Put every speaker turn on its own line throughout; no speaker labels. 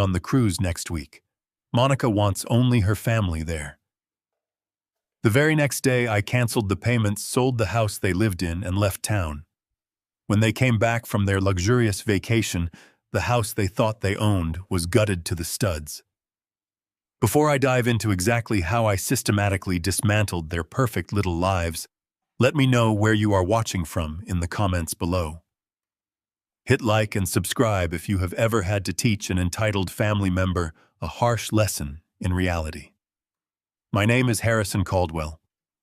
on the cruise next week. Monica wants only her family there. The very next day, I canceled the payments, sold the house they lived in, and left town. When they came back from their luxurious vacation, the house they thought they owned was gutted to the studs. Before I dive into exactly how I systematically dismantled their perfect little lives, let me know where you are watching from in the comments below. Hit like and subscribe if you have ever had to teach an entitled family member a harsh lesson in reality. My name is Harrison Caldwell.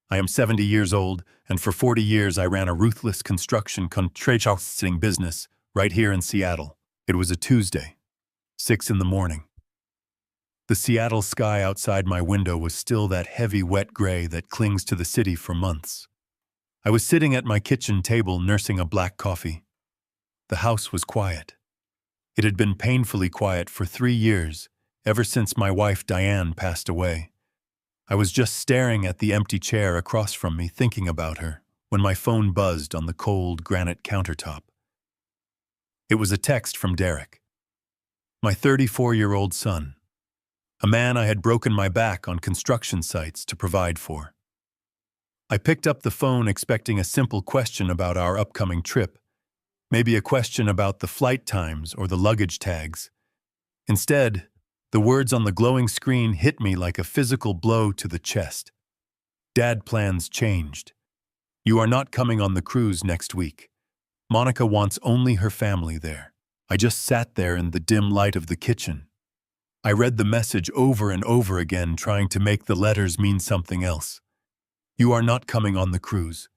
I am 70 years old, and for 40 years I ran a ruthless construction contracting business right here in Seattle. It was a Tuesday, 6 in the morning. The Seattle sky outside my window was still that heavy, wet gray that clings to the city for months. I was sitting at my kitchen table nursing a black coffee. The house was quiet. It had been painfully quiet for 3 years, ever since my wife Diane passed away. I was just staring at the empty chair across from me, thinking about her, when my phone buzzed on the cold granite countertop. It was a text from Derek, my 34-year-old son, a man I had broken my back on construction sites to provide for. I picked up the phone expecting a simple question about our upcoming trip, maybe a question about the flight times or the luggage tags. Instead, the words on the glowing screen hit me like a physical blow to the chest. Dad, plans changed. You are not coming on the cruise next week. Monica wants only her family there. I just sat there in the dim light of the kitchen. I read the message over and over again, trying to make the letters mean something else. You are not coming on the cruise.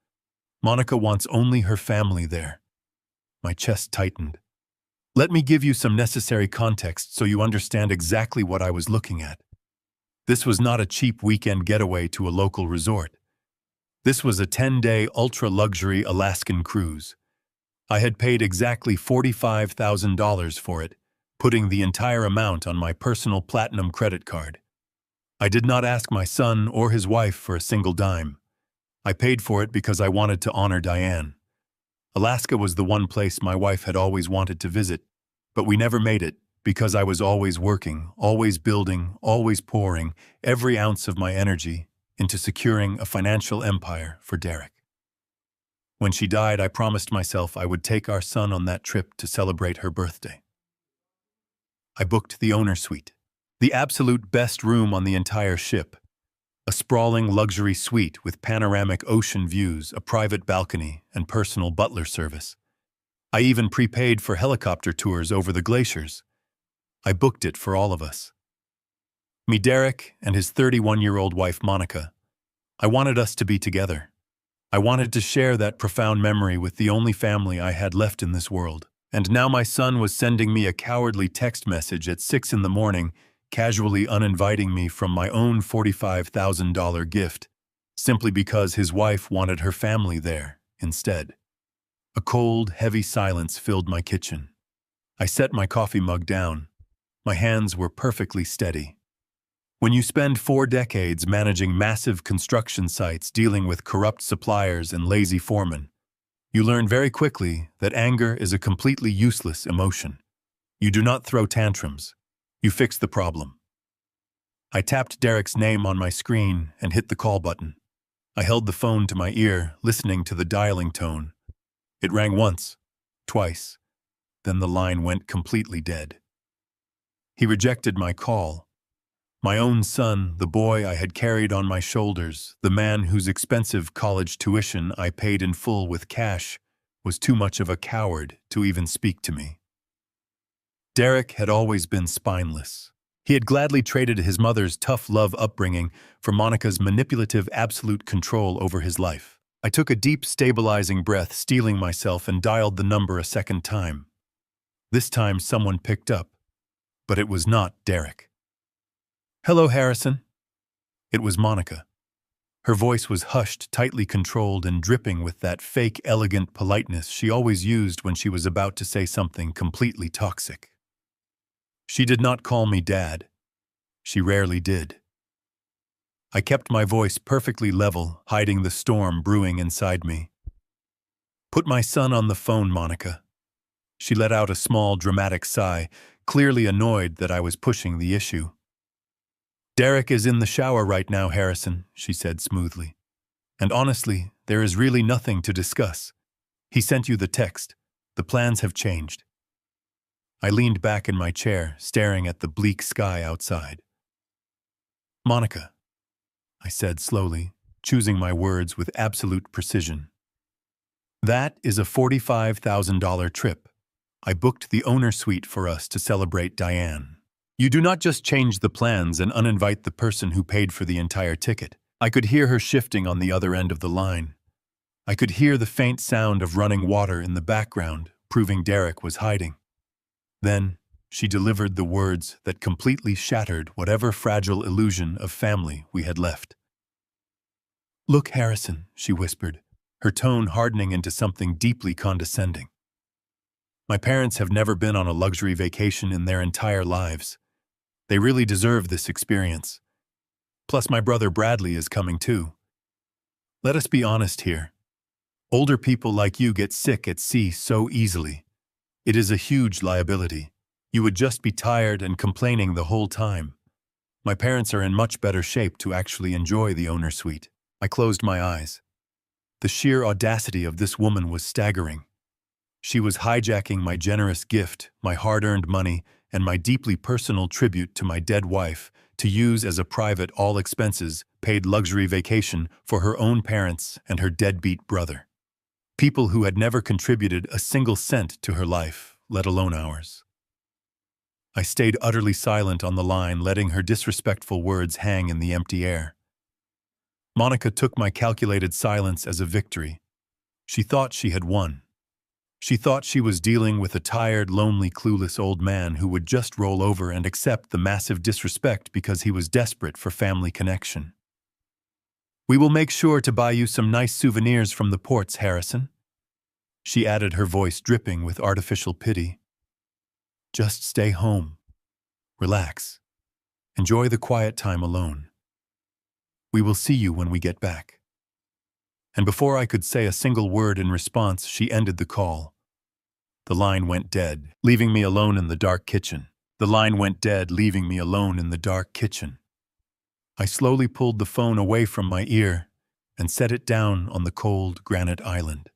Monica wants only her family there. My chest tightened. Let me give you some necessary context so you understand exactly what I was looking at. This was not a cheap weekend getaway to a local resort. This was a 10-day ultra-luxury Alaskan cruise. I had paid exactly $45,000 for it, putting the entire amount on my personal platinum credit card. I did not ask my son or his wife for a single dime. I paid for it because I wanted to honor Diane. Alaska was the one place my wife had always wanted to visit, but we never made it because I was always working, always building, always pouring every ounce of my energy into securing a financial empire for Derek. When she died, I promised myself I would take our son on that trip to celebrate her birthday. I booked the owner suite, the absolute best room on the entire ship, a sprawling luxury suite with panoramic ocean views, a private balcony, and personal butler service. I even prepaid for helicopter tours over the glaciers. I booked it for all of us. Me, Derek, and his 31-year-old wife, Monica. I wanted us to be together. I wanted to share that profound memory with the only family I had left in this world. And now my son was sending me a cowardly text message at 6 in the morning, casually uninviting me from my own $45,000 gift, simply because his wife wanted her family there instead. A cold, heavy silence filled my kitchen. I set my coffee mug down. My hands were perfectly steady. When you spend 4 decades managing massive construction sites, dealing with corrupt suppliers and lazy foremen, you learn very quickly that anger is a completely useless emotion. You do not throw tantrums. You fix the problem. I tapped Derek's name on my screen and hit the call button. I held the phone to my ear, listening to the dialing tone. It rang once, twice, then the line went completely dead. He rejected my call. My own son, the boy I had carried on my shoulders, the man whose expensive college tuition I paid in full with cash, was too much of a coward to even speak to me. Derek had always been spineless. He had gladly traded his mother's tough love upbringing for Monica's manipulative absolute control over his life. I took a deep, stabilizing breath, steeling myself, and dialed the number a second time. This time someone picked up, but it was not Derek. "Hello, Harrison." It was Monica. Her voice was hushed, tightly controlled, and dripping with that fake, elegant politeness she always used when she was about to say something completely toxic. She did not call me Dad. She rarely did. I kept my voice perfectly level, hiding the storm brewing inside me. "Put my son on the phone, Monica." She let out a small, dramatic sigh, clearly annoyed that I was pushing the issue. "Derek is in the shower right now, Harrison," she said smoothly. "And honestly, there is really nothing to discuss. He sent you the text. The plans have changed." I leaned back in my chair, staring at the bleak sky outside. "Monica," I said slowly, choosing my words with absolute precision. "That is a $45,000 trip. I booked the owner suite for us to celebrate Diane. You do not just change the plans and uninvite the person who paid for the entire ticket." I could hear her shifting on the other end of the line. I could hear the faint sound of running water in the background, proving Derek was hiding. Then, she delivered the words that completely shattered whatever fragile illusion of family we had left. "Look, Harrison," she whispered, her tone hardening into something deeply condescending. "My parents have never been on a luxury vacation in their entire lives. They really deserve this experience. Plus, my brother Bradley is coming too. Let us be honest here. Older people like you get sick at sea so easily. It is a huge liability. You would just be tired and complaining the whole time. My parents are in much better shape to actually enjoy the owner suite." I closed my eyes. The sheer audacity of this woman was staggering. She was hijacking my generous gift, my hard-earned money, and my deeply personal tribute to my dead wife to use as a private, all-expenses-paid luxury vacation for her own parents and her deadbeat brother. People who had never contributed a single cent to her life, let alone ours. I stayed utterly silent on the line, letting her disrespectful words hang in the empty air. Monica took my calculated silence as a victory. She thought she had won. She thought she was dealing with a tired, lonely, clueless old man who would just roll over and accept the massive disrespect because he was desperate for family connection. "We will make sure to buy you some nice souvenirs from the ports, Harrison," she added, her voice dripping with artificial pity. "Just stay home. Relax. Enjoy the quiet time alone. We will see you when we get back." And before I could say a single word in response, she ended the call. The line went dead, leaving me alone in the dark kitchen. The line went dead, leaving me alone in the dark kitchen. I slowly pulled the phone away from my ear and set it down on the cold granite island.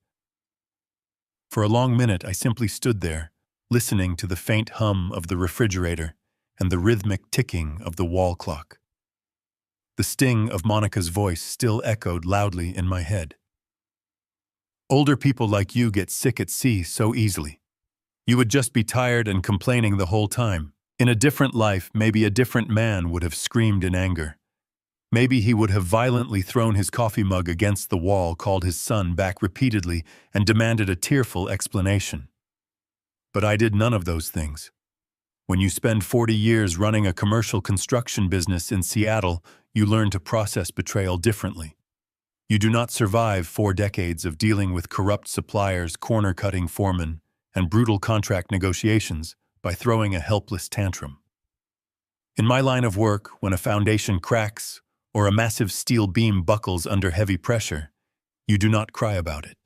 For a long minute, I simply stood there, listening to the faint hum of the refrigerator and the rhythmic ticking of the wall clock. The sting of Monica's voice still echoed loudly in my head. "Older people like you get sick at sea so easily. You would just be tired and complaining the whole time. In a different life, maybe a different man would have screamed in anger. Maybe he would have violently thrown his coffee mug against the wall, called his son back repeatedly, and demanded a tearful explanation. But I did none of those things. When you spend 40 years running a commercial construction business in Seattle, you learn to process betrayal differently. You do not survive 4 decades of dealing with corrupt suppliers, corner-cutting foremen, and brutal contract negotiations by throwing a helpless tantrum. In my line of work, when a foundation cracks or a massive steel beam buckles under heavy pressure, you do not cry about it.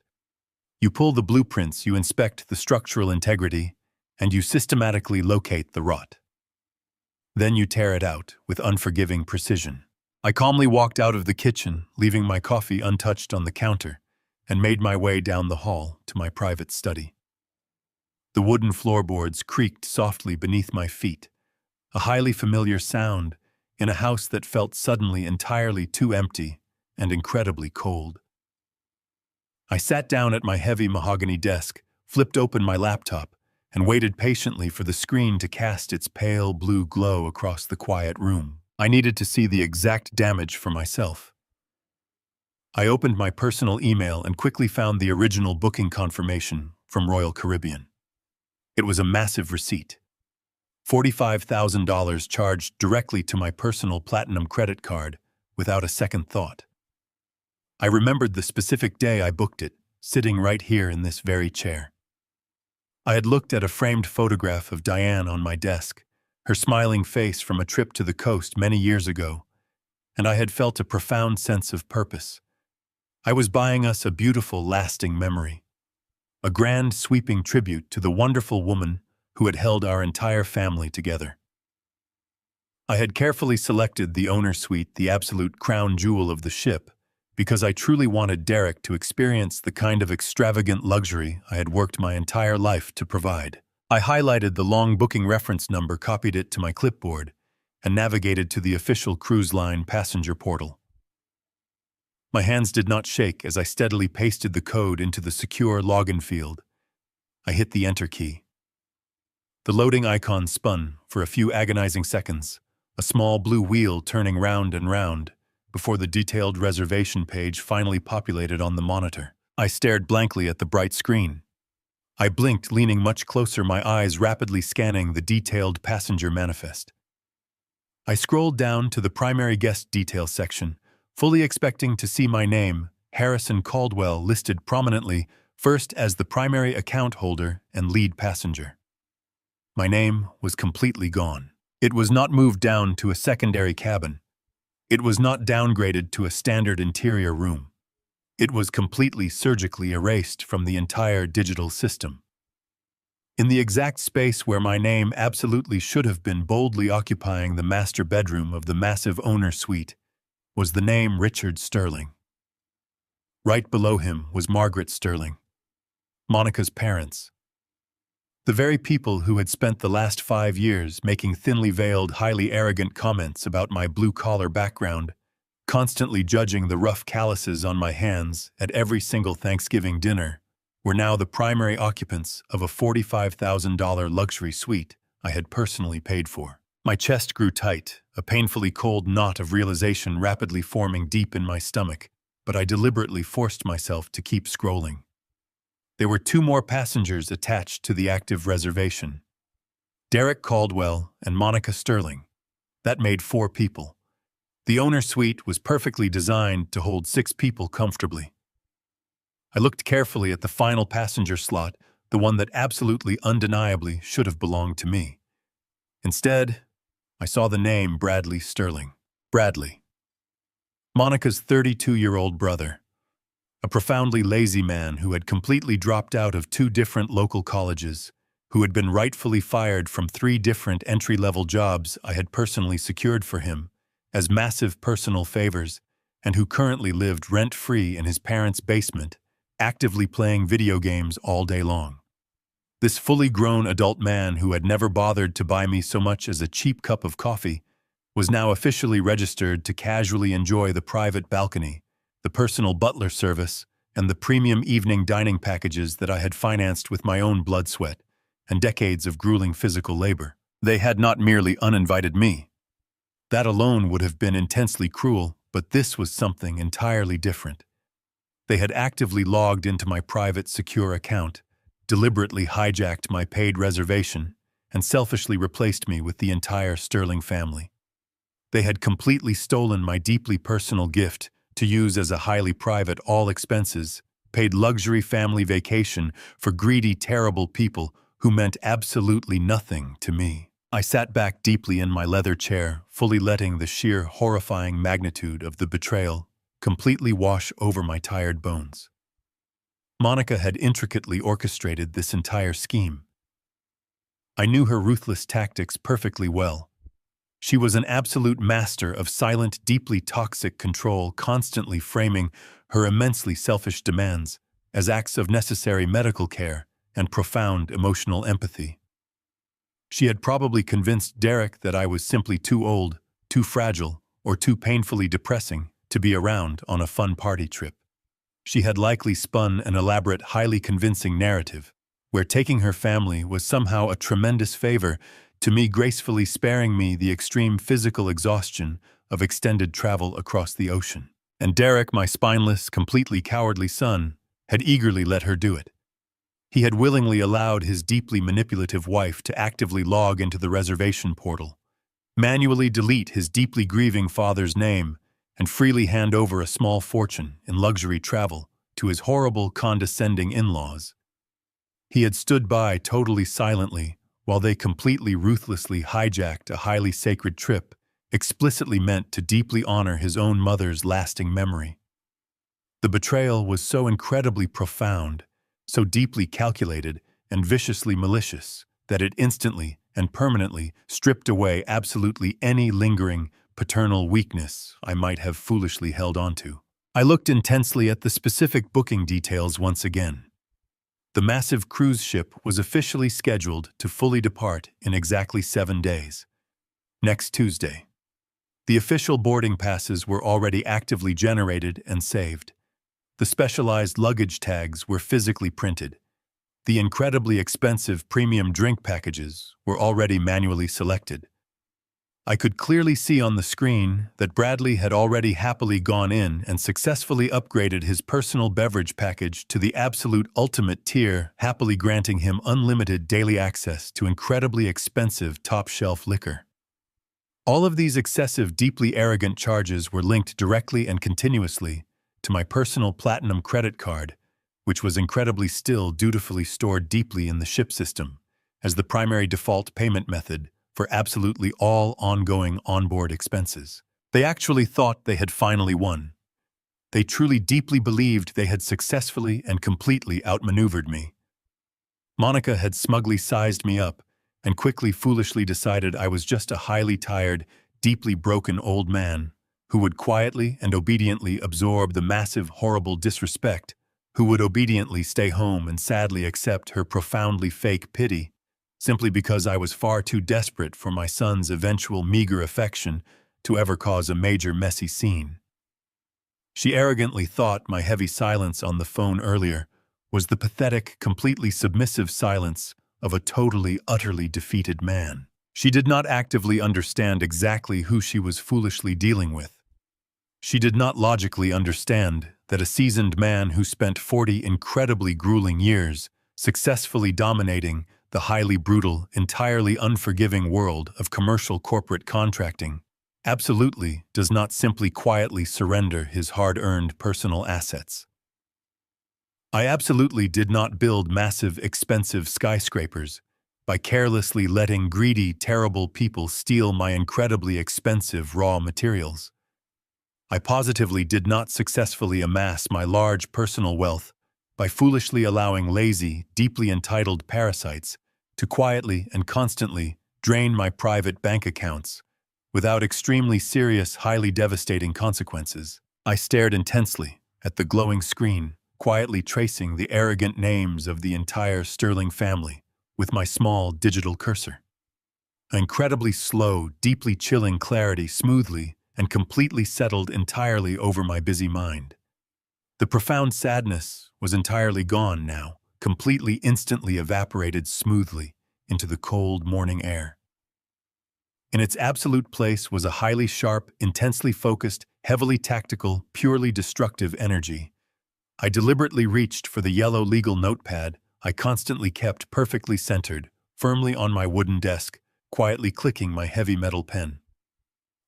You pull the blueprints, you inspect the structural integrity, and you systematically locate the rot. Then you tear it out with unforgiving precision. I calmly walked out of the kitchen, leaving my coffee untouched on the counter, and made my way down the hall to my private study. The wooden floorboards creaked softly beneath my feet, a highly familiar sound in a house that felt suddenly entirely too empty and incredibly cold. I sat down at my heavy mahogany desk, flipped open my laptop, and waited patiently for the screen to cast its pale blue glow across the quiet room. I needed to see the exact damage for myself. I opened my personal email and quickly found the original booking confirmation from Royal Caribbean. It was a massive receipt. $45,000 charged directly to my personal platinum credit card without a second thought. I remembered the specific day I booked it, sitting right here in this very chair. I had looked at a framed photograph of Diane on my desk, her smiling face from a trip to the coast many years ago, and I had felt a profound sense of purpose. I was buying us a beautiful, lasting memory, a grand, sweeping tribute to the wonderful woman who had held our entire family together. I had carefully selected the owner suite, the absolute crown jewel of the ship, because I truly wanted Derek to experience the kind of extravagant luxury I had worked my entire life to provide. I highlighted the long booking reference number, copied it to my clipboard, and navigated to the official cruise line passenger portal. My hands did not shake as I steadily pasted the code into the secure login field. I hit the enter key. The loading icon spun for a few agonizing seconds, a small blue wheel turning round and round, before the detailed reservation page finally populated on the monitor. I stared blankly at the bright screen. I blinked, leaning much closer, my eyes rapidly scanning the detailed passenger manifest. I scrolled down to the primary guest details section, fully expecting to see my name, Harrison Caldwell, listed prominently, first as the primary account holder and lead passenger. My name was completely gone. It was not moved down to a secondary cabin. It was not downgraded to a standard interior room. It was completely surgically erased from the entire digital system. In the exact space where my name absolutely should have been, boldly occupying the master bedroom of the massive owner suite, was the name Richard Sterling. Right below him was Margaret Sterling, Monica's parents. The very people who had spent the last 5 years making thinly veiled, highly arrogant comments about my blue-collar background, constantly judging the rough calluses on my hands at every single Thanksgiving dinner, were now the primary occupants of a $45,000 luxury suite I had personally paid for. My chest grew tight, a painfully cold knot of realization rapidly forming deep in my stomach, but I deliberately forced myself to keep scrolling. There were 2 more passengers attached to the active reservation: Derek Caldwell and Monica Sterling. That made 4 people. The owner suite was perfectly designed to hold 6 people comfortably. I looked carefully at the final passenger slot, the one that absolutely undeniably should have belonged to me. Instead, I saw the name Bradley Sterling. Bradley, Monica's 32-year-old brother. A profoundly lazy man who had completely dropped out of 2 different local colleges, who had been rightfully fired from 3 different entry-level jobs I had personally secured for him as massive personal favors, and who currently lived rent-free in his parents' basement, actively playing video games all day long. This fully grown adult man, who had never bothered to buy me so much as a cheap cup of coffee, was now officially registered to casually enjoy the private balcony, the personal butler service, and the premium evening dining packages that I had financed with my own blood sweat and decades of grueling physical labor. They had not merely uninvited me. That alone would have been intensely cruel, but this was something entirely different. They had actively logged into my private secure account, deliberately hijacked my paid reservation, and selfishly replaced me with the entire Sterling family. They had completely stolen my deeply personal gift to use as a highly private, all-expenses, paid luxury family vacation for greedy, terrible people who meant absolutely nothing to me. I sat back deeply in my leather chair, fully letting the sheer, horrifying magnitude of the betrayal completely wash over my tired bones. Monica had intricately orchestrated this entire scheme. I knew her ruthless tactics perfectly well. She was an absolute master of silent, deeply toxic control, constantly framing her immensely selfish demands as acts of necessary medical care and profound emotional empathy. She had probably convinced Derek that I was simply too old, too fragile, or too painfully depressing to be around on a fun party trip. She had likely spun an elaborate, highly convincing narrative, where taking her family was somehow a tremendous favor to me, gracefully sparing me the extreme physical exhaustion of extended travel across the ocean. And Derek, my spineless, completely cowardly son, had eagerly let her do it. He had willingly allowed his deeply manipulative wife to actively log into the reservation portal, manually delete his deeply grieving father's name, and freely hand over a small fortune in luxury travel to his horrible, condescending in-laws. He had stood by totally silently while they completely ruthlessly hijacked a highly sacred trip explicitly meant to deeply honor his own mother's lasting memory. The betrayal was so incredibly profound, so deeply calculated and viciously malicious, that it instantly and permanently stripped away absolutely any lingering paternal weakness I might have foolishly held onto. I looked intensely at the specific booking details once again. The massive cruise ship was officially scheduled to fully depart in exactly 7 days. Next Tuesday. The official boarding passes were already actively generated and saved. The specialized luggage tags were physically printed. The incredibly expensive premium drink packages were already manually selected. I could clearly see on the screen that Bradley had already happily gone in and successfully upgraded his personal beverage package to the absolute ultimate tier, happily granting him unlimited daily access to incredibly expensive top-shelf liquor. All of these excessive, deeply arrogant charges were linked directly and continuously to my personal platinum credit card, which was incredibly still dutifully stored deeply in the ship system as the primary default payment method for absolutely all ongoing onboard expenses. They actually thought they had finally won. They truly deeply believed they had successfully and completely outmaneuvered me. Monica had smugly sized me up and quickly foolishly decided I was just a highly tired, deeply broken old man who would quietly and obediently absorb the massive, horrible disrespect, who would obediently stay home and sadly accept her profoundly fake pity, simply because I was far too desperate for my son's eventual meager affection to ever cause a major messy scene. She arrogantly thought my heavy silence on the phone earlier was the pathetic, completely submissive silence of a totally, utterly defeated man. She did not actively understand exactly who she was foolishly dealing with. She did not logically understand that a seasoned man who spent 40 incredibly grueling years successfully dominating the highly brutal, entirely unforgiving world of commercial corporate contracting absolutely does not simply quietly surrender his hard-earned personal assets. I absolutely did not build massive, expensive skyscrapers by carelessly letting greedy, terrible people steal my incredibly expensive raw materials. I positively did not successfully amass my large personal wealth by foolishly allowing lazy, deeply entitled parasites to quietly and constantly drain my private bank accounts without extremely serious, highly devastating consequences. I stared intensely at the glowing screen, quietly tracing the arrogant names of the entire Sterling family with my small digital cursor. An incredibly slow, deeply chilling clarity smoothly and completely settled entirely over my busy mind. The profound sadness was entirely gone now, completely instantly evaporated smoothly into the cold morning air. In its absolute place was a highly sharp, intensely focused, heavily tactical, purely destructive energy. I deliberately reached for the yellow legal notepad I constantly kept perfectly centered, firmly on my wooden desk, quietly clicking my heavy metal pen.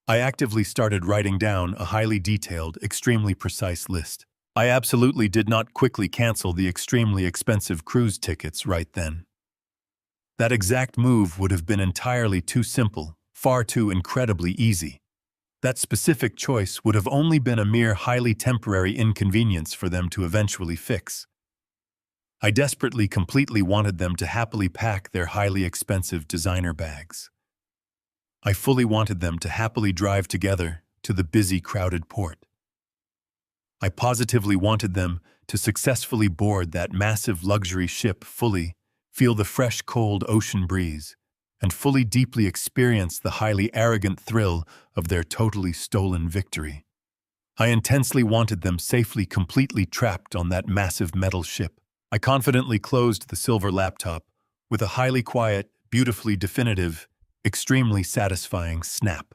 I actively started writing down a highly detailed, extremely precise list. I absolutely did not quickly cancel the extremely expensive cruise tickets right then. That exact move would have been entirely too simple, far too incredibly easy. That specific choice would have only been a mere highly temporary inconvenience for them to eventually fix. I desperately, completely wanted them to happily pack their highly expensive designer bags. I fully wanted them to happily drive together to the busy, crowded port. I positively wanted them to successfully board that massive luxury ship fully, feel the fresh, cold ocean breeze, and fully deeply experience the highly arrogant thrill of their totally stolen victory. I intensely wanted them safely, completely trapped on that massive metal ship. I confidently closed the silver laptop with a highly quiet, beautifully definitive, extremely satisfying snap.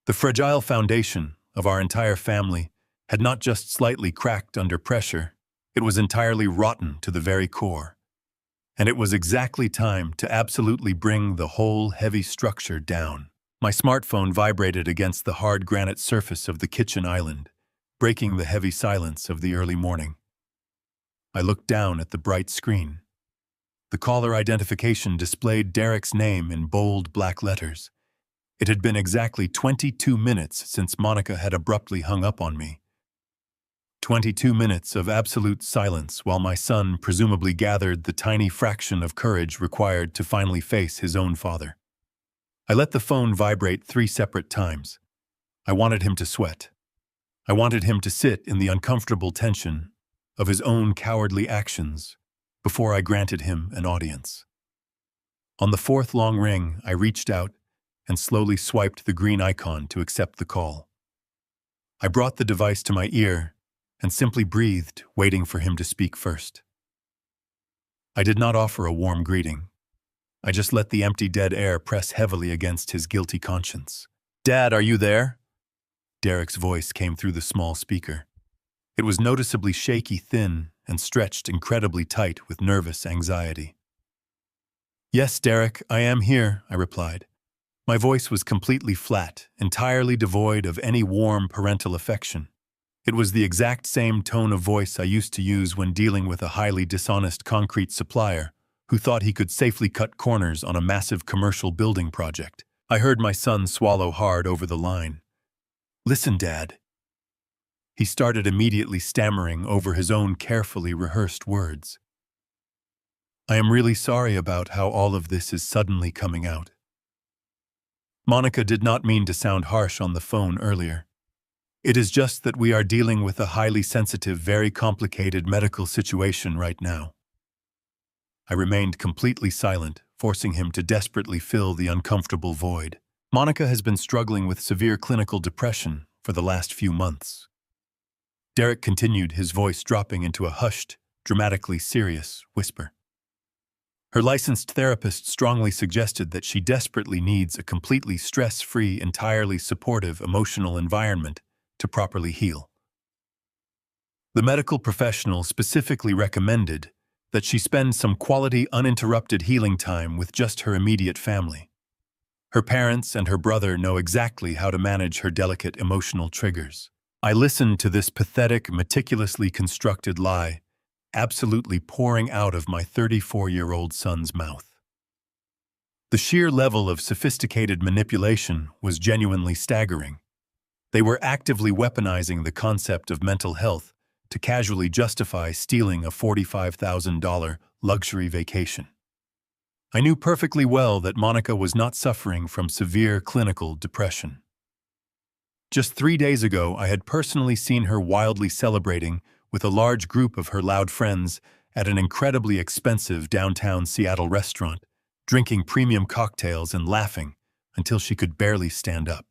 The fragile foundation of our entire family had not just slightly cracked under pressure, it was entirely rotten to the very core. And it was exactly time to absolutely bring the whole heavy structure down. My smartphone vibrated against the hard granite surface of the kitchen island, breaking the heavy silence of the early morning. I looked down at the bright screen. The caller identification displayed Derek's name in bold black letters. It had been exactly 22 minutes since Monica had abruptly hung up on me. 22 minutes of absolute silence while my son presumably gathered the tiny fraction of courage required to finally face his own father. I let the phone vibrate 3 separate times. I wanted him to sweat. I wanted him to sit in the uncomfortable tension of his own cowardly actions before I granted him an audience. On the 4th long ring, I reached out and slowly swiped the green icon to accept the call. I brought the device to my ear and simply breathed, waiting for him to speak first. I did not offer a warm greeting. I just let the empty dead air press heavily against his guilty conscience. "Dad, are you there?" Derek's voice came through the small speaker. It was noticeably shaky, thin, and stretched incredibly tight with nervous anxiety. "Yes, Derek, I am here," I replied. My voice was completely flat, entirely devoid of any warm parental affection. It was the exact same tone of voice I used to use when dealing with a highly dishonest concrete supplier who thought he could safely cut corners on a massive commercial building project. I heard my son swallow hard over the line. "Listen, Dad." He started immediately stammering over his own carefully rehearsed words. "I am really sorry about how all of this is suddenly coming out. Monica did not mean to sound harsh on the phone earlier. It is just that we are dealing with a highly sensitive, very complicated medical situation right now." I remained completely silent, forcing him to desperately fill the uncomfortable void. "Monica has been struggling with severe clinical depression for the last few months." Derek continued, his voice dropping into a hushed, dramatically serious whisper. "Her licensed therapist strongly suggested that she desperately needs a completely stress-free, entirely supportive emotional environment to properly heal. The medical professional specifically recommended that she spend some quality, uninterrupted healing time with just her immediate family. Her parents and her brother know exactly how to manage her delicate emotional triggers." I listened to this pathetic, meticulously constructed lie, absolutely pouring out of my 34-year-old son's mouth. The sheer level of sophisticated manipulation was genuinely staggering. They were actively weaponizing the concept of mental health to casually justify stealing a $45,000 luxury vacation. I knew perfectly well that Monica was not suffering from severe clinical depression. Just 3 days ago, I had personally seen her wildly celebrating with a large group of her loud friends at an incredibly expensive downtown Seattle restaurant, drinking premium cocktails and laughing until she could barely stand up.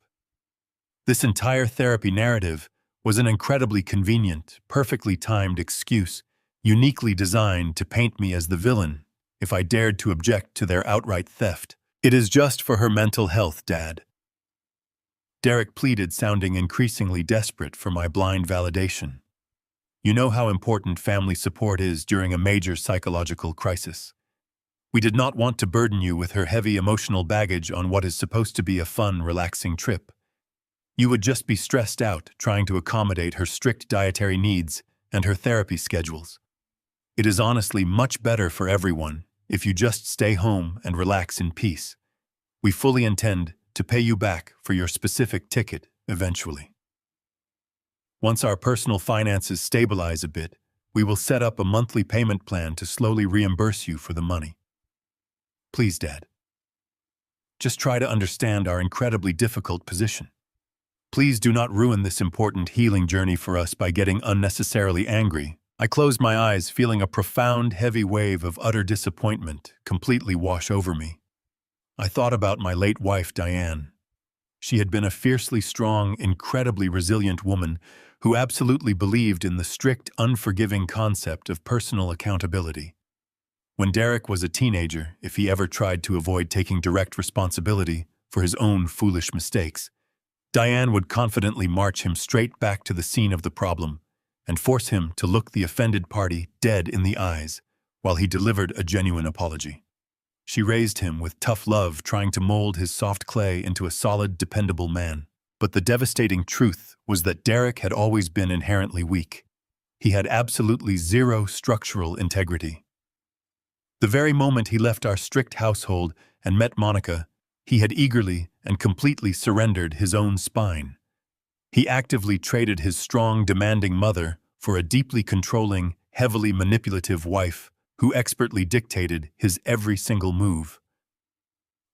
This entire therapy narrative was an incredibly convenient, perfectly timed excuse, uniquely designed to paint me as the villain if I dared to object to their outright theft. "It is just for her mental health, Dad." Derek pleaded, sounding increasingly desperate for my blind validation. "You know how important family support is during a major psychological crisis. We did not want to burden you with her heavy emotional baggage on what is supposed to be a fun, relaxing trip. You would just be stressed out trying to accommodate her strict dietary needs and her therapy schedules. It is honestly much better for everyone if you just stay home and relax in peace. We fully intend to pay you back for your specific ticket eventually. Once our personal finances stabilize a bit, we will set up a monthly payment plan to slowly reimburse you for the money. Please, Dad. Just try to understand our incredibly difficult position. Please do not ruin this important healing journey for us by getting unnecessarily angry." I closed my eyes, feeling a profound, heavy wave of utter disappointment completely wash over me. I thought about my late wife, Diane. She had been a fiercely strong, incredibly resilient woman who absolutely believed in the strict, unforgiving concept of personal accountability. When Derek was a teenager, if he ever tried to avoid taking direct responsibility for his own foolish mistakes, Diane would confidently march him straight back to the scene of the problem and force him to look the offended party dead in the eyes while he delivered a genuine apology. She raised him with tough love, trying to mold his soft clay into a solid, dependable man. But the devastating truth was that Derek had always been inherently weak. He had absolutely zero structural integrity. The very moment he left our strict household and met Monica, he had eagerly and completely surrendered his own spine. He actively traded his strong, demanding mother for a deeply controlling, heavily manipulative wife who expertly dictated his every single move.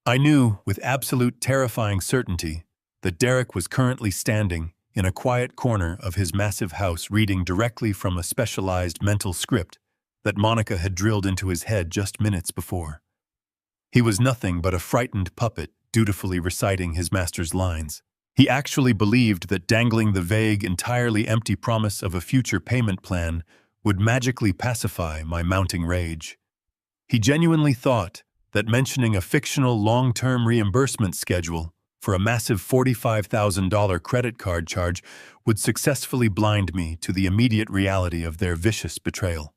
I knew, with absolute terrifying certainty, that Derek was currently standing in a quiet corner of his massive house reading directly from a specialized mental script that Monica had drilled into his head just minutes before. He was nothing but a frightened puppet dutifully reciting his master's lines. He actually believed that dangling the vague, entirely empty promise of a future payment plan would magically pacify my mounting rage. He genuinely thought that mentioning a fictional long-term reimbursement schedule for a massive $45,000 credit card charge would successfully blind me to the immediate reality of their vicious betrayal.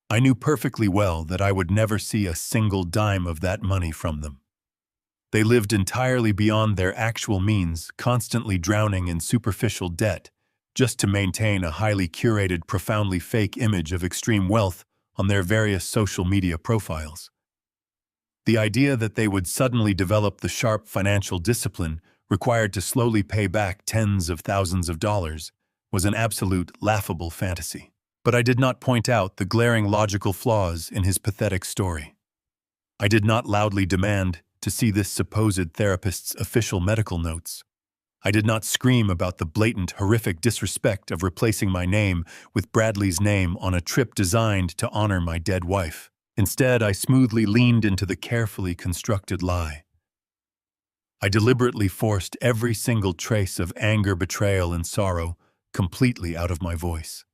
I knew perfectly well that I would never see a single dime of that money from them. They lived entirely beyond their actual means, constantly drowning in superficial debt, just to maintain a highly curated, profoundly fake image of extreme wealth on their various social media profiles. The idea that they would suddenly develop the sharp financial discipline required to slowly pay back tens of thousands of dollars was an absolute laughable fantasy. But I did not point out the glaring logical flaws in his pathetic story. I did not loudly demand to see this supposed therapist's official medical notes. I did not scream about the blatant, horrific disrespect of replacing my name with Bradley's name on a trip designed to honor my dead wife. Instead, I smoothly leaned into the carefully constructed lie. I deliberately forced every single trace of anger, betrayal, and sorrow completely out of my voice.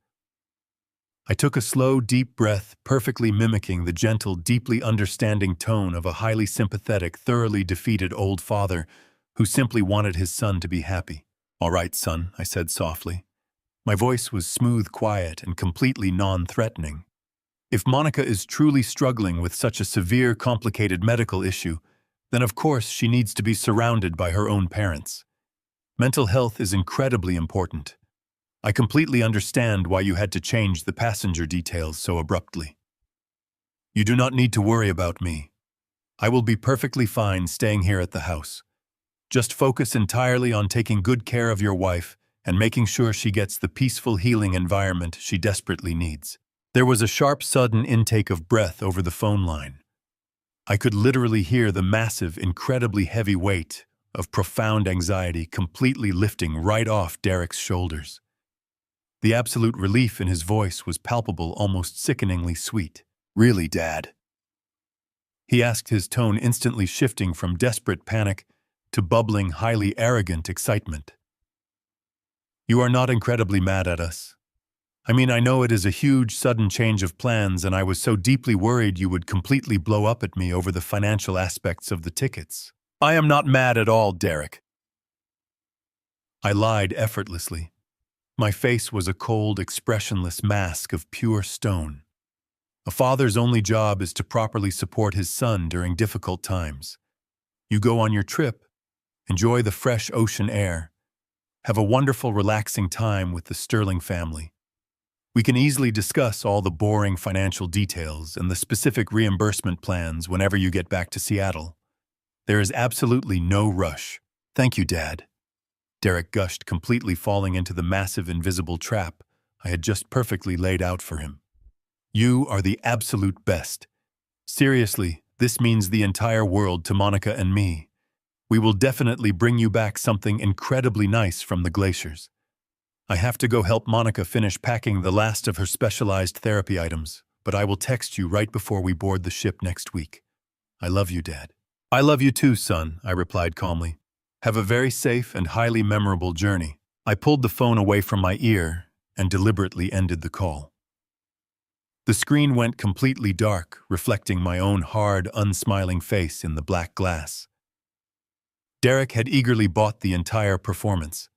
I took a slow, deep breath, perfectly mimicking the gentle, deeply understanding tone of a highly sympathetic, thoroughly defeated old father who simply wanted his son to be happy. "All right, son," I said softly. My voice was smooth, quiet, and completely non-threatening. If Monica is truly struggling with such a severe, complicated medical issue, then of course she needs to be surrounded by her own parents. Mental health is incredibly important. I completely understand why you had to change the passenger details so abruptly. You do not need to worry about me. I will be perfectly fine staying here at the house. Just focus entirely on taking good care of your wife and making sure she gets the peaceful, healing environment she desperately needs. There was a sharp, sudden intake of breath over the phone line. I could literally hear the massive, incredibly heavy weight of profound anxiety completely lifting right off Derek's shoulders. The absolute relief in his voice was palpable, almost sickeningly sweet. "Really, Dad?" He asked, his tone instantly shifting from desperate panic to bubbling, highly arrogant excitement. "You are not incredibly mad at us? I mean, I know it is a huge, sudden change of plans, and I was so deeply worried you would completely blow up at me over the financial aspects of the tickets." "I am not mad at all, Derek." I lied effortlessly. My face was a cold, expressionless mask of pure stone. A father's only job is to properly support his son during difficult times. You go on your trip, enjoy the fresh ocean air, have a wonderful, relaxing time with the Sterling family. We can easily discuss all the boring financial details and the specific reimbursement plans whenever you get back to Seattle. There is absolutely no rush. "Thank you, Dad." Derek gushed, completely falling into the massive invisible trap I had just perfectly laid out for him. "You are the absolute best. Seriously, this means the entire world to Monica and me. We will definitely bring you back something incredibly nice from the glaciers. I have to go help Monica finish packing the last of her specialized therapy items, but I will text you right before we board the ship next week. I love you, Dad." "I love you too, son," I replied calmly. "Have a very safe and highly memorable journey." I pulled the phone away from my ear and deliberately ended the call. The screen went completely dark, reflecting my own hard, unsmiling face in the black glass. Derek had eagerly bought the entire performance.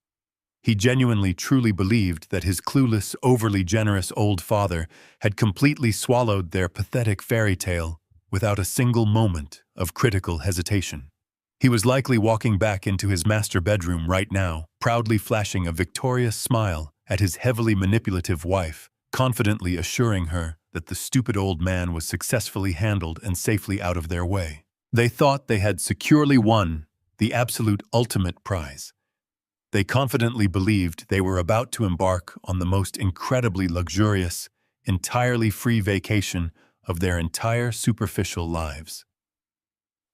He genuinely, truly believed that his clueless, overly generous old father had completely swallowed their pathetic fairy tale without a single moment of critical hesitation. He was likely walking back into his master bedroom right now, proudly flashing a victorious smile at his heavily manipulative wife, confidently assuring her that the stupid old man was successfully handled and safely out of their way. They thought they had securely won the absolute ultimate prize. They confidently believed they were about to embark on the most incredibly luxurious, entirely free vacation of their entire superficial lives.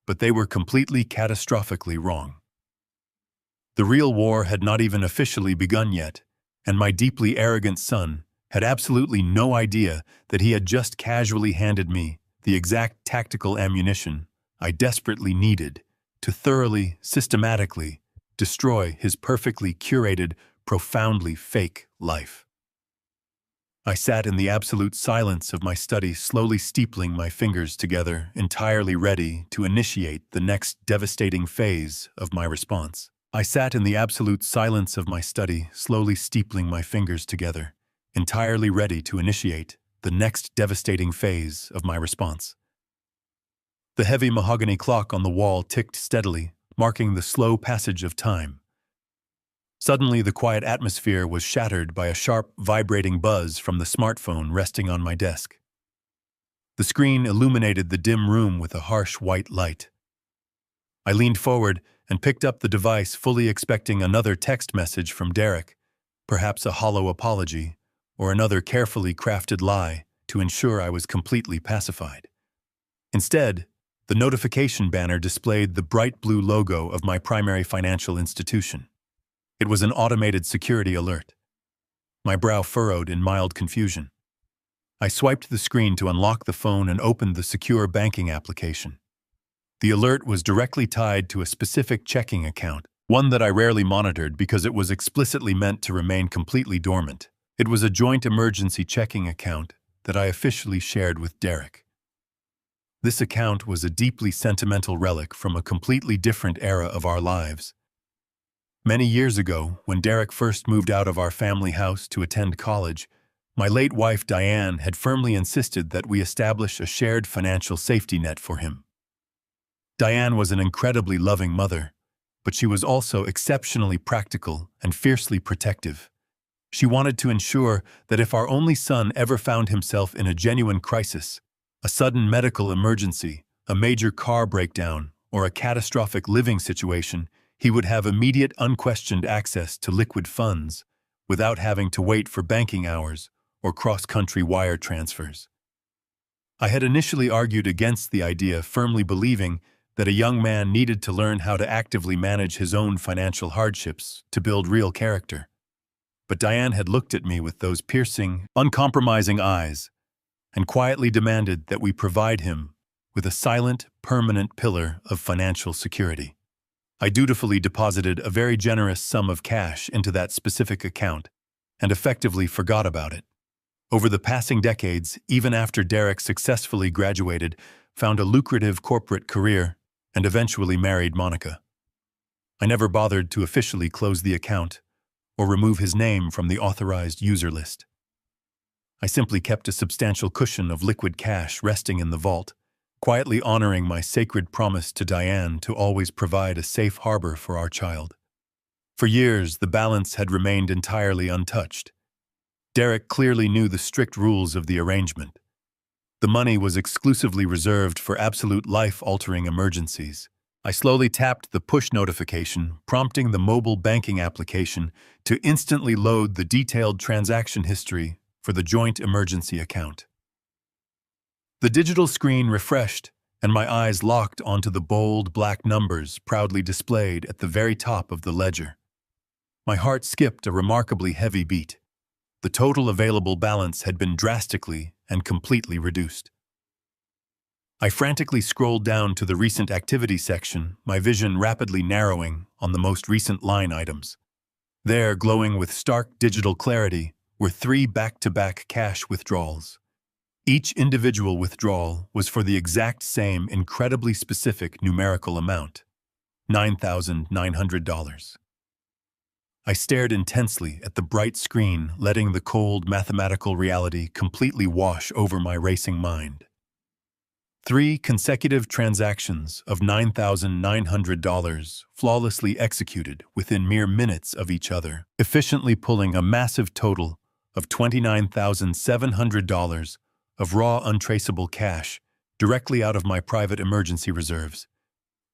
But they were completely catastrophically wrong. The real war had not even officially begun yet, and my deeply arrogant son had absolutely no idea that he had just casually handed me the exact tactical ammunition I desperately needed to thoroughly, systematically destroy his perfectly curated, profoundly fake life. I sat in the absolute silence of my study, slowly steepling my fingers together, entirely ready to initiate the next devastating phase of my response. I sat in the absolute silence of my study, slowly steepling my fingers together, entirely ready to initiate the next devastating phase of my response. The heavy mahogany clock on the wall ticked steadily, marking the slow passage of time. Suddenly, the quiet atmosphere was shattered by a sharp, vibrating buzz from the smartphone resting on my desk. The screen illuminated the dim room with a harsh white light. I leaned forward and picked up the device, fully expecting another text message from Derek, perhaps a hollow apology, or another carefully crafted lie to ensure I was completely pacified. Instead, the notification banner displayed the bright blue logo of my primary financial institution. It was an automated security alert. My brow furrowed in mild confusion. I swiped the screen to unlock the phone and opened the secure banking application. The alert was directly tied to a specific checking account, one that I rarely monitored because it was explicitly meant to remain completely dormant. It was a joint emergency checking account that I officially shared with Derek. This account was a deeply sentimental relic from a completely different era of our lives. Many years ago, when Derek first moved out of our family house to attend college, my late wife Diane had firmly insisted that we establish a shared financial safety net for him. Diane was an incredibly loving mother, but she was also exceptionally practical and fiercely protective. She wanted to ensure that if our only son ever found himself in a genuine crisis, a sudden medical emergency, a major car breakdown, or a catastrophic living situation, he would have immediate, unquestioned access to liquid funds without having to wait for banking hours or cross-country wire transfers. I had initially argued against the idea, firmly believing that a young man needed to learn how to actively manage his own financial hardships to build real character. But Diane had looked at me with those piercing, uncompromising eyes and quietly demanded that we provide him with a silent, permanent pillar of financial security. I dutifully deposited a very generous sum of cash into that specific account and effectively forgot about it. Over the passing decades, even after Derek successfully graduated, found a lucrative corporate career, and eventually married Monica, I never bothered to officially close the account or remove his name from the authorized user list. I simply kept a substantial cushion of liquid cash resting in the vault, quietly honoring my sacred promise to Diane to always provide a safe harbor for our child. For years, the balance had remained entirely untouched. Derek clearly knew the strict rules of the arrangement. The money was exclusively reserved for absolute life-altering emergencies. I slowly tapped the push notification, prompting the mobile banking application to instantly load the detailed transaction history for the joint emergency account. The digital screen refreshed, and my eyes locked onto the bold black numbers proudly displayed at the very top of the ledger. My heart skipped a remarkably heavy beat. The total available balance had been drastically and completely reduced. I frantically scrolled down to the recent activity section, my vision rapidly narrowing on the most recent line items. There, glowing with stark digital clarity, were 3 back-to-back cash withdrawals. Each individual withdrawal was for the exact same incredibly specific numerical amount, $9,900. I stared intensely at the bright screen, letting the cold mathematical reality completely wash over my racing mind. 3 consecutive transactions of $9,900 flawlessly executed within mere minutes of each other, efficiently pulling a massive total of $29,700 of raw, untraceable cash directly out of my private emergency reserves.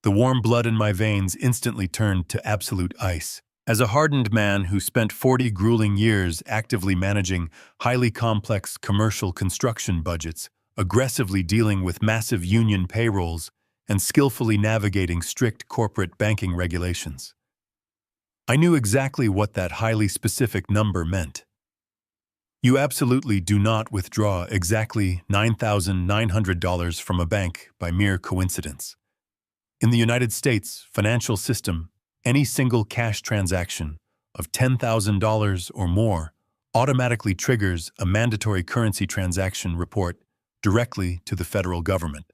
The warm blood in my veins instantly turned to absolute ice. As a hardened man who spent 40 grueling years actively managing highly complex commercial construction budgets, aggressively dealing with massive union payrolls, and skillfully navigating strict corporate banking regulations, I knew exactly what that highly specific number meant. You absolutely do not withdraw exactly $9,900 from a bank by mere coincidence. In the United States financial system, any single cash transaction of $10,000 or more automatically triggers a mandatory currency transaction report directly to the federal government.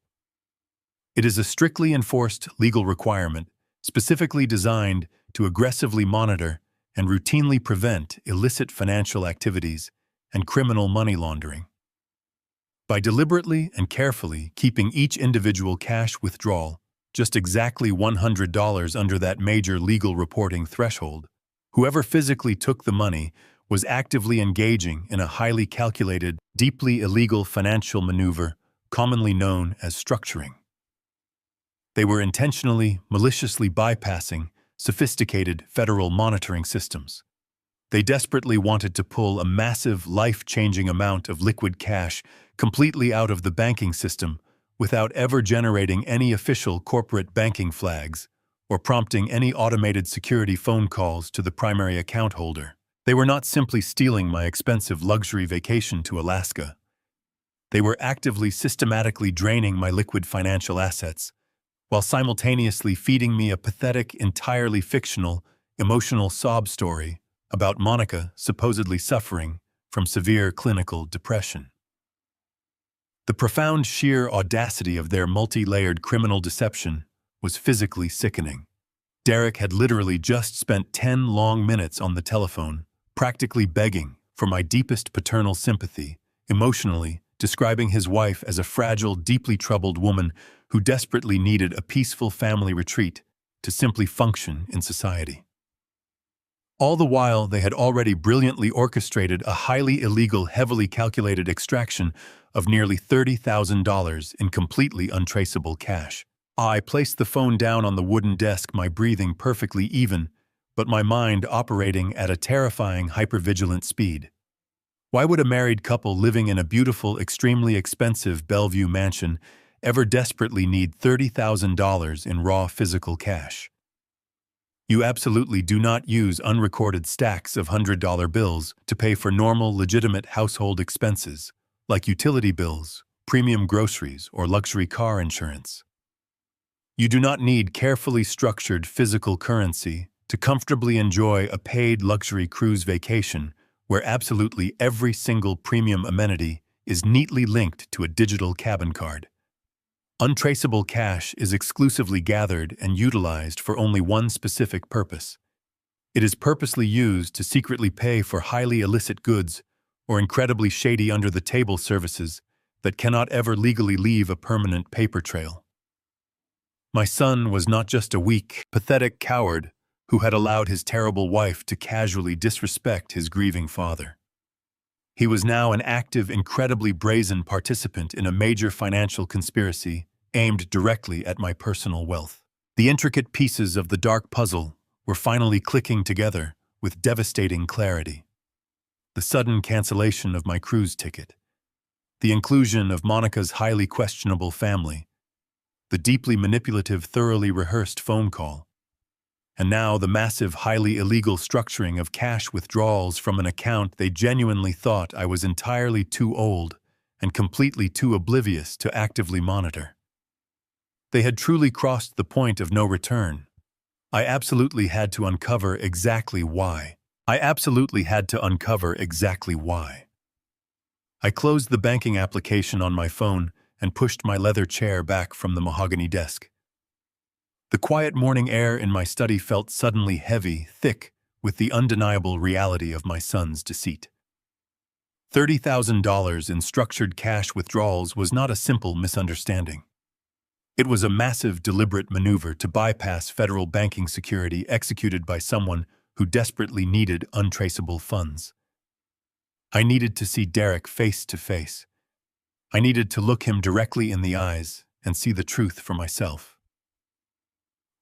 It is a strictly enforced legal requirement specifically designed to aggressively monitor and routinely prevent illicit financial activities and criminal money laundering. By deliberately and carefully keeping each individual cash withdrawal just exactly $100 under that major legal reporting threshold, whoever physically took the money was actively engaging in a highly calculated, deeply illegal financial maneuver commonly known as structuring. They were intentionally, maliciously bypassing sophisticated federal monitoring systems. They desperately wanted to pull a massive, life-changing amount of liquid cash completely out of the banking system without ever generating any official corporate banking flags or prompting any automated security phone calls to the primary account holder. They were not simply stealing my expensive luxury vacation to Alaska. They were actively, systematically draining my liquid financial assets, while simultaneously feeding me a pathetic, entirely fictional, emotional sob story about Monica supposedly suffering from severe clinical depression. The profound sheer audacity of their multi-layered criminal deception was physically sickening. Derek had literally just spent 10 long minutes on the telephone, practically begging for my deepest paternal sympathy, emotionally describing his wife as a fragile, deeply troubled woman who desperately needed a peaceful family retreat to simply function in society. All the while, they had already brilliantly orchestrated a highly illegal, heavily calculated extraction of nearly $30,000 in completely untraceable cash. I placed the phone down on the wooden desk, my breathing perfectly even, but my mind operating at a terrifying, hypervigilant speed. Why would a married couple living in a beautiful, extremely expensive Bellevue mansion ever desperately need $30,000 in raw physical cash? You absolutely do not use unrecorded stacks of $100 bills to pay for normal, legitimate household expenses, like utility bills, premium groceries, or luxury car insurance. You do not need carefully structured physical currency to comfortably enjoy a paid luxury cruise vacation where absolutely every single premium amenity is neatly linked to a digital cabin card. Untraceable cash is exclusively gathered and utilized for only one specific purpose. It is purposely used to secretly pay for highly illicit goods or incredibly shady under-the-table services that cannot ever legally leave a permanent paper trail. My son was not just a weak, pathetic coward who had allowed his terrible wife to casually disrespect his grieving father. He was now an active, incredibly brazen participant in a major financial conspiracy aimed directly at my personal wealth. The intricate pieces of the dark puzzle were finally clicking together with devastating clarity. The sudden cancellation of my cruise ticket, the inclusion of Monica's highly questionable family, the deeply manipulative, thoroughly rehearsed phone call, and now the massive, highly illegal structuring of cash withdrawals from an account they genuinely thought I was entirely too old and completely too oblivious to actively monitor. They had truly crossed the point of no return. I absolutely had to uncover exactly why. I closed the banking application on my phone and pushed my leather chair back from the mahogany desk. The quiet morning air in my study felt suddenly heavy, thick, with the undeniable reality of my son's deceit. $30,000 in structured cash withdrawals was not a simple misunderstanding. It was a massive, deliberate maneuver to bypass federal banking security executed by someone who desperately needed untraceable funds. I needed to see Derek face to face. I needed to look him directly in the eyes and see the truth for myself.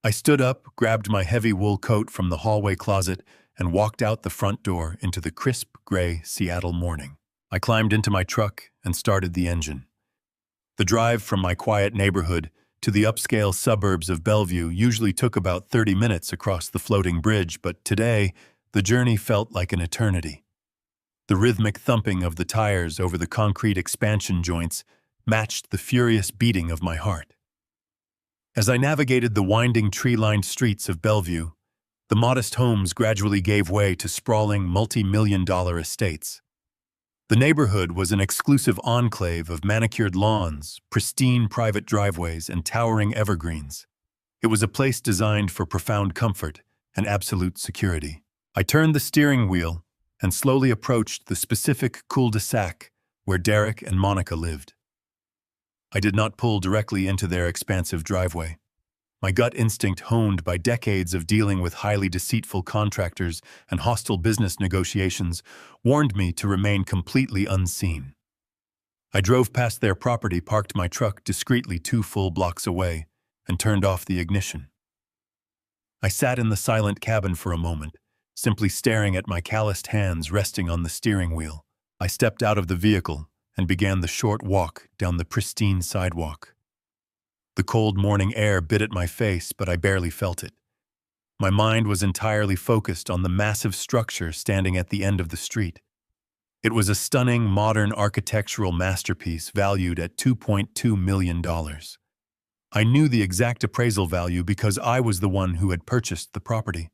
I stood up, grabbed my heavy wool coat from the hallway closet, and walked out the front door into the crisp, gray Seattle morning. I climbed into my truck and started the engine. The drive from my quiet neighborhood to the upscale suburbs of Bellevue usually took about 30 minutes across the floating bridge, but today, the journey felt like an eternity. The rhythmic thumping of the tires over the concrete expansion joints matched the furious beating of my heart. As I navigated the winding tree-lined streets of Bellevue, the modest homes gradually gave way to sprawling multi-million-dollar estates. The neighborhood was an exclusive enclave of manicured lawns, pristine private driveways, and towering evergreens. It was a place designed for profound comfort and absolute security. I turned the steering wheel and slowly approached the specific cul-de-sac where Derek and Monica lived. I did not pull directly into their expansive driveway. My gut instinct, honed by decades of dealing with highly deceitful contractors and hostile business negotiations, warned me to remain completely unseen. I drove past their property, parked my truck discreetly 2 full blocks away, and turned off the ignition. I sat in the silent cabin for a moment, simply staring at my calloused hands resting on the steering wheel. I stepped out of the vehicle and began the short walk down the pristine sidewalk. The cold morning air bit at my face, but I barely felt it. My mind was entirely focused on the massive structure standing at the end of the street. It was a stunning, modern architectural masterpiece valued at $2.2 million. I knew the exact appraisal value because I was the one who had purchased the property.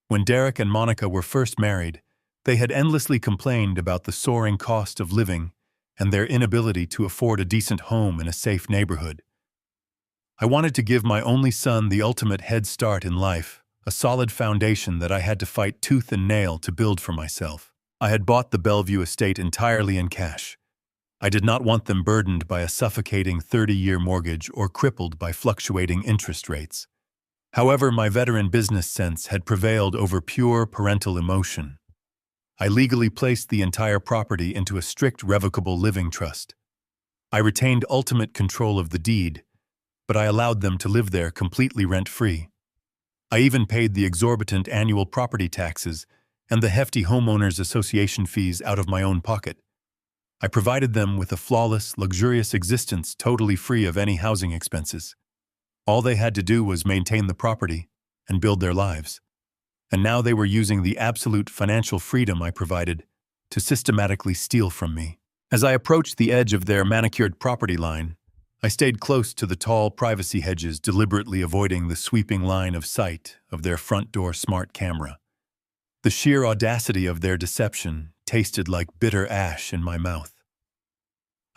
When Derek and Monica were first married, they had endlessly complained about the soaring cost of living and their inability to afford a decent home in a safe neighborhood. I wanted to give my only son the ultimate head start in life, a solid foundation that I had to fight tooth and nail to build for myself. I had bought the Bellevue estate entirely in cash. I did not want them burdened by a suffocating 30-year mortgage or crippled by fluctuating interest rates. However, my veteran business sense had prevailed over pure parental emotion. I legally placed the entire property into a strict revocable living trust. I retained ultimate control of the deed, but I allowed them to live there completely rent-free. I even paid the exorbitant annual property taxes and the hefty homeowners association fees out of my own pocket. I provided them with a flawless, luxurious existence totally free of any housing expenses. All they had to do was maintain the property and build their lives. And now they were using the absolute financial freedom I provided to systematically steal from me. As I approached the edge of their manicured property line, I stayed close to the tall privacy hedges, deliberately avoiding the sweeping line of sight of their front door smart camera. The sheer audacity of their deception tasted like bitter ash in my mouth.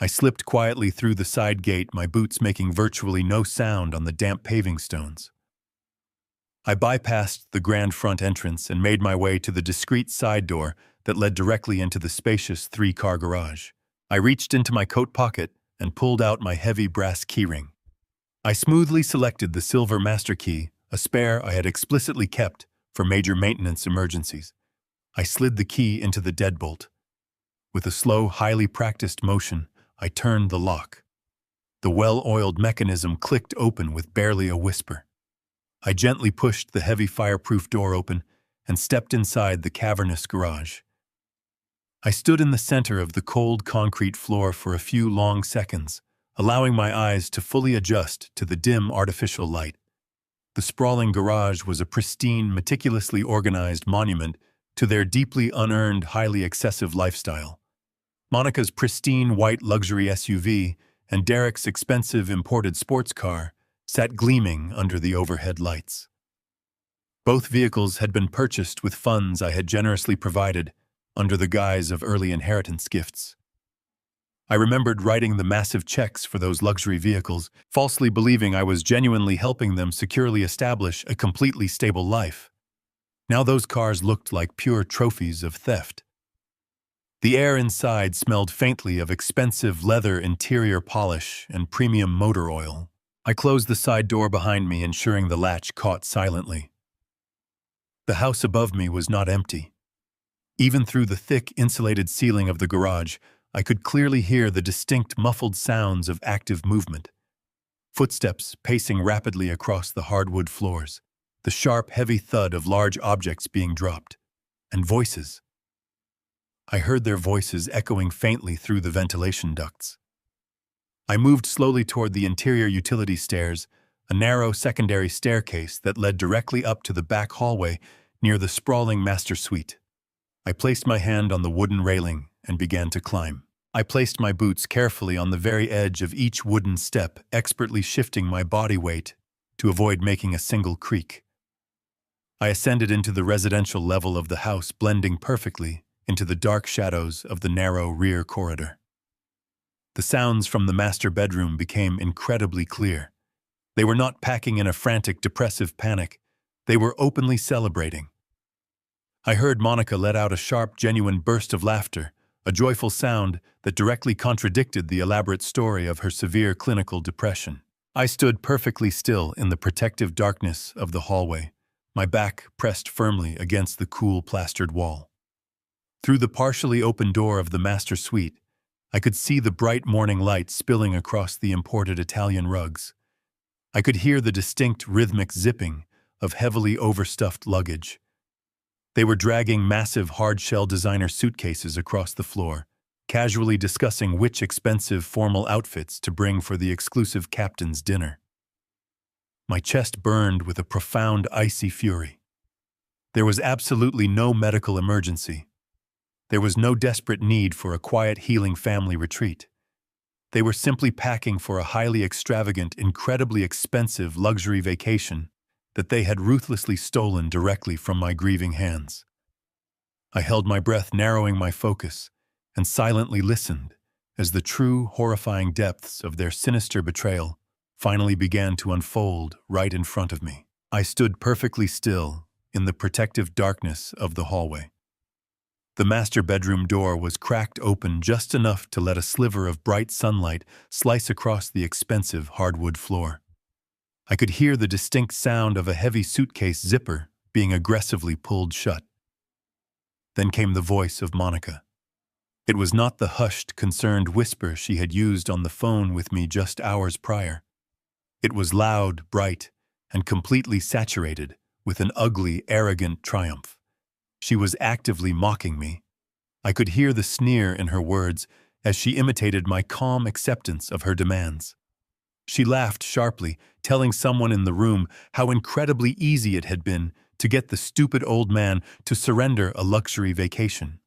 I slipped quietly through the side gate, my boots making virtually no sound on the damp paving stones. I bypassed the grand front entrance and made my way to the discreet side door that led directly into the spacious 3-car garage. I reached into my coat pocket and pulled out my heavy brass keyring. I smoothly selected the silver master key, a spare I had explicitly kept for major maintenance emergencies. I slid the key into the deadbolt. With a slow, highly practiced motion, I turned the lock. The well-oiled mechanism clicked open with barely a whisper. I gently pushed the heavy fireproof door open and stepped inside the cavernous garage. I stood in the center of the cold concrete floor for a few long seconds, allowing my eyes to fully adjust to the dim artificial light. The sprawling garage was a pristine, meticulously organized monument to their deeply unearned, highly excessive lifestyle. Monica's pristine white luxury SUV and Derek's expensive imported sports car sat gleaming under the overhead lights. Both vehicles had been purchased with funds I had generously provided under the guise of early inheritance gifts. I remembered writing the massive checks for those luxury vehicles, falsely believing I was genuinely helping them securely establish a completely stable life. Now those cars looked like pure trophies of theft. The air inside smelled faintly of expensive leather interior polish and premium motor oil. I closed the side door behind me, ensuring the latch caught silently. The house above me was not empty. Even through the thick, insulated ceiling of the garage, I could clearly hear the distinct muffled sounds of active movement. footsteps pacing rapidly across the hardwood floors, the sharp, heavy thud of large objects being dropped, and voices. I heard their voices echoing faintly through the ventilation ducts. I moved slowly toward the interior utility stairs, a narrow secondary staircase that led directly up to the back hallway near the sprawling master suite. I placed my hand on the wooden railing and began to climb. I placed my boots carefully on the very edge of each wooden step, expertly shifting my body weight to avoid making a single creak. I ascended into the residential level of the house, blending perfectly into the dark shadows of the narrow rear corridor. The sounds from the master bedroom became incredibly clear. They were not packing in a frantic, depressive panic. They were openly celebrating. I heard Monica let out a sharp, genuine burst of laughter, a joyful sound that directly contradicted the elaborate story of her severe clinical depression. I stood perfectly still in the protective darkness of the hallway, my back pressed firmly against the cool plastered wall. Through the partially open door of the master suite, I could see the bright morning light spilling across the imported Italian rugs. I could hear the distinct rhythmic zipping of heavily overstuffed luggage. They were dragging massive hard-shell designer suitcases across the floor, casually discussing which expensive formal outfits to bring for the exclusive captain's dinner. My chest burned with a profound icy fury. There was absolutely no medical emergency. There was no desperate need for a quiet, healing family retreat. They were simply packing for a highly extravagant, incredibly expensive luxury vacation that they had ruthlessly stolen directly from my grieving hands. I held my breath, narrowing my focus, and silently listened as the true, horrifying depths of their sinister betrayal finally began to unfold right in front of me. I stood perfectly still in the protective darkness of the hallway. The master bedroom door was cracked open just enough to let a sliver of bright sunlight slice across the expensive hardwood floor. I could hear the distinct sound of a heavy suitcase zipper being aggressively pulled shut. Then came the voice of Monica. It was not the hushed, concerned whisper she had used on the phone with me just hours prior. It was loud, bright, and completely saturated with an ugly, arrogant triumph. She was actively mocking me. I could hear the sneer in her words as she imitated my calm acceptance of her demands. She laughed sharply, telling someone in the room how incredibly easy it had been to get the stupid old man to surrender a luxury vacation.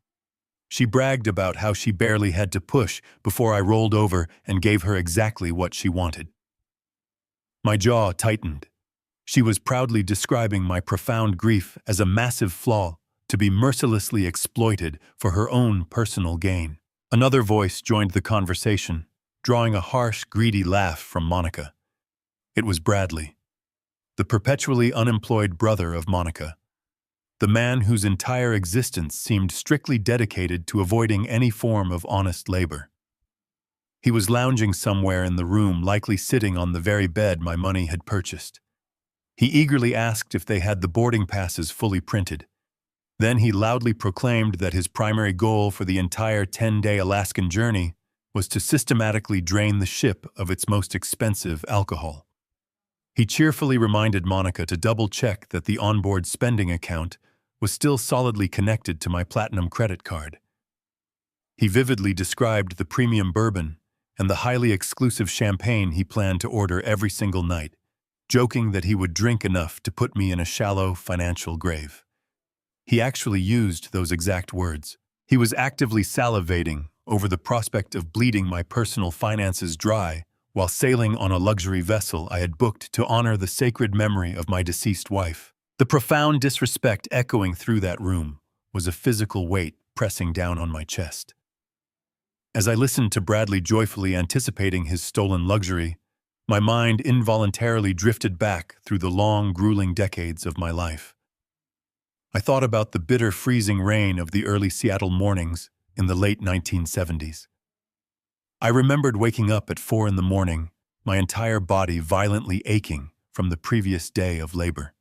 She bragged about how she barely had to push before I rolled over and gave her exactly what she wanted. My jaw tightened. She was proudly describing my profound grief as a massive flaw to be mercilessly exploited for her own personal gain. Another voice joined the conversation, drawing a harsh, greedy laugh from Monica. It was Bradley, the perpetually unemployed brother of Monica, the man whose entire existence seemed strictly dedicated to avoiding any form of honest labor. He was lounging somewhere in the room, likely sitting on the very bed my money had purchased. He eagerly asked if they had the boarding passes fully printed. Then he loudly proclaimed that his primary goal for the entire 10-day Alaskan journey was to systematically drain the ship of its most expensive alcohol. He cheerfully reminded Monica to double-check that the onboard spending account was still solidly connected to my platinum credit card. He vividly described the premium bourbon and the highly exclusive champagne he planned to order every single night, joking that he would drink enough to put me in a shallow financial grave. He actually used those exact words. He was actively salivating over the prospect of bleeding my personal finances dry while sailing on a luxury vessel I had booked to honor the sacred memory of my deceased wife. The profound disrespect echoing through that room was a physical weight pressing down on my chest. As I listened to Bradley joyfully anticipating his stolen luxury, my mind involuntarily drifted back through the long, grueling decades of my life. I thought about the bitter, freezing rain of the early Seattle mornings in the late 1970s. I remembered waking up at 4 a.m, my entire body violently aching from the previous day of labor.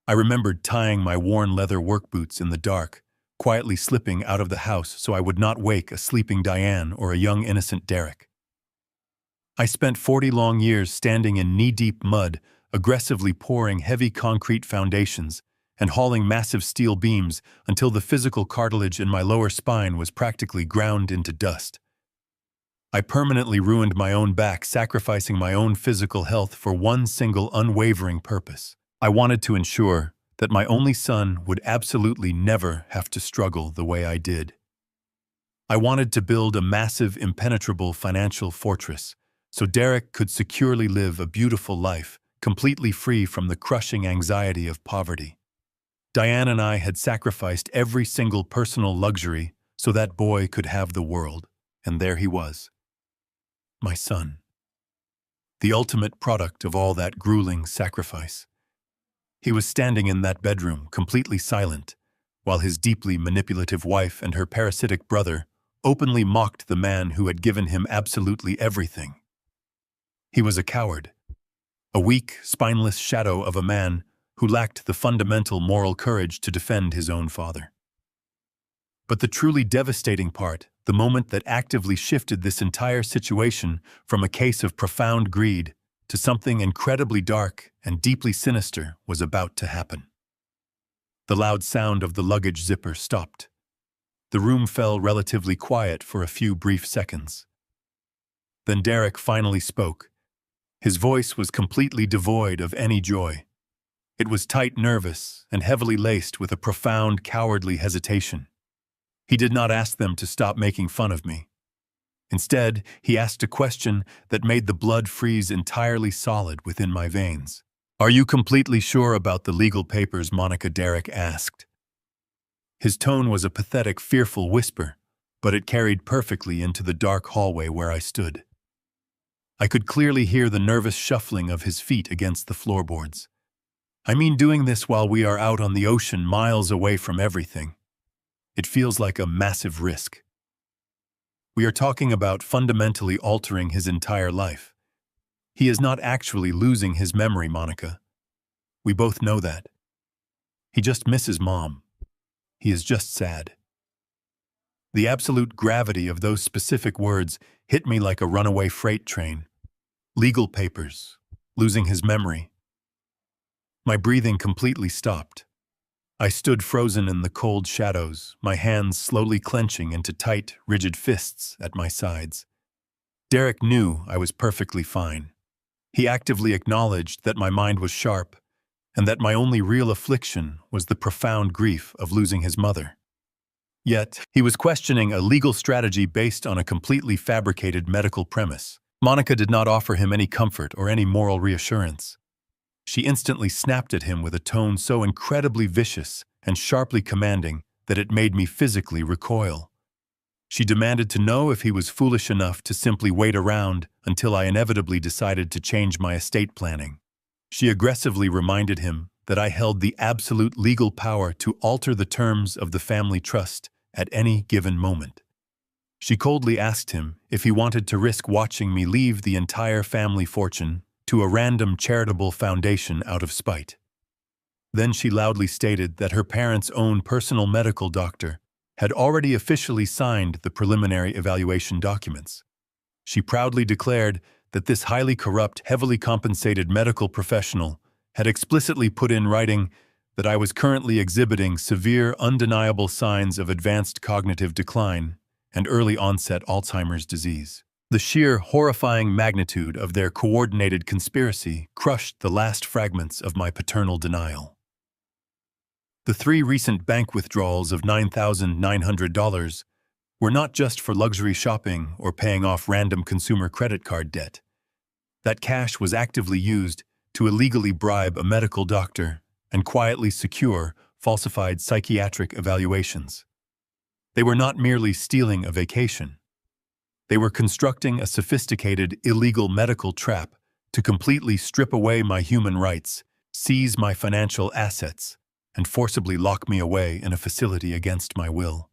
I remembered tying my worn leather work boots in the dark, quietly slipping out of the house so I would not wake a sleeping Diane or a young innocent Derek. I spent 40 long years standing in knee-deep mud, aggressively pouring heavy concrete foundations and hauling massive steel beams until the physical cartilage in my lower spine was practically ground into dust. I permanently ruined my own back, sacrificing my own physical health for one single unwavering purpose. I wanted to ensure that my only son would absolutely never have to struggle the way I did. I wanted to build a massive, impenetrable financial fortress so Derek could securely live a beautiful life, completely free from the crushing anxiety of poverty. Diane and I had sacrificed every single personal luxury so that boy could have the world, and there he was. My son. The ultimate product of all that grueling sacrifice. He was standing in that bedroom, completely silent, while his deeply manipulative wife and her parasitic brother openly mocked the man who had given him absolutely everything. He was a coward, a weak, spineless shadow of a man who lacked the fundamental moral courage to defend his own father. But the truly devastating part, the moment that actively shifted this entire situation from a case of profound greed to something incredibly dark and deeply sinister, was about to happen. The loud sound of the luggage zipper stopped. The room fell relatively quiet for a few brief seconds. Then Derek finally spoke. His voice was completely devoid of any joy. It was tight, nervous, and heavily laced with a profound, cowardly hesitation. He did not ask them to stop making fun of me. Instead, he asked a question that made the blood freeze entirely solid within my veins. "Are you completely sure about the legal papers?" Monica, Derek asked. His tone was a pathetic, fearful whisper, but it carried perfectly into the dark hallway where I stood. I could clearly hear the nervous shuffling of his feet against the floorboards. I mean, doing this while we are out on the ocean, miles away from everything. It feels like a massive risk. We are talking about fundamentally altering his entire life. He is not actually losing his memory, Monica. We both know that. He just misses Mom. He is just sad. The absolute gravity of those specific words hit me like a runaway freight train. Legal papers, losing his memory. My breathing completely stopped. I stood frozen in the cold shadows, my hands slowly clenching into tight, rigid fists at my sides. Derek knew I was perfectly fine. He actively acknowledged that my mind was sharp, and that my only real affliction was the profound grief of losing his mother. Yet, he was questioning a legal strategy based on a completely fabricated medical premise. Monica did not offer him any comfort or any moral reassurance. She instantly snapped at him with a tone so incredibly vicious and sharply commanding that it made me physically recoil. She demanded to know if he was foolish enough to simply wait around until I inevitably decided to change my estate planning. She aggressively reminded him that I held the absolute legal power to alter the terms of the family trust at any given moment. She coldly asked him if he wanted to risk watching me leave the entire family fortune to a random charitable foundation out of spite. Then she loudly stated that her parents' own personal medical doctor had already officially signed the preliminary evaluation documents. She proudly declared that this highly corrupt, heavily compensated medical professional had explicitly put in writing that I was currently exhibiting severe, undeniable signs of advanced cognitive decline and early-onset Alzheimer's disease. The sheer, horrifying magnitude of their coordinated conspiracy crushed the last fragments of my paternal denial. The 3 recent bank withdrawals of $9,900 were not just for luxury shopping or paying off random consumer credit card debt. That cash was actively used to illegally bribe a medical doctor and quietly secure falsified psychiatric evaluations. They were not merely stealing a vacation. They were constructing a sophisticated, illegal medical trap to completely strip away my human rights, seize my financial assets, and forcibly lock me away in a facility against my will.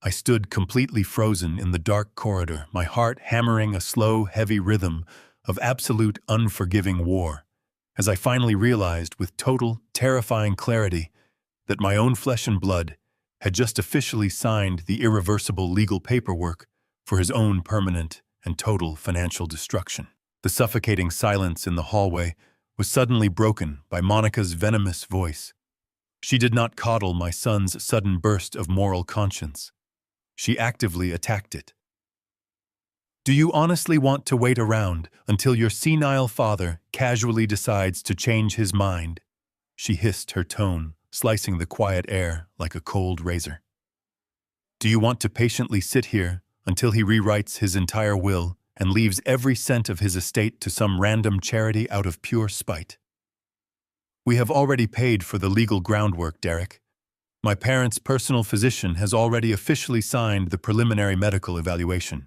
I stood completely frozen in the dark corridor, my heart hammering a slow, heavy rhythm of absolute, unforgiving war, as I finally realized with total, terrifying clarity that my own flesh and blood had just officially signed the irreversible legal paperwork for his own permanent and total financial destruction. The suffocating silence in the hallway was suddenly broken by Monica's venomous voice. She did not coddle my son's sudden burst of moral conscience. She actively attacked it. "Do you honestly want to wait around until your senile father casually decides to change his mind?" She hissed, her tone slicing the quiet air like a cold razor. "Do you want to patiently sit here until he rewrites his entire will and leaves every cent of his estate to some random charity out of pure spite?" "We have already paid for the legal groundwork, Derek. My parents' personal physician has already officially signed the preliminary medical evaluation.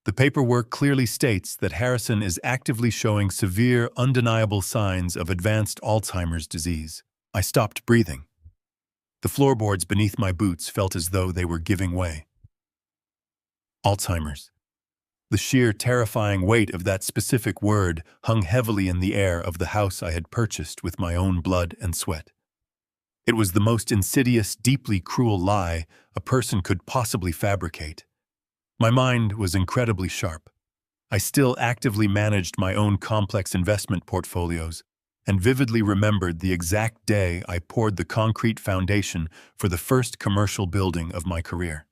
The paperwork clearly states that Harrison is actively showing severe, undeniable signs of advanced Alzheimer's disease." I stopped breathing. The floorboards beneath my boots felt as though they were giving way. Alzheimer's. The sheer terrifying weight of that specific word hung heavily in the air of the house I had purchased with my own blood and sweat. It was the most insidious, deeply cruel lie a person could possibly fabricate. My mind was incredibly sharp. I still actively managed my own complex investment portfolios and vividly remembered the exact day I poured the concrete foundation for the first commercial building of my career.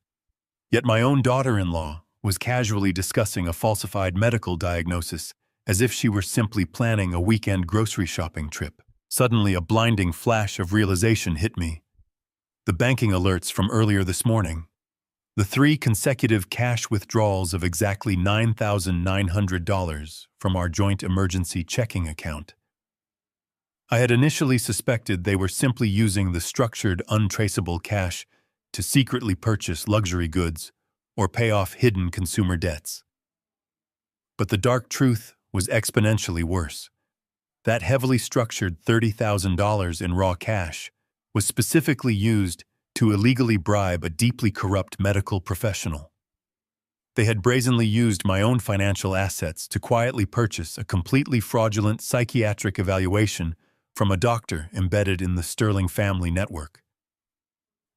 Yet my own daughter-in-law was casually discussing a falsified medical diagnosis as if she were simply planning a weekend grocery shopping trip. Suddenly, a blinding flash of realization hit me. The banking alerts from earlier this morning. The 3 consecutive cash withdrawals of exactly $9,900 from our joint emergency checking account. I had initially suspected they were simply using the structured, untraceable cash to secretly purchase luxury goods or pay off hidden consumer debts. But the dark truth was exponentially worse. That heavily structured $30,000 in raw cash was specifically used to illegally bribe a deeply corrupt medical professional. They had brazenly used my own financial assets to quietly purchase a completely fraudulent psychiatric evaluation from a doctor embedded in the Sterling family network.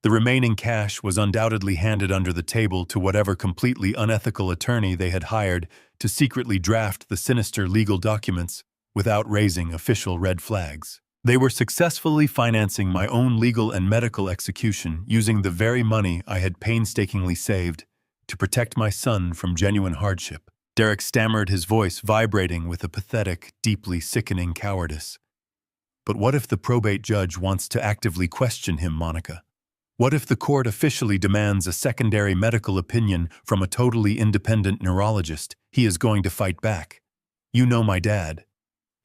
The remaining cash was undoubtedly handed under the table to whatever completely unethical attorney they had hired to secretly draft the sinister legal documents without raising official red flags. They were successfully financing my own legal and medical execution using the very money I had painstakingly saved to protect my son from genuine hardship. Derek stammered, his voice vibrating with a pathetic, deeply sickening cowardice. "But what if the probate judge wants to actively question him, Monica? What if the court officially demands a secondary medical opinion from a totally independent neurologist? He is going to fight back. You know my dad.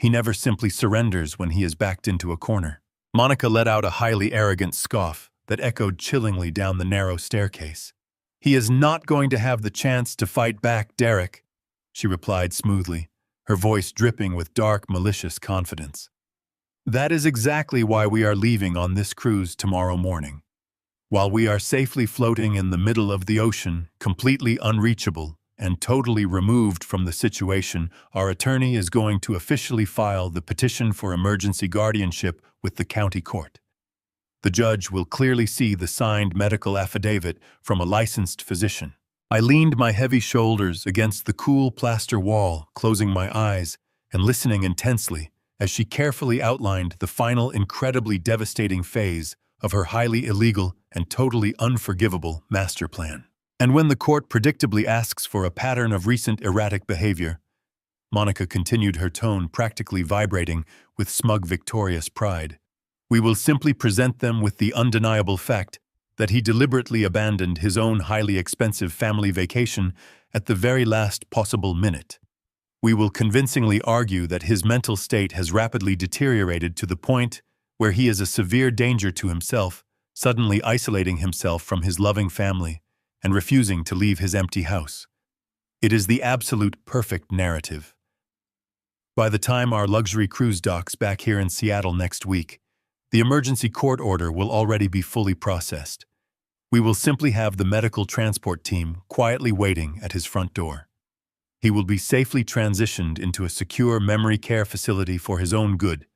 He never simply surrenders when he is backed into a corner." Monica let out a highly arrogant scoff that echoed chillingly down the narrow staircase. "He is not going to have the chance to fight back, Derek," she replied smoothly, her voice dripping with dark, malicious confidence. "That is exactly why we are leaving on this cruise tomorrow morning. While we are safely floating in the middle of the ocean, completely unreachable and totally removed from the situation, our attorney is going to officially file the petition for emergency guardianship with the county court. The judge will clearly see the signed medical affidavit from a licensed physician." I leaned my heavy shoulders against the cool plaster wall, closing my eyes and listening intensely as she carefully outlined the final incredibly devastating phase of her highly illegal and totally unforgivable master plan. "And when the court predictably asks for a pattern of recent erratic behavior," Monica continued, her tone practically vibrating with smug, victorious pride, "we will simply present them with the undeniable fact that he deliberately abandoned his own highly expensive family vacation at the very last possible minute. We will convincingly argue that his mental state has rapidly deteriorated to the point where he is a severe danger to himself, suddenly isolating himself from his loving family and refusing to leave his empty house. It is the absolute perfect narrative. By the time our luxury cruise docks back here in Seattle next week, the emergency court order will already be fully processed. We will simply have the medical transport team quietly waiting at his front door. He will be safely transitioned into a secure memory care facility for his own good,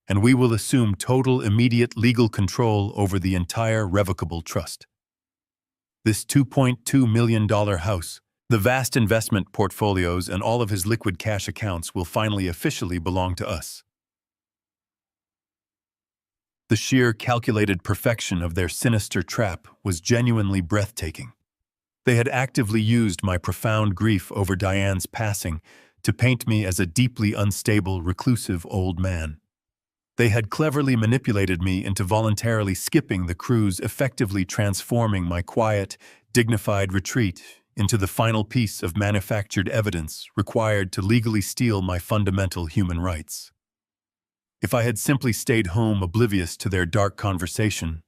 and we will assume total immediate legal control over the entire revocable trust. This $2.2 million house, The vast investment portfolios and all of his liquid cash accounts will finally officially belong to us. The sheer calculated perfection of their sinister trap was genuinely breathtaking. They had actively used my profound grief over Diane's passing to paint me as a deeply unstable, reclusive old man. They had cleverly manipulated me into voluntarily skipping the cruise, effectively transforming my quiet, dignified retreat into the final piece of manufactured evidence required to legally steal my fundamental human rights. If I had simply stayed home oblivious to their dark conversation,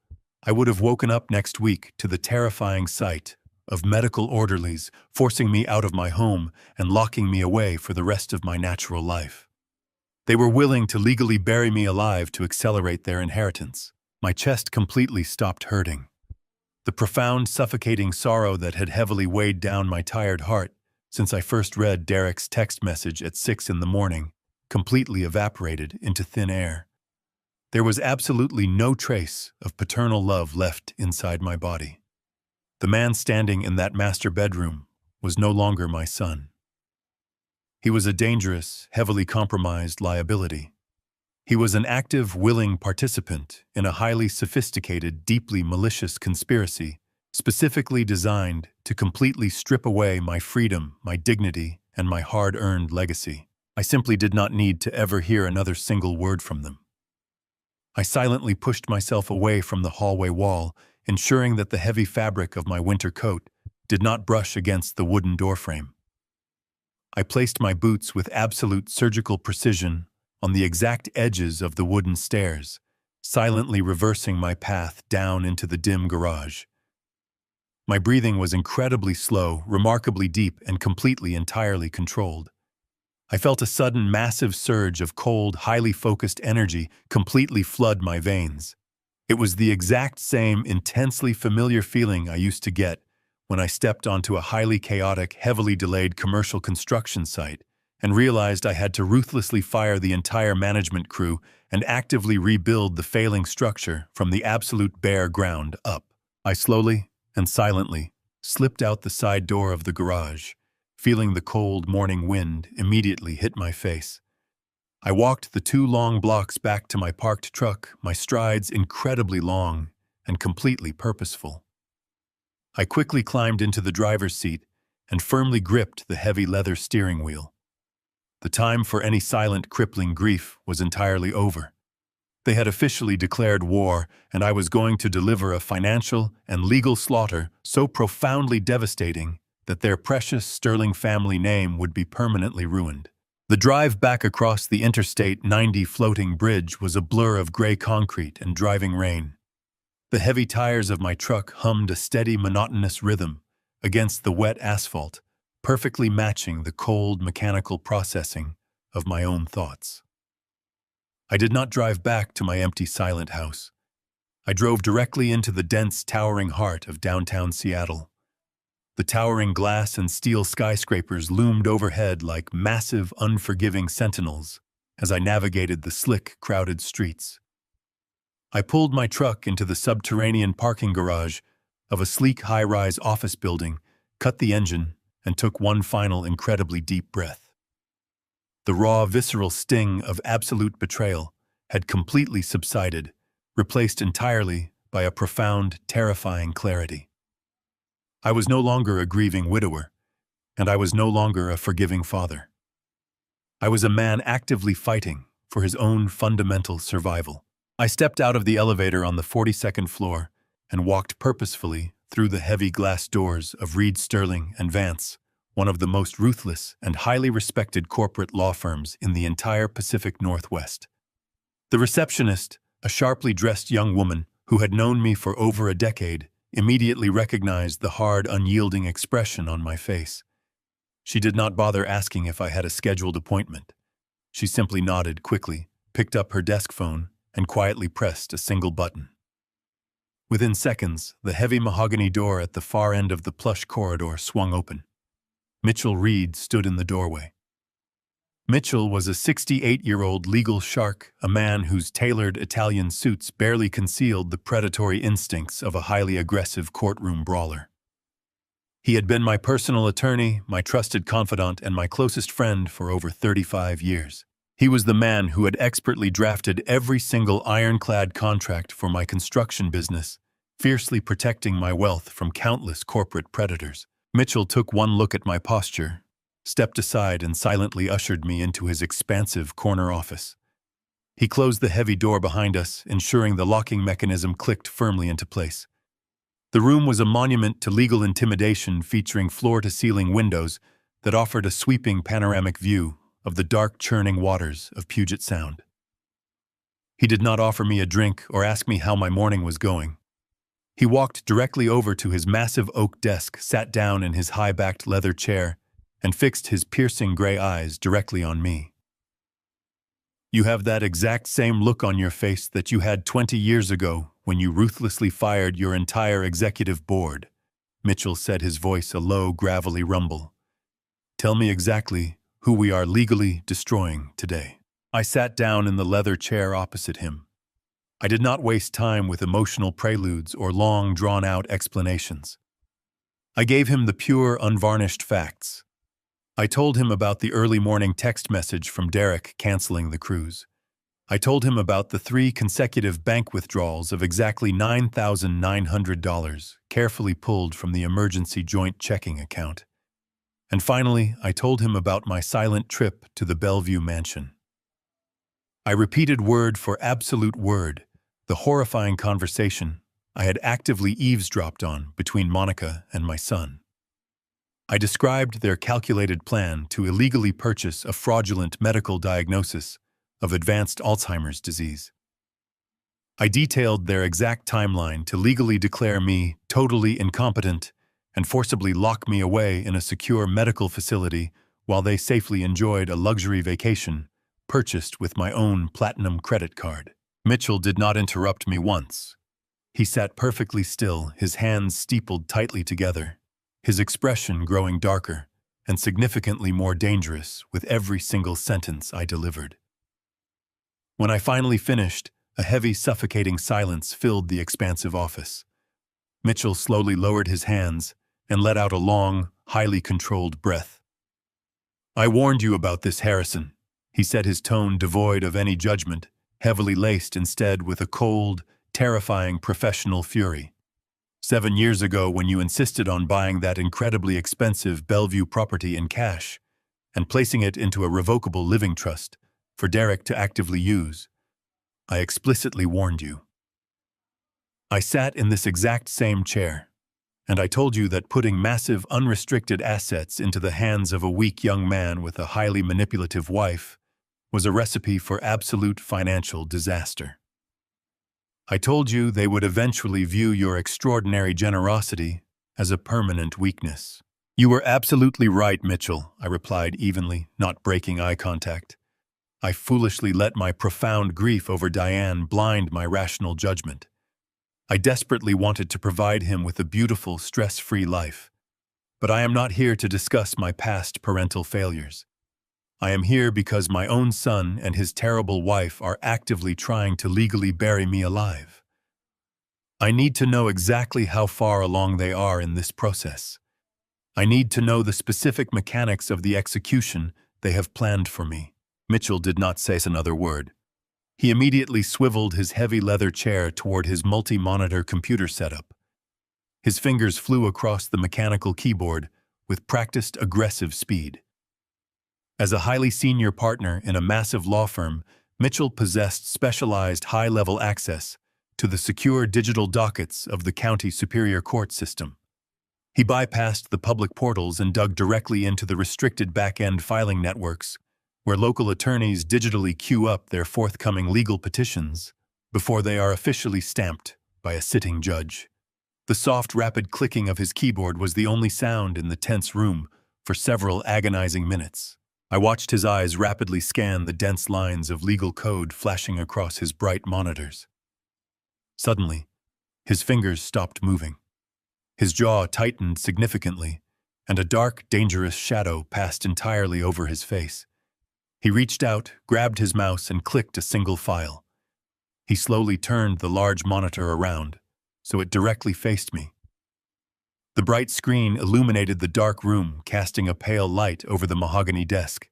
I would have woken up next week to the terrifying sight of medical orderlies forcing me out of my home and locking me away for the rest of my natural life. They were willing to legally bury me alive to accelerate their inheritance. My chest completely stopped hurting. The profound, suffocating sorrow that had heavily weighed down my tired heart since I first read Derek's text message at 6 a.m. completely evaporated into thin air. There was absolutely no trace of paternal love left inside my body. The man standing in that master bedroom was no longer my son. He was a dangerous, heavily compromised liability. He was an active, willing participant in a highly sophisticated, deeply malicious conspiracy, specifically designed to completely strip away my freedom, my dignity, and my hard-earned legacy. I simply did not need to ever hear another single word from them. I silently pushed myself away from the hallway wall, ensuring that the heavy fabric of my winter coat did not brush against the wooden doorframe. I placed my boots with absolute surgical precision on the exact edges of the wooden stairs, silently reversing my path down into the dim garage. My breathing was incredibly slow, remarkably deep, and entirely controlled. I felt a sudden massive surge of cold, highly focused energy completely flood my veins. It was the exact same intensely familiar feeling I used to get when I stepped onto a highly chaotic, heavily delayed commercial construction site and realized I had to ruthlessly fire the entire management crew and actively rebuild the failing structure from the absolute bare ground up. I slowly and silently slipped out the side door of the garage, feeling the cold morning wind immediately hit my face. I walked the 2 long blocks back to my parked truck, my strides incredibly long and completely purposeful. I quickly climbed into the driver's seat and firmly gripped the heavy leather steering wheel. The time for any silent, crippling grief was entirely over. They had officially declared war, and I was going to deliver a financial and legal slaughter so profoundly devastating that their precious Sterling family name would be permanently ruined. The drive back across the Interstate 90 floating bridge was a blur of gray concrete and driving rain. The heavy tires of my truck hummed a steady, monotonous rhythm against the wet asphalt, perfectly matching the cold, mechanical processing of my own thoughts. I did not drive back to my empty, silent house. I drove directly into the dense, towering heart of downtown Seattle. The towering glass and steel skyscrapers loomed overhead like massive, unforgiving sentinels as I navigated the slick, crowded streets. I pulled my truck into the subterranean parking garage of a sleek high-rise office building, cut the engine, and took one final incredibly deep breath. The raw, visceral sting of absolute betrayal had completely subsided, replaced entirely by a profound, terrifying clarity. I was no longer a grieving widower, and I was no longer a forgiving father. I was a man actively fighting for his own fundamental survival. I stepped out of the elevator on the 42nd floor and walked purposefully through the heavy glass doors of Reed Sterling and Vance, one of the most ruthless and highly respected corporate law firms in the entire Pacific Northwest. The receptionist, a sharply dressed young woman who had known me for over a decade, immediately recognized the hard, unyielding expression on my face. She did not bother asking if I had a scheduled appointment. She simply nodded quickly, picked up her desk phone, and quietly pressed a single button. Within seconds, the heavy mahogany door at the far end of the plush corridor swung open. Mitchell Reed stood in the doorway. Mitchell was a 68-year-old legal shark, a man whose tailored Italian suits barely concealed the predatory instincts of a highly aggressive courtroom brawler. He had been my personal attorney, my trusted confidant, and my closest friend for over 35 years. He was the man who had expertly drafted every single ironclad contract for my construction business, fiercely protecting my wealth from countless corporate predators. Mitchell took one look at my posture, stepped aside, and silently ushered me into his expansive corner office. He closed the heavy door behind us, ensuring the locking mechanism clicked firmly into place. The room was a monument to legal intimidation, featuring floor-to-ceiling windows that offered a sweeping panoramic view of the dark, churning waters of Puget Sound. He did not offer me a drink or ask me how my morning was going. He walked directly over to his massive oak desk, sat down in his high-backed leather chair, and fixed his piercing gray eyes directly on me. "You have that exact same look on your face that you had 20 years ago when you ruthlessly fired your entire executive board," Mitchell said, his voice a low, gravelly rumble. "Tell me exactly who we are legally destroying today." I sat down in the leather chair opposite him. I did not waste time with emotional preludes or long, drawn-out explanations. I gave him the pure, unvarnished facts. I told him about the early morning text message from Derek canceling the cruise. I told him about the 3 consecutive bank withdrawals of exactly $9,900, carefully pulled from the emergency joint checking account. And finally, I told him about my silent trip to the Bellevue mansion. I repeated word for absolute word the horrifying conversation I had actively eavesdropped on between Monica and my son. I described their calculated plan to illegally purchase a fraudulent medical diagnosis of advanced Alzheimer's disease. I detailed their exact timeline to legally declare me totally incompetent and forcibly lock me away in a secure medical facility while they safely enjoyed a luxury vacation purchased with my own platinum credit card. Mitchell did not interrupt me once. He sat perfectly still, his hands steepled tightly together, his expression growing darker and significantly more dangerous with every single sentence I delivered. When I finally finished, a heavy, suffocating silence filled the expansive office. Mitchell slowly lowered his hands and let out a long, highly controlled breath. "I warned you about this, Harrison," he said, his tone devoid of any judgment, heavily laced instead with a cold, terrifying professional fury. 7 years ago, when you insisted on buying that incredibly expensive Bellevue property in cash and placing it into a revocable living trust for Derek to actively use, I explicitly warned you. I sat in this exact same chair, and I told you that putting massive, unrestricted assets into the hands of a weak young man with a highly manipulative wife was a recipe for absolute financial disaster. I told you they would eventually view your extraordinary generosity as a permanent weakness. "You were absolutely right, Mitchell," I replied evenly, not breaking eye contact. I foolishly let my profound grief over Diane blind my rational judgment. I desperately wanted to provide him with a beautiful, stress-free life. But I am not here to discuss my past parental failures. I am here because my own son and his terrible wife are actively trying to legally bury me alive. I need to know exactly how far along they are in this process. I need to know the specific mechanics of the execution they have planned for me. Mitchell did not say another word. He immediately swiveled his heavy leather chair toward his multi-monitor computer setup. His fingers flew across the mechanical keyboard with practiced, aggressive speed. As a highly senior partner in a massive law firm, Mitchell possessed specialized high-level access to the secure digital dockets of the county superior court system. He bypassed the public portals and dug directly into the restricted back-end filing networks, where local attorneys digitally queue up their forthcoming legal petitions before they are officially stamped by a sitting judge. The soft, rapid clicking of his keyboard was the only sound in the tense room for several agonizing minutes. I watched his eyes rapidly scan the dense lines of legal code flashing across his bright monitors. Suddenly, his fingers stopped moving. His jaw tightened significantly, and a dark, dangerous shadow passed entirely over his face. He reached out, grabbed his mouse, and clicked a single file. He slowly turned the large monitor around, so it directly faced me. The bright screen illuminated the dark room, casting a pale light over the mahogany desk.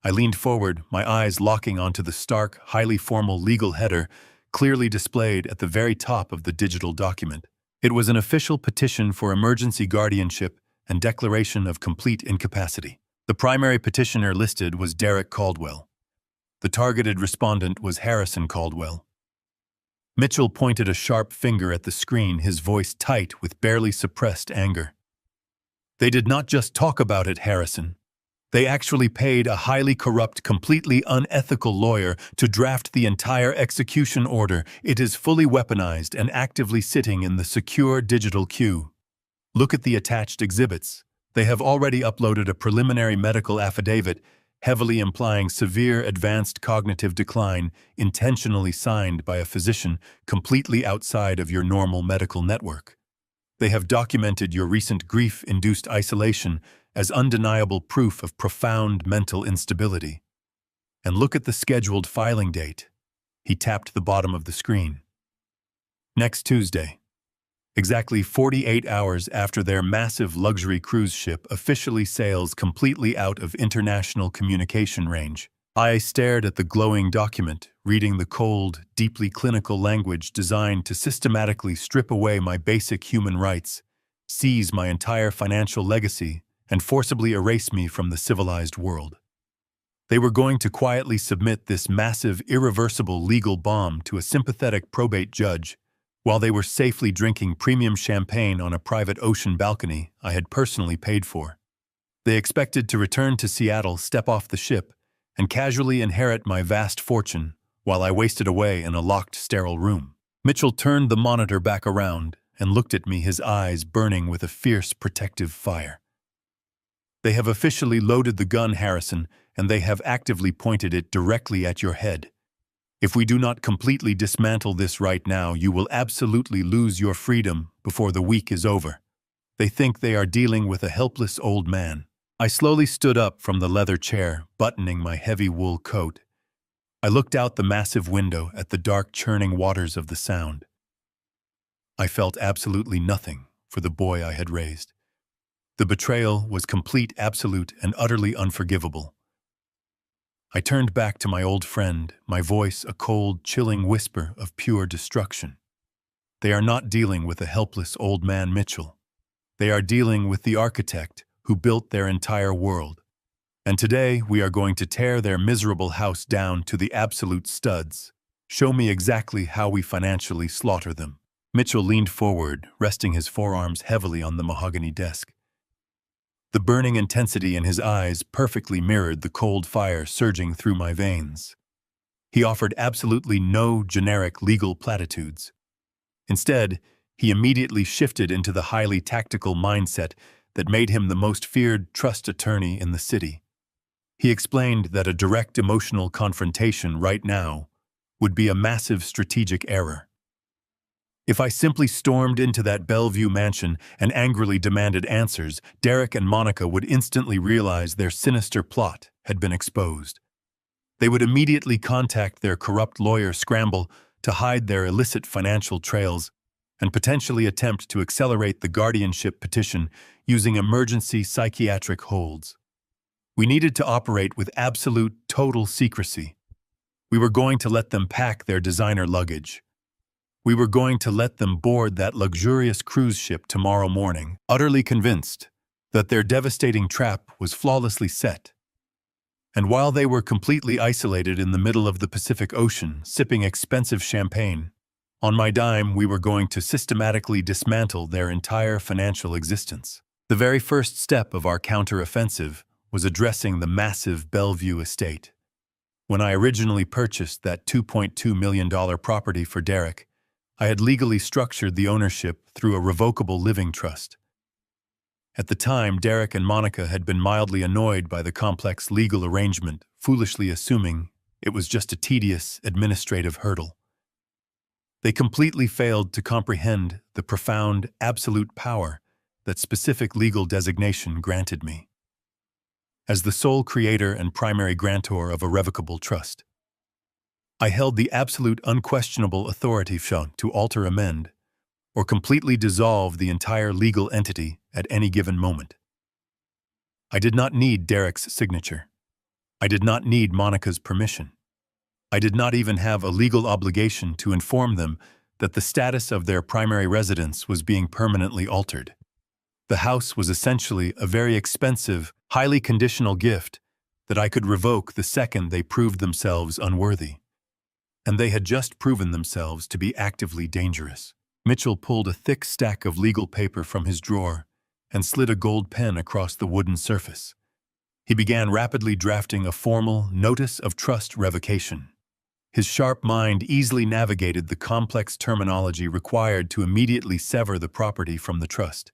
I leaned forward, my eyes locking onto the stark, highly formal legal header clearly displayed at the very top of the digital document. It was an official petition for emergency guardianship and declaration of complete incapacity. The primary petitioner listed was Derek Caldwell. The targeted respondent was Harrison Caldwell. Mitchell pointed a sharp finger at the screen, his voice tight with barely suppressed anger. They did not just talk about it, Harrison. They actually paid a highly corrupt, completely unethical lawyer to draft the entire execution order. It is fully weaponized and actively sitting in the secure digital queue. Look at the attached exhibits. They have already uploaded a preliminary medical affidavit heavily implying severe advanced cognitive decline, intentionally signed by a physician completely outside of your normal medical network. They have documented your recent grief-induced isolation as undeniable proof of profound mental instability. And look at the scheduled filing date. He tapped the bottom of the screen. Next Tuesday. Exactly 48 hours after their massive luxury cruise ship officially sails completely out of international communication range. I stared at the glowing document, reading the cold, deeply clinical language designed to systematically strip away my basic human rights, seize my entire financial legacy, and forcibly erase me from the civilized world. They were going to quietly submit this massive, irreversible legal bomb to a sympathetic probate judge, while they were safely drinking premium champagne on a private ocean balcony I had personally paid for. They expected to return to Seattle, step off the ship, and casually inherit my vast fortune while I wasted away in a locked, sterile room. Mitchell turned the monitor back around and looked at me, his eyes burning with a fierce, protective fire. They have officially loaded the gun, Harrison, and they have actively pointed it directly at your head. If we do not completely dismantle this right now, you will absolutely lose your freedom before the week is over. They think they are dealing with a helpless old man. I slowly stood up from the leather chair, buttoning my heavy wool coat. I looked out the massive window at the dark, churning waters of the Sound. I felt absolutely nothing for the boy I had raised. The betrayal was complete, absolute, and utterly unforgivable. I turned back to my old friend, my voice a cold, chilling whisper of pure destruction. They are not dealing with a helpless old man, Mitchell. They are dealing with the architect who built their entire world. And today we are going to tear their miserable house down to the absolute studs. Show me exactly how we financially slaughter them. Mitchell leaned forward, resting his forearms heavily on the mahogany desk. The burning intensity in his eyes perfectly mirrored the cold fire surging through my veins. He offered absolutely no generic legal platitudes. Instead, he immediately shifted into the highly tactical mindset that made him the most feared trust attorney in the city. He explained that a direct emotional confrontation right now would be a massive strategic error. If I simply stormed into that Bellevue mansion and angrily demanded answers, Derek and Monica would instantly realize their sinister plot had been exposed. They would immediately contact their corrupt lawyer, scramble to hide their illicit financial trails, and potentially attempt to accelerate the guardianship petition using emergency psychiatric holds. We needed to operate with absolute, total secrecy. We were going to let them pack their designer luggage. We were going to let them board that luxurious cruise ship tomorrow morning, utterly convinced that their devastating trap was flawlessly set. And while they were completely isolated in the middle of the Pacific Ocean, sipping expensive champagne, on my dime we were going to systematically dismantle their entire financial existence. The very first step of our counter-offensive was addressing the massive Bellevue estate. When I originally purchased that $2.2 million property for Derek, I had legally structured the ownership through a revocable living trust. At the time, Derek and Monica had been mildly annoyed by the complex legal arrangement, foolishly assuming it was just a tedious administrative hurdle. They completely failed to comprehend the profound, absolute power that specific legal designation granted me. As the sole creator and primary grantor of a revocable trust, I held the absolute unquestionable authority shown to alter, amend, or completely dissolve the entire legal entity at any given moment. I did not need Derek's signature. I did not need Monica's permission. I did not even have a legal obligation to inform them that the status of their primary residence was being permanently altered. The house was essentially a very expensive, highly conditional gift that I could revoke the second they proved themselves unworthy. And they had just proven themselves to be actively dangerous. Mitchell pulled a thick stack of legal paper from his drawer and slid a gold pen across the wooden surface. He began rapidly drafting a formal notice of trust revocation. His sharp mind easily navigated the complex terminology required to immediately sever the property from the trust.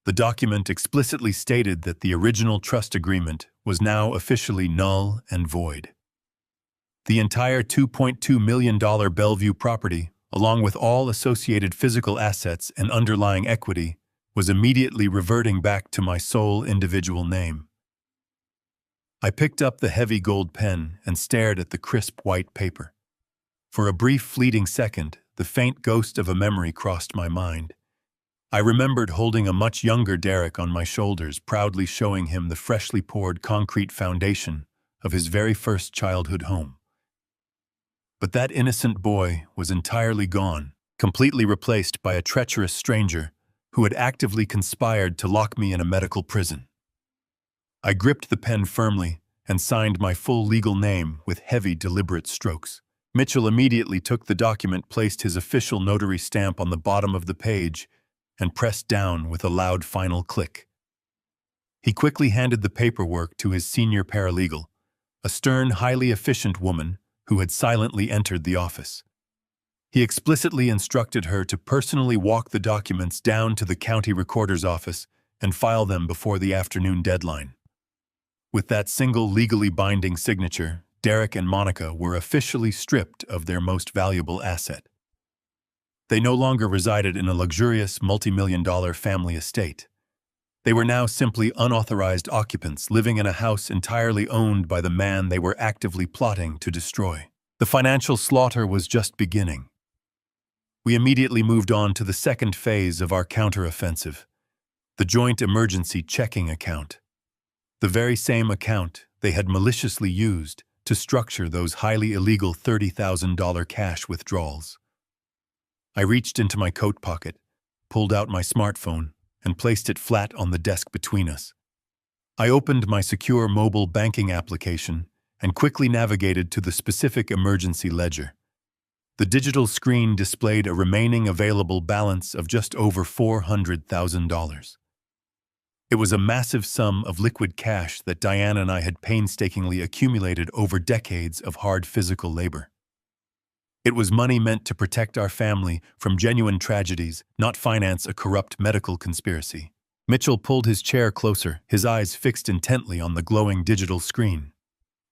The document explicitly stated that the original trust agreement was now officially null and void. The entire $2.2 million Bellevue property, along with all associated physical assets and underlying equity, was immediately reverting back to my sole individual name. I picked up the heavy gold pen and stared at the crisp white paper. For a brief fleeting second, the faint ghost of a memory crossed my mind. I remembered holding a much younger Derek on my shoulders, proudly showing him the freshly poured concrete foundation of his very first childhood home. But that innocent boy was entirely gone, completely replaced by a treacherous stranger who had actively conspired to lock me in a medical prison. I gripped the pen firmly and signed my full legal name with heavy, deliberate strokes. Mitchell immediately took the document, placed his official notary stamp on the bottom of the page, and pressed down with a loud final click. He quickly handed the paperwork to his senior paralegal, a stern, highly efficient woman who had silently entered the office. He explicitly instructed her to personally walk the documents down to the county recorder's office and file them before the afternoon deadline. With that single legally binding signature, Derek and Monica were officially stripped of their most valuable asset. They no longer resided in a luxurious multi-million-dollar family estate. They were now simply unauthorized occupants living in a house entirely owned by the man they were actively plotting to destroy. The financial slaughter was just beginning. We immediately moved on to the second phase of our counteroffensive, the joint emergency checking account. The very same account they had maliciously used to structure those highly illegal $30,000 cash withdrawals. I reached into my coat pocket, pulled out my smartphone, and placed it flat on the desk between us. I opened my secure mobile banking application and quickly navigated to the specific emergency ledger. The digital screen displayed a remaining available balance of just over $400,000. It was a massive sum of liquid cash that Diane and I had painstakingly accumulated over decades of hard physical labor. It was money meant to protect our family from genuine tragedies, not finance a corrupt medical conspiracy. Mitchell pulled his chair closer, his eyes fixed intently on the glowing digital screen.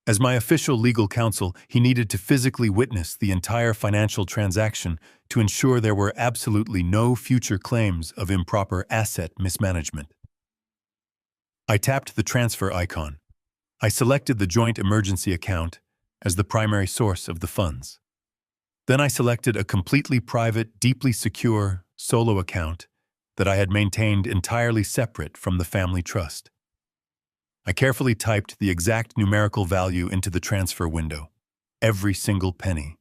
As my official legal counsel, he needed to physically witness the entire financial transaction to ensure there were absolutely no future claims of improper asset mismanagement. I tapped the transfer icon. I selected the joint emergency account as the primary source of the funds. Then I selected a completely private, deeply secure, solo account that I had maintained entirely separate from the family trust. I carefully typed the exact numerical value into the transfer window, every single penny.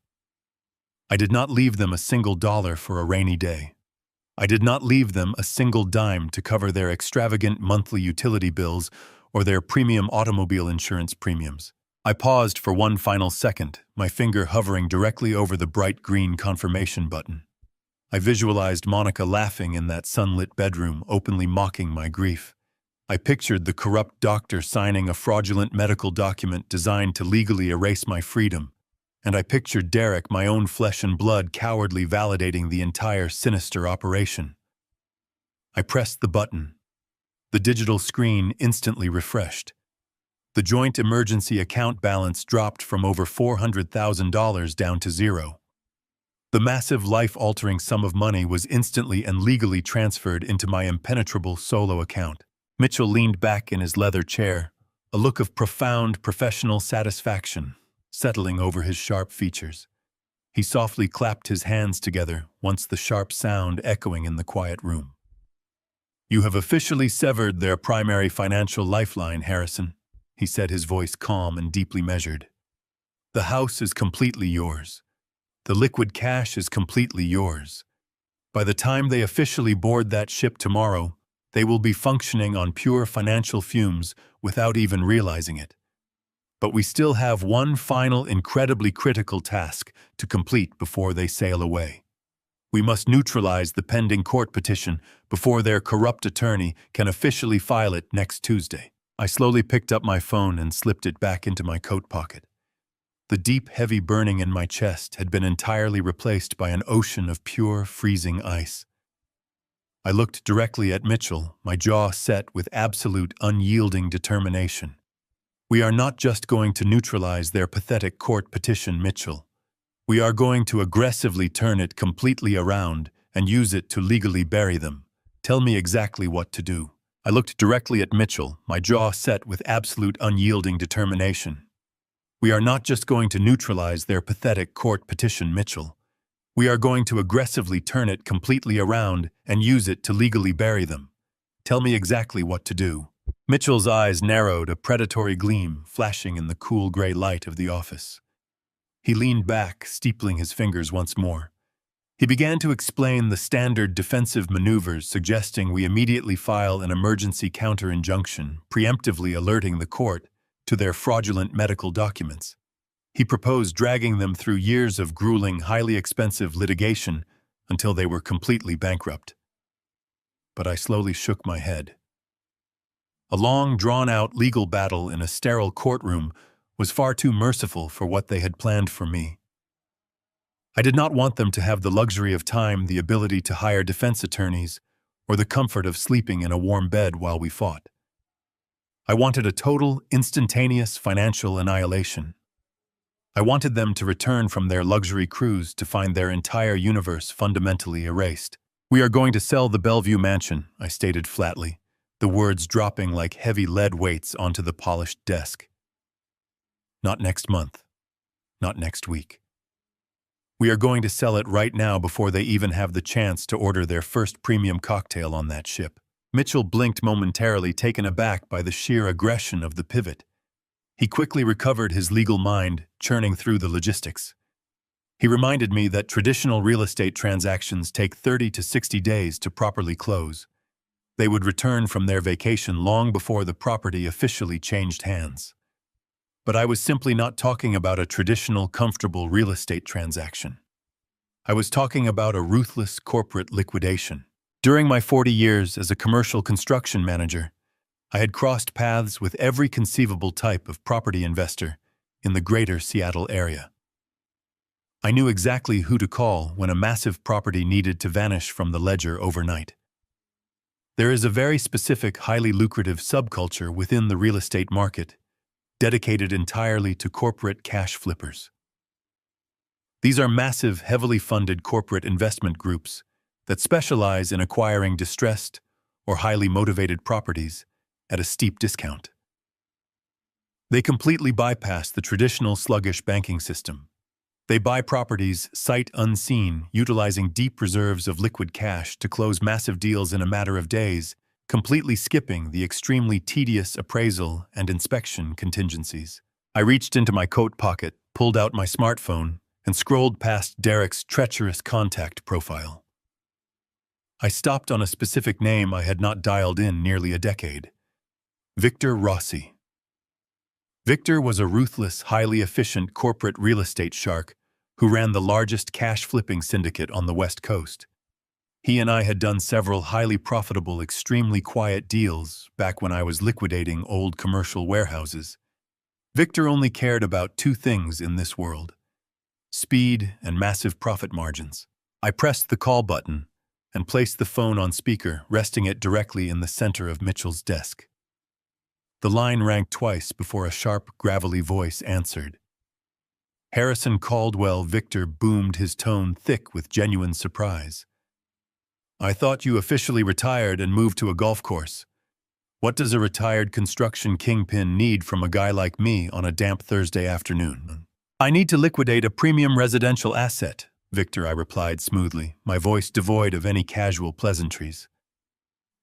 I did not leave them a single dollar for a rainy day. I did not leave them a single dime to cover their extravagant monthly utility bills or their premium automobile insurance premiums. I paused for one final second, my finger hovering directly over the bright green confirmation button. I visualized Monica laughing in that sunlit bedroom, openly mocking my grief. I pictured the corrupt doctor signing a fraudulent medical document designed to legally erase my freedom. And I pictured Derek, my own flesh and blood, cowardly validating the entire sinister operation. I pressed the button. The digital screen instantly refreshed. The joint emergency account balance dropped from over $400,000 down to zero. The massive life-altering sum of money was instantly and legally transferred into my impenetrable solo account. Mitchell leaned back in his leather chair, a look of profound professional satisfaction settling over his sharp features. He softly clapped his hands together, once the sharp sound echoing in the quiet room. "You have officially severed their primary financial lifeline, Harrison," he said, his voice calm and deeply measured. "The house is completely yours. The liquid cash is completely yours. By the time they officially board that ship tomorrow, they will be functioning on pure financial fumes without even realizing it. But we still have one final incredibly critical task to complete before they sail away. We must neutralize the pending court petition before their corrupt attorney can officially file it next Tuesday." I slowly picked up my phone and slipped it back into my coat pocket. The deep, heavy burning in my chest had been entirely replaced by an ocean of pure, freezing ice. I looked directly at Mitchell, my jaw set with absolute, unyielding determination. "We are not just going to neutralize their pathetic court petition, Mitchell. We are going to aggressively turn it completely around and use it to legally bury them. Tell me exactly what to do." I looked directly at Mitchell, my jaw set with absolute, unyielding determination. "We are not just going to neutralize their pathetic court petition, Mitchell. We are going to aggressively turn it completely around and use it to legally bury them. Tell me exactly what to do." Mitchell's eyes narrowed, a predatory gleam flashing in the cool gray light of the office. He leaned back, steepling his fingers once more. He began to explain the standard defensive maneuvers, suggesting we immediately file an emergency counter-injunction, preemptively alerting the court to their fraudulent medical documents. He proposed dragging them through years of grueling, highly expensive litigation until they were completely bankrupt. But I slowly shook my head. A long, drawn-out legal battle in a sterile courtroom was far too merciful for what they had planned for me. I did not want them to have the luxury of time, the ability to hire defense attorneys, or the comfort of sleeping in a warm bed while we fought. I wanted a total, instantaneous financial annihilation. I wanted them to return from their luxury cruise to find their entire universe fundamentally erased. "We are going to sell the Bellevue mansion," I stated flatly, the words dropping like heavy lead weights onto the polished desk. "Not next month. Not next week. We are going to sell it right now before they even have the chance to order their first premium cocktail on that ship." Mitchell blinked momentarily, taken aback by the sheer aggression of the pivot. He quickly recovered his legal mind, churning through the logistics. He reminded me that traditional real estate transactions take 30 to 60 days to properly close. They would return from their vacation long before the property officially changed hands. But I was simply not talking about a traditional, comfortable real estate transaction. I was talking about a ruthless corporate liquidation. During my 40 years as a commercial construction manager, I had crossed paths with every conceivable type of property investor in the greater Seattle area. I knew exactly who to call when a massive property needed to vanish from the ledger overnight. There is a very specific, highly lucrative subculture within the real estate market, dedicated entirely to corporate cash flippers. These are massive, heavily funded corporate investment groups that specialize in acquiring distressed or highly motivated properties at a steep discount. They completely bypass the traditional sluggish banking system. They buy properties sight unseen, utilizing deep reserves of liquid cash to close massive deals in a matter of days, completely skipping the extremely tedious appraisal and inspection contingencies. I reached into my coat pocket, pulled out my smartphone, and scrolled past Derek's treacherous contact profile. I stopped on a specific name I had not dialed in nearly a decade. Victor Rossi. Victor was a ruthless, highly efficient corporate real estate shark who ran the largest cash-flipping syndicate on the West Coast. He and I had done several highly profitable, extremely quiet deals back when I was liquidating old commercial warehouses. Victor only cared about two things in this world: speed and massive profit margins. I pressed the call button and placed the phone on speaker, resting it directly in the center of Mitchell's desk. The line rang twice before a sharp, gravelly voice answered. "Harrison Caldwell." Victor boomed, his tone thick with genuine surprise. "I thought you officially retired and moved to a golf course. What does a retired construction kingpin need from a guy like me on a damp Thursday afternoon?" I need to liquidate a premium residential asset, Victor, I replied smoothly, my voice devoid of any casual pleasantries.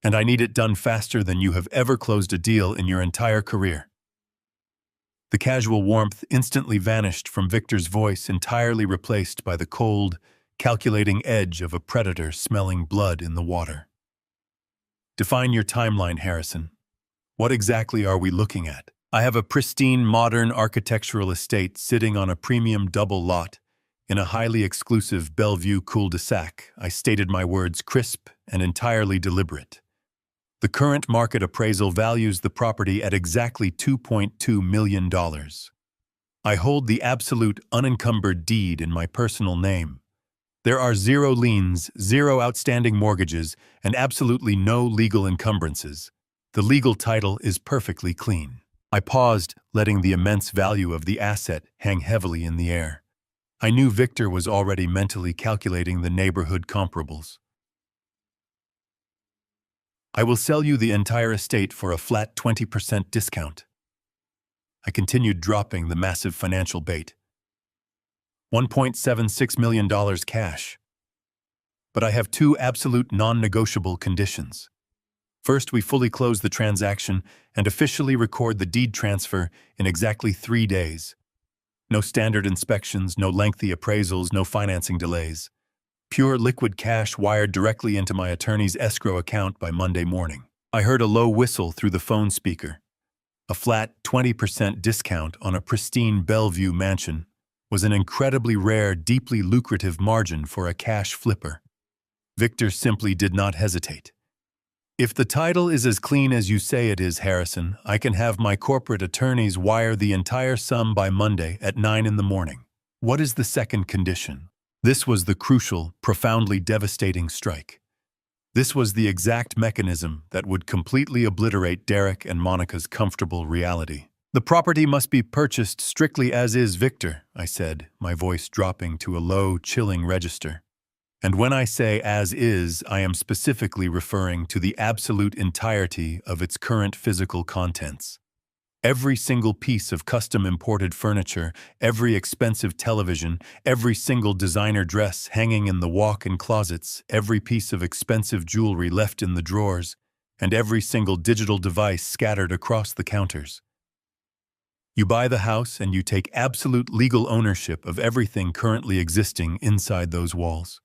And I need it done faster than you have ever closed a deal in your entire career. The casual warmth instantly vanished from Victor's voice, entirely replaced by the cold, calculating edge of a predator smelling blood in the water. Define your timeline, Harrison. What exactly are we looking at? I have a pristine, modern architectural estate sitting on a premium double lot in a highly exclusive Bellevue cul-de-sac. I stated my words crisp and entirely deliberate. The current market appraisal values the property at exactly $2.2 million. I hold the absolute unencumbered deed in my personal name. There are 0 liens, 0 outstanding mortgages, and absolutely no legal encumbrances. The legal title is perfectly clean. I paused, letting the immense value of the asset hang heavily in the air. I knew Victor was already mentally calculating the neighborhood comparables. I will sell you the entire estate for a flat 20% discount. I continued dropping the massive financial bait. $1.76 million cash. But I have 2 absolute non-negotiable conditions. First, we fully close the transaction and officially record the deed transfer in exactly 3 days. No standard inspections, no lengthy appraisals, no financing delays. Pure liquid cash wired directly into my attorney's escrow account by Monday morning. I heard a low whistle through the phone speaker. A flat 20% discount on a pristine Bellevue mansion was an incredibly rare, deeply lucrative margin for a cash flipper. Victor simply did not hesitate. If the title is as clean as you say it is, Harrison, I can have my corporate attorneys wire the entire sum by Monday at 9 in the morning. What is the second condition? This was the crucial, profoundly devastating strike. This was the exact mechanism that would completely obliterate Derek and Monica's comfortable reality. The property must be purchased strictly as is, Victor, I said, my voice dropping to a low, chilling register. And when I say as is, I am specifically referring to the absolute entirety of its current physical contents. Every single piece of custom imported furniture, every expensive television, every single designer dress hanging in the walk-in closets, every piece of expensive jewelry left in the drawers, and every single digital device scattered across the counters. You buy the house and you take absolute legal ownership of everything currently existing inside those walls.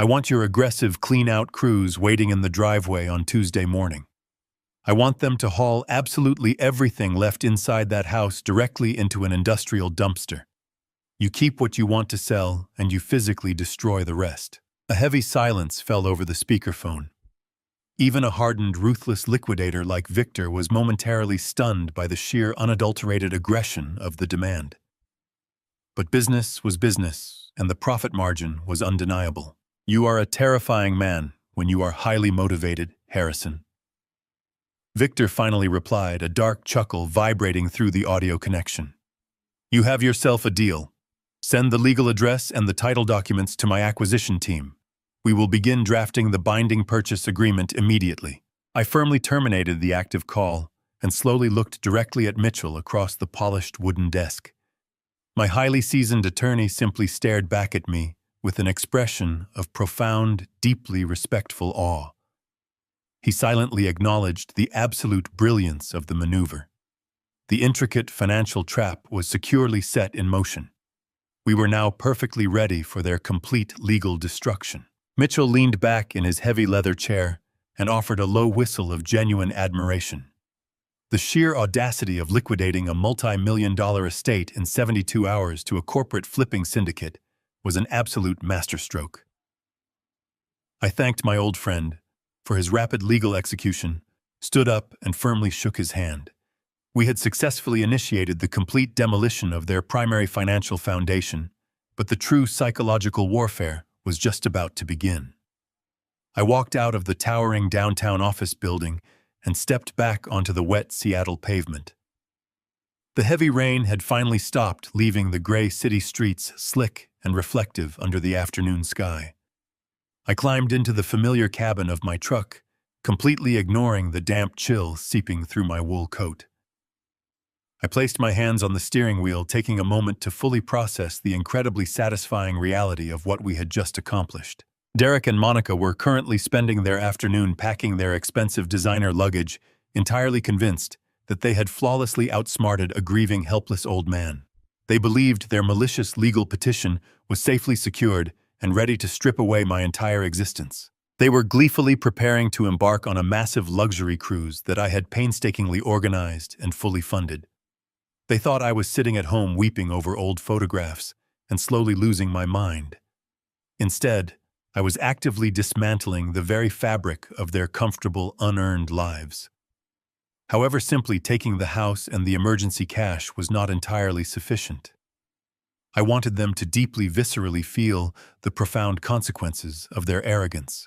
I want your aggressive clean-out crews waiting in the driveway on Tuesday morning. I want them to haul absolutely everything left inside that house directly into an industrial dumpster. You keep what you want to sell, and you physically destroy the rest. A heavy silence fell over the speakerphone. Even a hardened, ruthless liquidator like Victor was momentarily stunned by the sheer unadulterated aggression of the demand. But business was business, and the profit margin was undeniable. You are a terrifying man when you are highly motivated, Harrison. Victor finally replied, a dark chuckle vibrating through the audio connection. You have yourself a deal. Send the legal address and the title documents to my acquisition team. We will begin drafting the binding purchase agreement immediately. I firmly terminated the active call and slowly looked directly at Mitchell across the polished wooden desk. My highly seasoned attorney simply stared back at me with an expression of profound, deeply respectful awe. He silently acknowledged the absolute brilliance of the maneuver. The intricate financial trap was securely set in motion. We were now perfectly ready for their complete legal destruction. Mitchell leaned back in his heavy leather chair and offered a low whistle of genuine admiration. The sheer audacity of liquidating a multi-million-dollar estate in 72 hours to a corporate flipping syndicate was an absolute masterstroke. I thanked my old friend for his rapid legal execution, stood up and firmly shook his hand. We had successfully initiated the complete demolition of their primary financial foundation, but the true psychological warfare was just about to begin. I walked out of the towering downtown office building and stepped back onto the wet Seattle pavement. The heavy rain had finally stopped, leaving the gray city streets slick and reflective under the afternoon sky. I climbed into the familiar cabin of my truck, completely ignoring the damp chill seeping through my wool coat. I placed my hands on the steering wheel, taking a moment to fully process the incredibly satisfying reality of what we had just accomplished. Derek and Monica were currently spending their afternoon packing their expensive designer luggage, entirely convinced that they had flawlessly outsmarted a grieving, helpless old man. They believed their malicious legal petition was safely secured and ready to strip away my entire existence. They were gleefully preparing to embark on a massive luxury cruise that I had painstakingly organized and fully funded. They thought I was sitting at home weeping over old photographs and slowly losing my mind. Instead, I was actively dismantling the very fabric of their comfortable, unearned lives. However, simply taking the house and the emergency cash was not entirely sufficient. I wanted them to deeply, viscerally feel the profound consequences of their arrogance.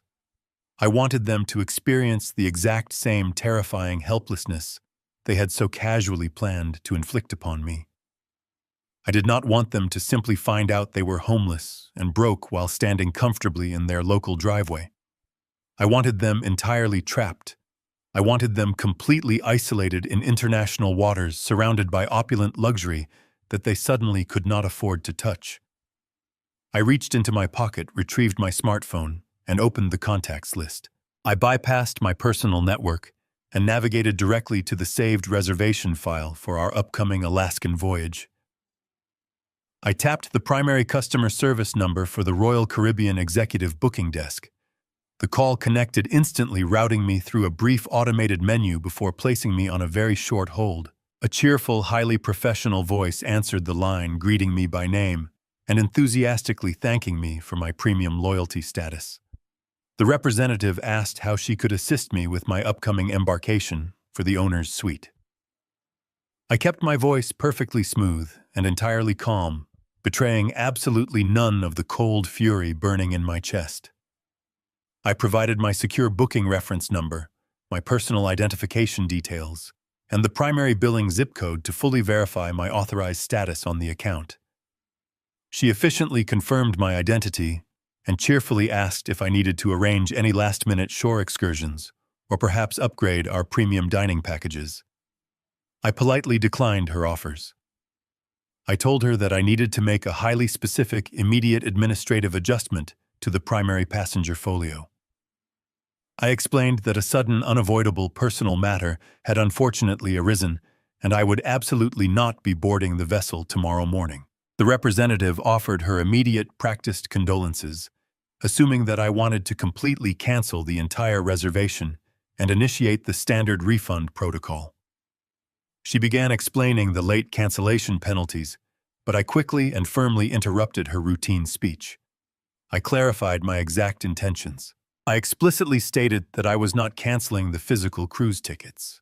I wanted them to experience the exact same terrifying helplessness they had so casually planned to inflict upon me. I did not want them to simply find out they were homeless and broke while standing comfortably in their local driveway. I wanted them entirely trapped. I wanted them completely isolated in international waters, surrounded by opulent luxury that they suddenly could not afford to touch. I reached into my pocket, retrieved my smartphone, and opened the contacts list. I bypassed my personal network and navigated directly to the saved reservation file for our upcoming Alaskan voyage. I tapped the primary customer service number for the Royal Caribbean Executive Booking Desk. The call connected instantly, routing me through a brief automated menu before placing me on a very short hold. A cheerful, highly professional voice answered the line, greeting me by name and enthusiastically thanking me for my premium loyalty status. The representative asked how she could assist me with my upcoming embarkation for the owner's suite. I kept my voice perfectly smooth and entirely calm, betraying absolutely none of the cold fury burning in my chest. I provided my secure booking reference number, my personal identification details, and the primary billing zip code to fully verify my authorized status on the account. She efficiently confirmed my identity and cheerfully asked if I needed to arrange any last-minute shore excursions or perhaps upgrade our premium dining packages. I politely declined her offers. I told her that I needed to make a highly specific, immediate administrative adjustment to the primary passenger folio. I explained that a sudden, unavoidable personal matter had unfortunately arisen, and I would absolutely not be boarding the vessel tomorrow morning. The representative offered her immediate, practiced condolences, assuming that I wanted to completely cancel the entire reservation and initiate the standard refund protocol. She began explaining the late cancellation penalties, but I quickly and firmly interrupted her routine speech. I clarified my exact intentions. I explicitly stated that I was not canceling the physical cruise tickets.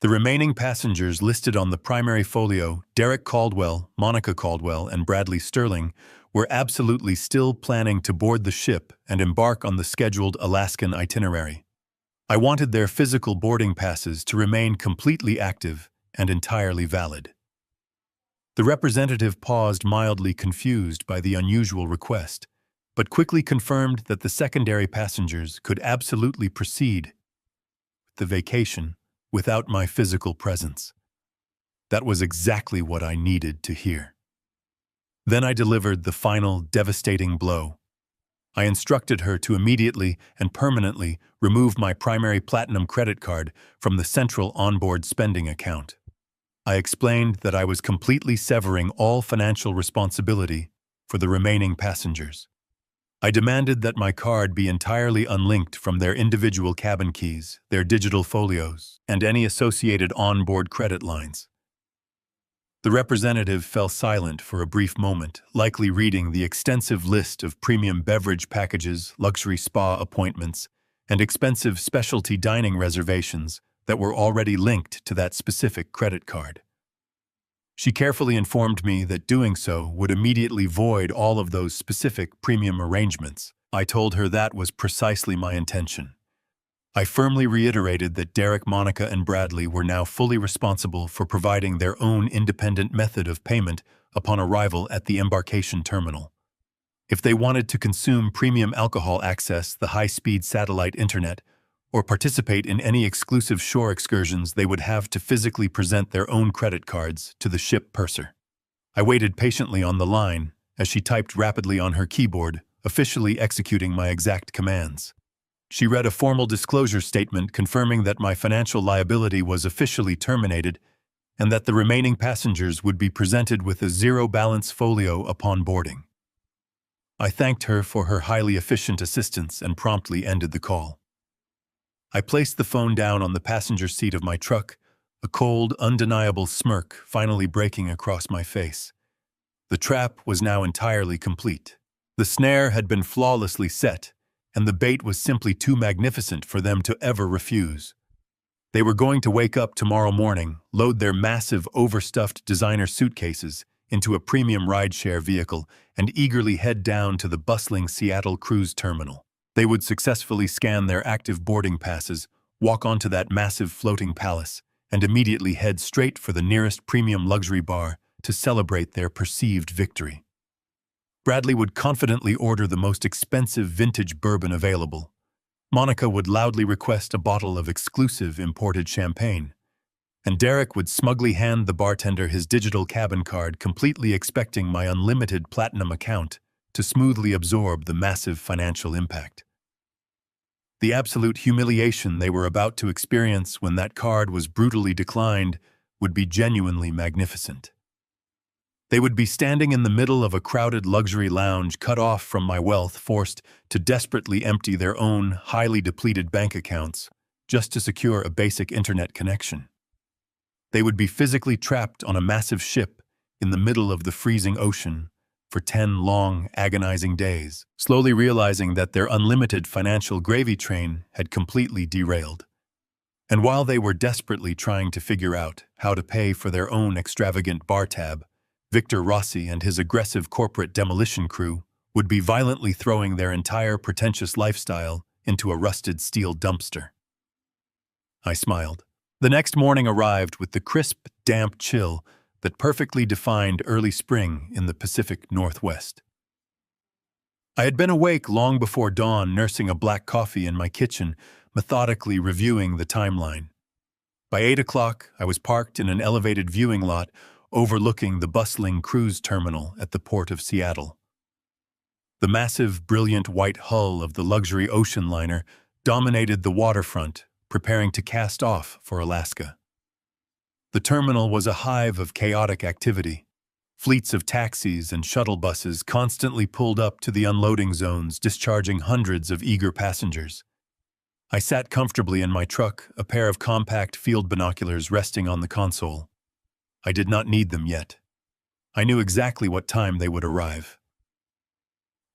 The remaining passengers listed on the primary folio, Derek Caldwell, Monica Caldwell, and Bradley Sterling, were absolutely still planning to board the ship and embark on the scheduled Alaskan itinerary. I wanted their physical boarding passes to remain completely active and entirely valid. The representative paused, mildly confused by the unusual request, but quickly confirmed that the secondary passengers could absolutely proceed with the vacation without my physical presence. That was exactly what I needed to hear. Then I delivered the final, devastating blow. I instructed her to immediately and permanently remove my primary platinum credit card from the central onboard spending account. I explained that I was completely severing all financial responsibility for the remaining passengers. I demanded that my card be entirely unlinked from their individual cabin keys, their digital folios, and any associated onboard credit lines. The representative fell silent for a brief moment, likely reading the extensive list of premium beverage packages, luxury spa appointments, and expensive specialty dining reservations that were already linked to that specific credit card. She carefully informed me that doing so would immediately void all of those specific premium arrangements. I told her that was precisely my intention. I firmly reiterated that Derek, Monica, and Bradley were now fully responsible for providing their own independent method of payment upon arrival at the embarkation terminal. If they wanted to consume premium alcohol access, the high-speed satellite internet, or participate in any exclusive shore excursions, they would have to physically present their own credit cards to the ship purser. I waited patiently on the line as she typed rapidly on her keyboard, officially executing my exact commands. She read a formal disclosure statement confirming that my financial liability was officially terminated and that the remaining passengers would be presented with a zero-balance folio upon boarding. I thanked her for her highly efficient assistance and promptly ended the call. I placed the phone down on the passenger seat of my truck, a cold, undeniable smirk finally breaking across my face. The trap was now entirely complete. The snare had been flawlessly set, and the bait was simply too magnificent for them to ever refuse. They were going to wake up tomorrow morning, load their massive, overstuffed designer suitcases into a premium rideshare vehicle, and eagerly head down to the bustling Seattle cruise terminal. They would successfully scan their active boarding passes, walk onto that massive floating palace, and immediately head straight for the nearest premium luxury bar to celebrate their perceived victory. Bradley would confidently order the most expensive vintage bourbon available. Monica would loudly request a bottle of exclusive imported champagne, and Derek would smugly hand the bartender his digital cabin card, completely expecting my unlimited platinum account to smoothly absorb the massive financial impact. The absolute humiliation they were about to experience when that card was brutally declined would be genuinely magnificent. They would be standing in the middle of a crowded luxury lounge, cut off from my wealth, forced to desperately empty their own highly depleted bank accounts just to secure a basic internet connection. They would be physically trapped on a massive ship in the middle of the freezing ocean for 10 long, agonizing days, slowly realizing that their unlimited financial gravy train had completely derailed. And while they were desperately trying to figure out how to pay for their own extravagant bar tab, Victor Rossi and his aggressive corporate demolition crew would be violently throwing their entire pretentious lifestyle into a rusted steel dumpster. I smiled. The next morning arrived with the crisp, damp chill that perfectly defined early spring in the Pacific Northwest. I had been awake long before dawn, nursing a black coffee in my kitchen, methodically reviewing the timeline. By 8 o'clock, I was parked in an elevated viewing lot overlooking the bustling cruise terminal at the port of Seattle. The massive, brilliant white hull of the luxury ocean liner dominated the waterfront, preparing to cast off for Alaska. The terminal was a hive of chaotic activity. Fleets of taxis and shuttle buses constantly pulled up to the unloading zones, discharging hundreds of eager passengers. I sat comfortably in my truck, a pair of compact field binoculars resting on the console. I did not need them yet. I knew exactly what time they would arrive.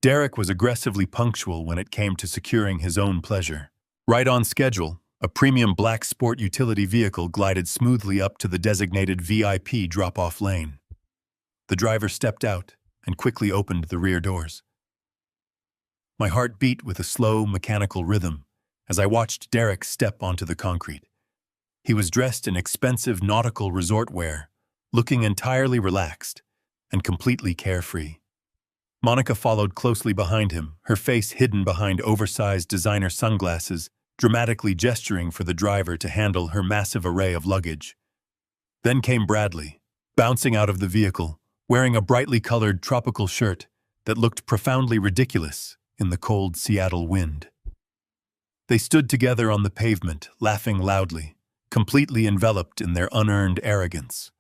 Derek was aggressively punctual when it came to securing his own pleasure. Right on schedule, a premium black sport utility vehicle glided smoothly up to the designated VIP drop-off lane. The driver stepped out and quickly opened the rear doors. My heart beat with a slow, mechanical rhythm as I watched Derek step onto the concrete. He was dressed in expensive nautical resort wear, looking entirely relaxed and completely carefree. Monica followed closely behind him, her face hidden behind oversized designer sunglasses, dramatically gesturing for the driver to handle her massive array of luggage. Then came Bradley, bouncing out of the vehicle, wearing a brightly colored tropical shirt that looked profoundly ridiculous in the cold Seattle wind. They stood together on the pavement, laughing loudly, completely enveloped in their unearned arrogance.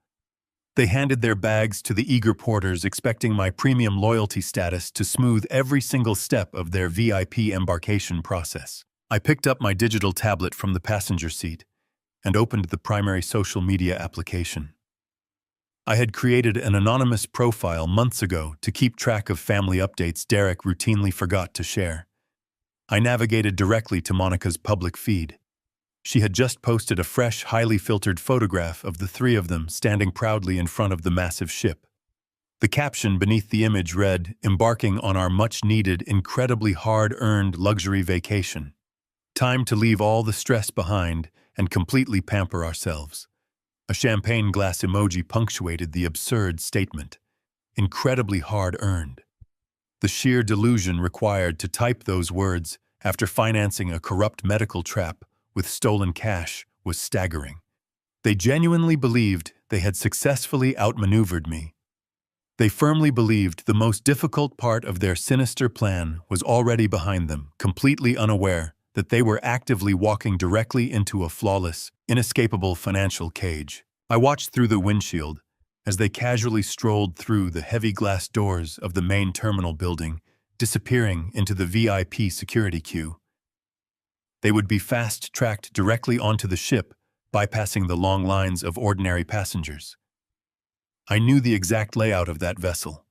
They handed their bags to the eager porters, expecting my premium loyalty status to smooth every single step of their VIP embarkation process. I picked up my digital tablet from the passenger seat and opened the primary social media application. I had created an anonymous profile months ago to keep track of family updates Derek routinely forgot to share. I navigated directly to Monica's public feed. She had just posted a fresh, highly filtered photograph of the three of them standing proudly in front of the massive ship. The caption beneath the image read, "Embarking on our much-needed, incredibly hard-earned luxury vacation. Time to leave all the stress behind and completely pamper ourselves." A champagne glass emoji punctuated the absurd statement. Incredibly hard-earned. The sheer delusion required to type those words after financing a corrupt medical trap with stolen cash was staggering. They genuinely believed they had successfully outmaneuvered me. They firmly believed the most difficult part of their sinister plan was already behind them, completely unaware that they were actively walking directly into a flawless, inescapable financial cage. I watched through the windshield as they casually strolled through the heavy glass doors of the main terminal building, disappearing into the VIP security queue. They would be fast-tracked directly onto the ship, bypassing the long lines of ordinary passengers. I knew the exact layout of that vessel.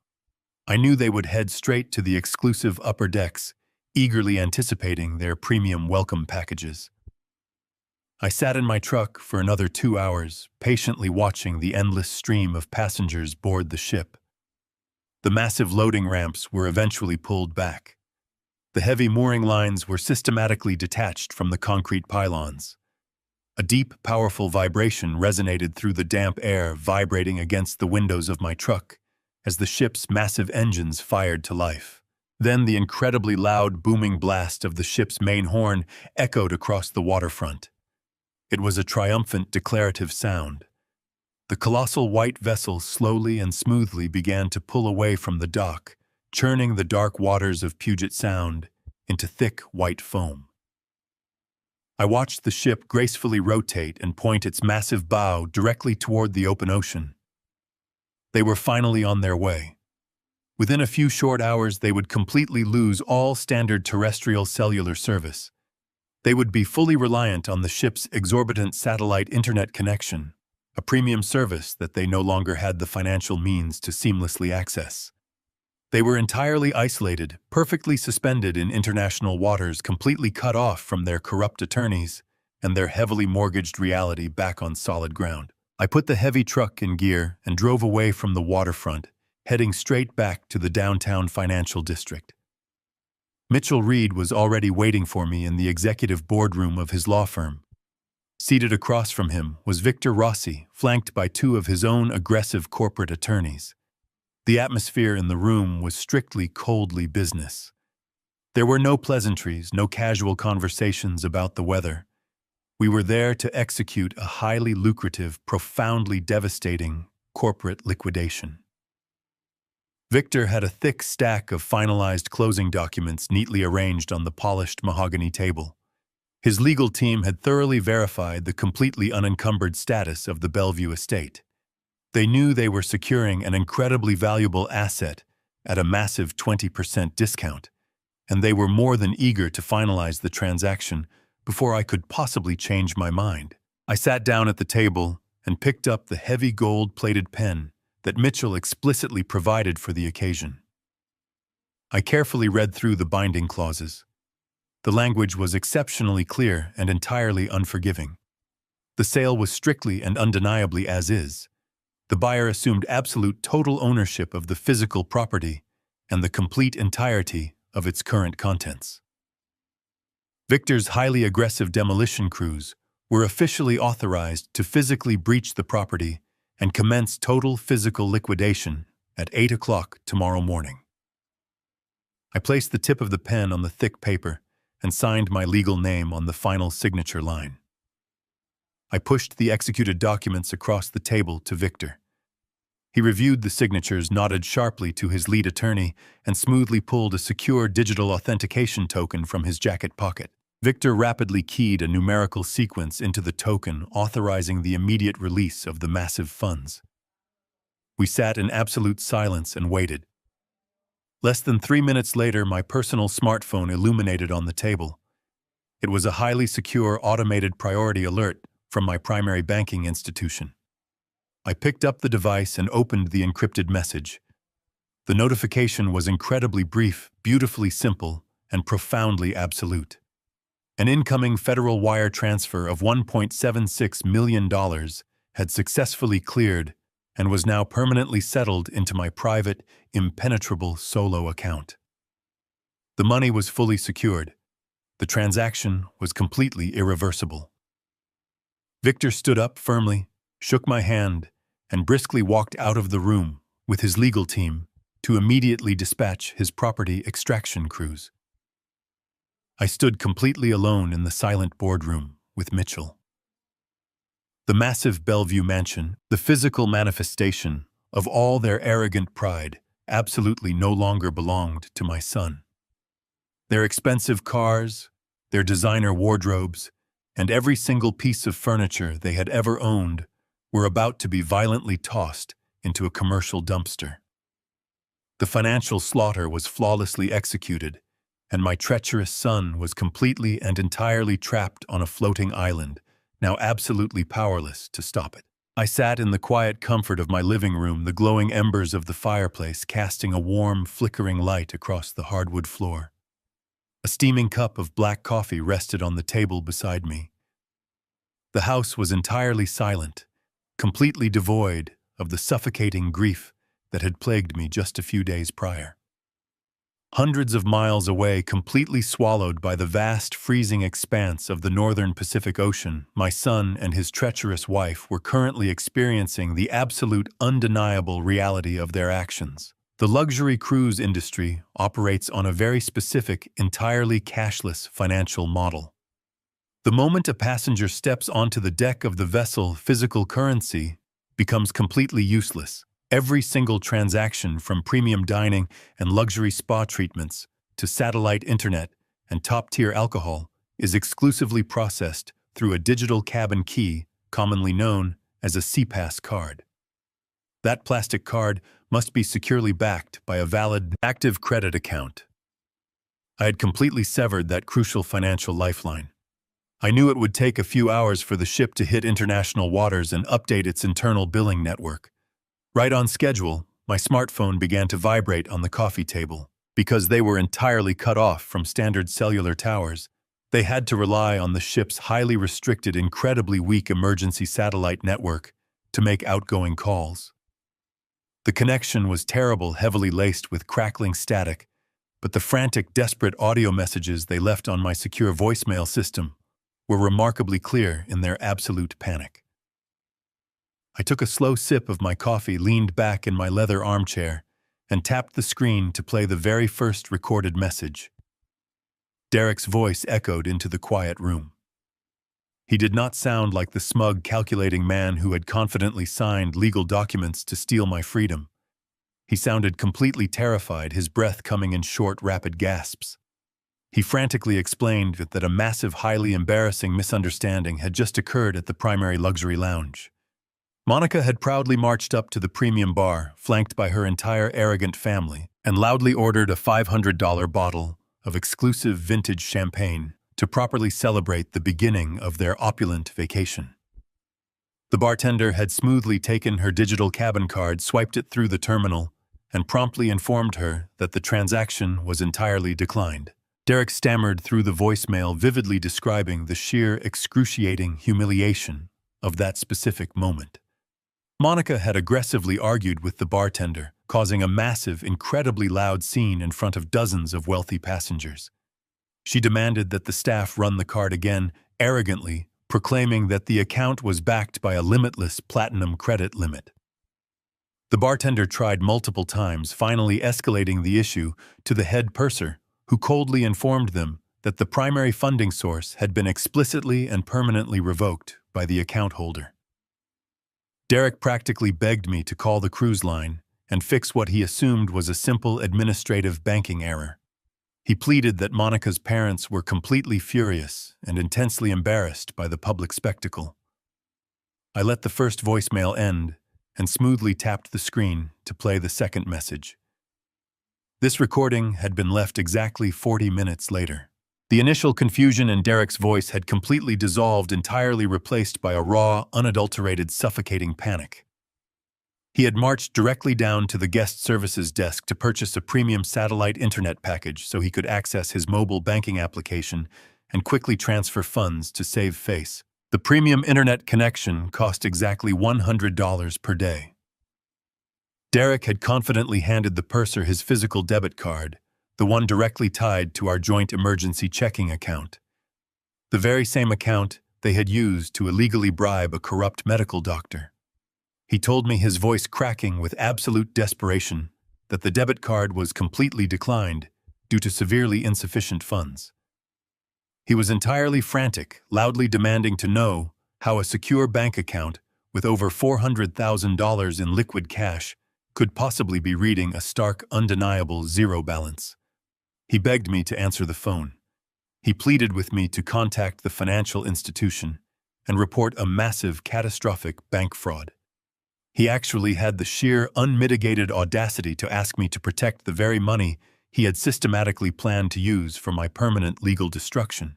I knew they would head straight to the exclusive upper decks, eagerly anticipating their premium welcome packages. I sat in my truck for another 2 hours, patiently watching the endless stream of passengers board the ship. The massive loading ramps were eventually pulled back. The heavy mooring lines were systematically detached from the concrete pylons. A deep, powerful vibration resonated through the damp air, vibrating against the windows of my truck as the ship's massive engines fired to life. Then the incredibly loud, booming blast of the ship's main horn echoed across the waterfront. It was a triumphant, declarative sound. The colossal white vessel slowly and smoothly began to pull away from the dock, churning the dark waters of Puget Sound into thick, white foam. I watched the ship gracefully rotate and point its massive bow directly toward the open ocean. They were finally on their way. Within a few short hours, they would completely lose all standard terrestrial cellular service. They would be fully reliant on the ship's exorbitant satellite internet connection, a premium service that they no longer had the financial means to seamlessly access. They were entirely isolated, perfectly suspended in international waters, completely cut off from their corrupt attorneys and their heavily mortgaged reality back on solid ground. I put the heavy truck in gear and drove away from the waterfront, heading straight back to the downtown financial district. Mitchell Reed was already waiting for me in the executive boardroom of his law firm. Seated across from him was Victor Rossi, flanked by 2 of his own aggressive corporate attorneys. The atmosphere in the room was strictly coldly business. There were no pleasantries, no casual conversations about the weather. We were there to execute a highly lucrative, profoundly devastating corporate liquidation. Victor had a thick stack of finalized closing documents neatly arranged on the polished mahogany table. His legal team had thoroughly verified the completely unencumbered status of the Bellevue estate. They knew they were securing an incredibly valuable asset at a massive 20% discount, and they were more than eager to finalize the transaction before I could possibly change my mind. I sat down at the table and picked up the heavy gold-plated pen that Mitchell explicitly provided for the occasion. I carefully read through the binding clauses. The language was exceptionally clear and entirely unforgiving. The sale was strictly and undeniably as is. The buyer assumed absolute total ownership of the physical property and the complete entirety of its current contents. Victor's highly aggressive demolition crews were officially authorized to physically breach the property and commence total physical liquidation at 8 o'clock tomorrow morning. I placed the tip of the pen on the thick paper and signed my legal name on the final signature line. I pushed the executed documents across the table to Victor. He reviewed the signatures, nodded sharply to his lead attorney, and smoothly pulled a secure digital authentication token from his jacket pocket. Victor rapidly keyed a numerical sequence into the token, authorizing the immediate release of the massive funds. We sat in absolute silence and waited. Less than 3 minutes later, my personal smartphone illuminated on the table. It was a highly secure automated priority alert from my primary banking institution. I picked up the device and opened the encrypted message. The notification was incredibly brief, beautifully simple, and profoundly absolute. An incoming federal wire transfer of $1.76 million had successfully cleared and was now permanently settled into my private, impenetrable solo account. The money was fully secured. The transaction was completely irreversible. Victor stood up firmly, shook my hand, and briskly walked out of the room with his legal team to immediately dispatch his property extraction crews. I stood completely alone in the silent boardroom, with Mitchell. The massive Bellevue mansion, the physical manifestation of all their arrogant pride, absolutely no longer belonged to my son. Their expensive cars, their designer wardrobes, and every single piece of furniture they had ever owned were about to be violently tossed into a commercial dumpster. The financial slaughter was flawlessly executed, and my treacherous son was completely and entirely trapped on a floating island, now absolutely powerless to stop it. I sat in the quiet comfort of my living room, the glowing embers of the fireplace casting a warm, flickering light across the hardwood floor. A steaming cup of black coffee rested on the table beside me. The house was entirely silent, completely devoid of the suffocating grief that had plagued me just a few days prior. Hundreds of miles away, completely swallowed by the vast, freezing expanse of the northern Pacific Ocean, my son and his treacherous wife were currently experiencing the absolute, undeniable reality of their actions. The luxury cruise industry operates on a very specific, entirely cashless financial model. The moment a passenger steps onto the deck of the vessel, physical currency becomes completely useless. Every single transaction, from premium dining and luxury spa treatments to satellite internet and top-tier alcohol, is exclusively processed through a digital cabin key, commonly known as a CPass card. That plastic card must be securely backed by a valid, active credit account. I had completely severed that crucial financial lifeline. I knew it would take a few hours for the ship to hit international waters and update its internal billing network. Right on schedule, my smartphone began to vibrate on the coffee table. Because they were entirely cut off from standard cellular towers, they had to rely on the ship's highly restricted, incredibly weak emergency satellite network to make outgoing calls. The connection was terrible, heavily laced with crackling static, but the frantic, desperate audio messages they left on my secure voicemail system were remarkably clear in their absolute panic. I took a slow sip of my coffee, leaned back in my leather armchair, and tapped the screen to play the very first recorded message. Derek's voice echoed into the quiet room. He did not sound like the smug, calculating man who had confidently signed legal documents to steal my freedom. He sounded completely terrified, his breath coming in short, rapid gasps. He frantically explained that a massive, highly embarrassing misunderstanding had just occurred at the primary luxury lounge. Monica had proudly marched up to the premium bar, flanked by her entire arrogant family, and loudly ordered a $500 bottle of exclusive vintage champagne to properly celebrate the beginning of their opulent vacation. The bartender had smoothly taken her digital cabin card, swiped it through the terminal, and promptly informed her that the transaction was entirely declined. Derek stammered through the voicemail, vividly describing the sheer, excruciating humiliation of that specific moment. Monica had aggressively argued with the bartender, causing a massive, incredibly loud scene in front of dozens of wealthy passengers. She demanded that the staff run the card again, arrogantly proclaiming that the account was backed by a limitless platinum credit limit. The bartender tried multiple times, finally escalating the issue to the head purser, who coldly informed them that the primary funding source had been explicitly and permanently revoked by the account holder. Derek practically begged me to call the cruise line and fix what he assumed was a simple administrative banking error. He pleaded that Monica's parents were completely furious and intensely embarrassed by the public spectacle. I let the first voicemail end and smoothly tapped the screen to play the second message. This recording had been left exactly 40 minutes later. The initial confusion in Derek's voice had completely dissolved, entirely replaced by a raw, unadulterated, suffocating panic. He had marched directly down to the guest services desk to purchase a premium satellite internet package so he could access his mobile banking application and quickly transfer funds to save face. The premium internet connection cost exactly $100 per day. Derek had confidently handed the purser his physical debit card, the one directly tied to our joint emergency checking account. The very same account they had used to illegally bribe a corrupt medical doctor. He told me, his voice cracking with absolute desperation, that the debit card was completely declined due to severely insufficient funds. He was entirely frantic, loudly demanding to know how a secure bank account with over $400,000 in liquid cash could possibly be reading a stark, undeniable zero balance. He begged me to answer the phone. He pleaded with me to contact the financial institution and report a massive, catastrophic bank fraud. He actually had the sheer, unmitigated audacity to ask me to protect the very money he had systematically planned to use for my permanent legal destruction.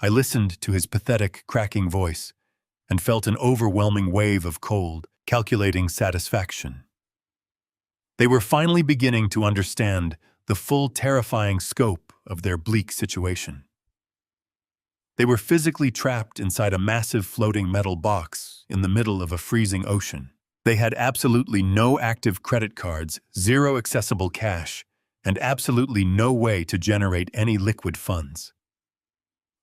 I listened to his pathetic, cracking voice and felt an overwhelming wave of cold, calculating satisfaction. They were finally beginning to understand the full terrifying scope of their bleak situation. They were physically trapped inside a massive floating metal box in the middle of a freezing ocean. They had absolutely no active credit cards, zero accessible cash, and absolutely no way to generate any liquid funds.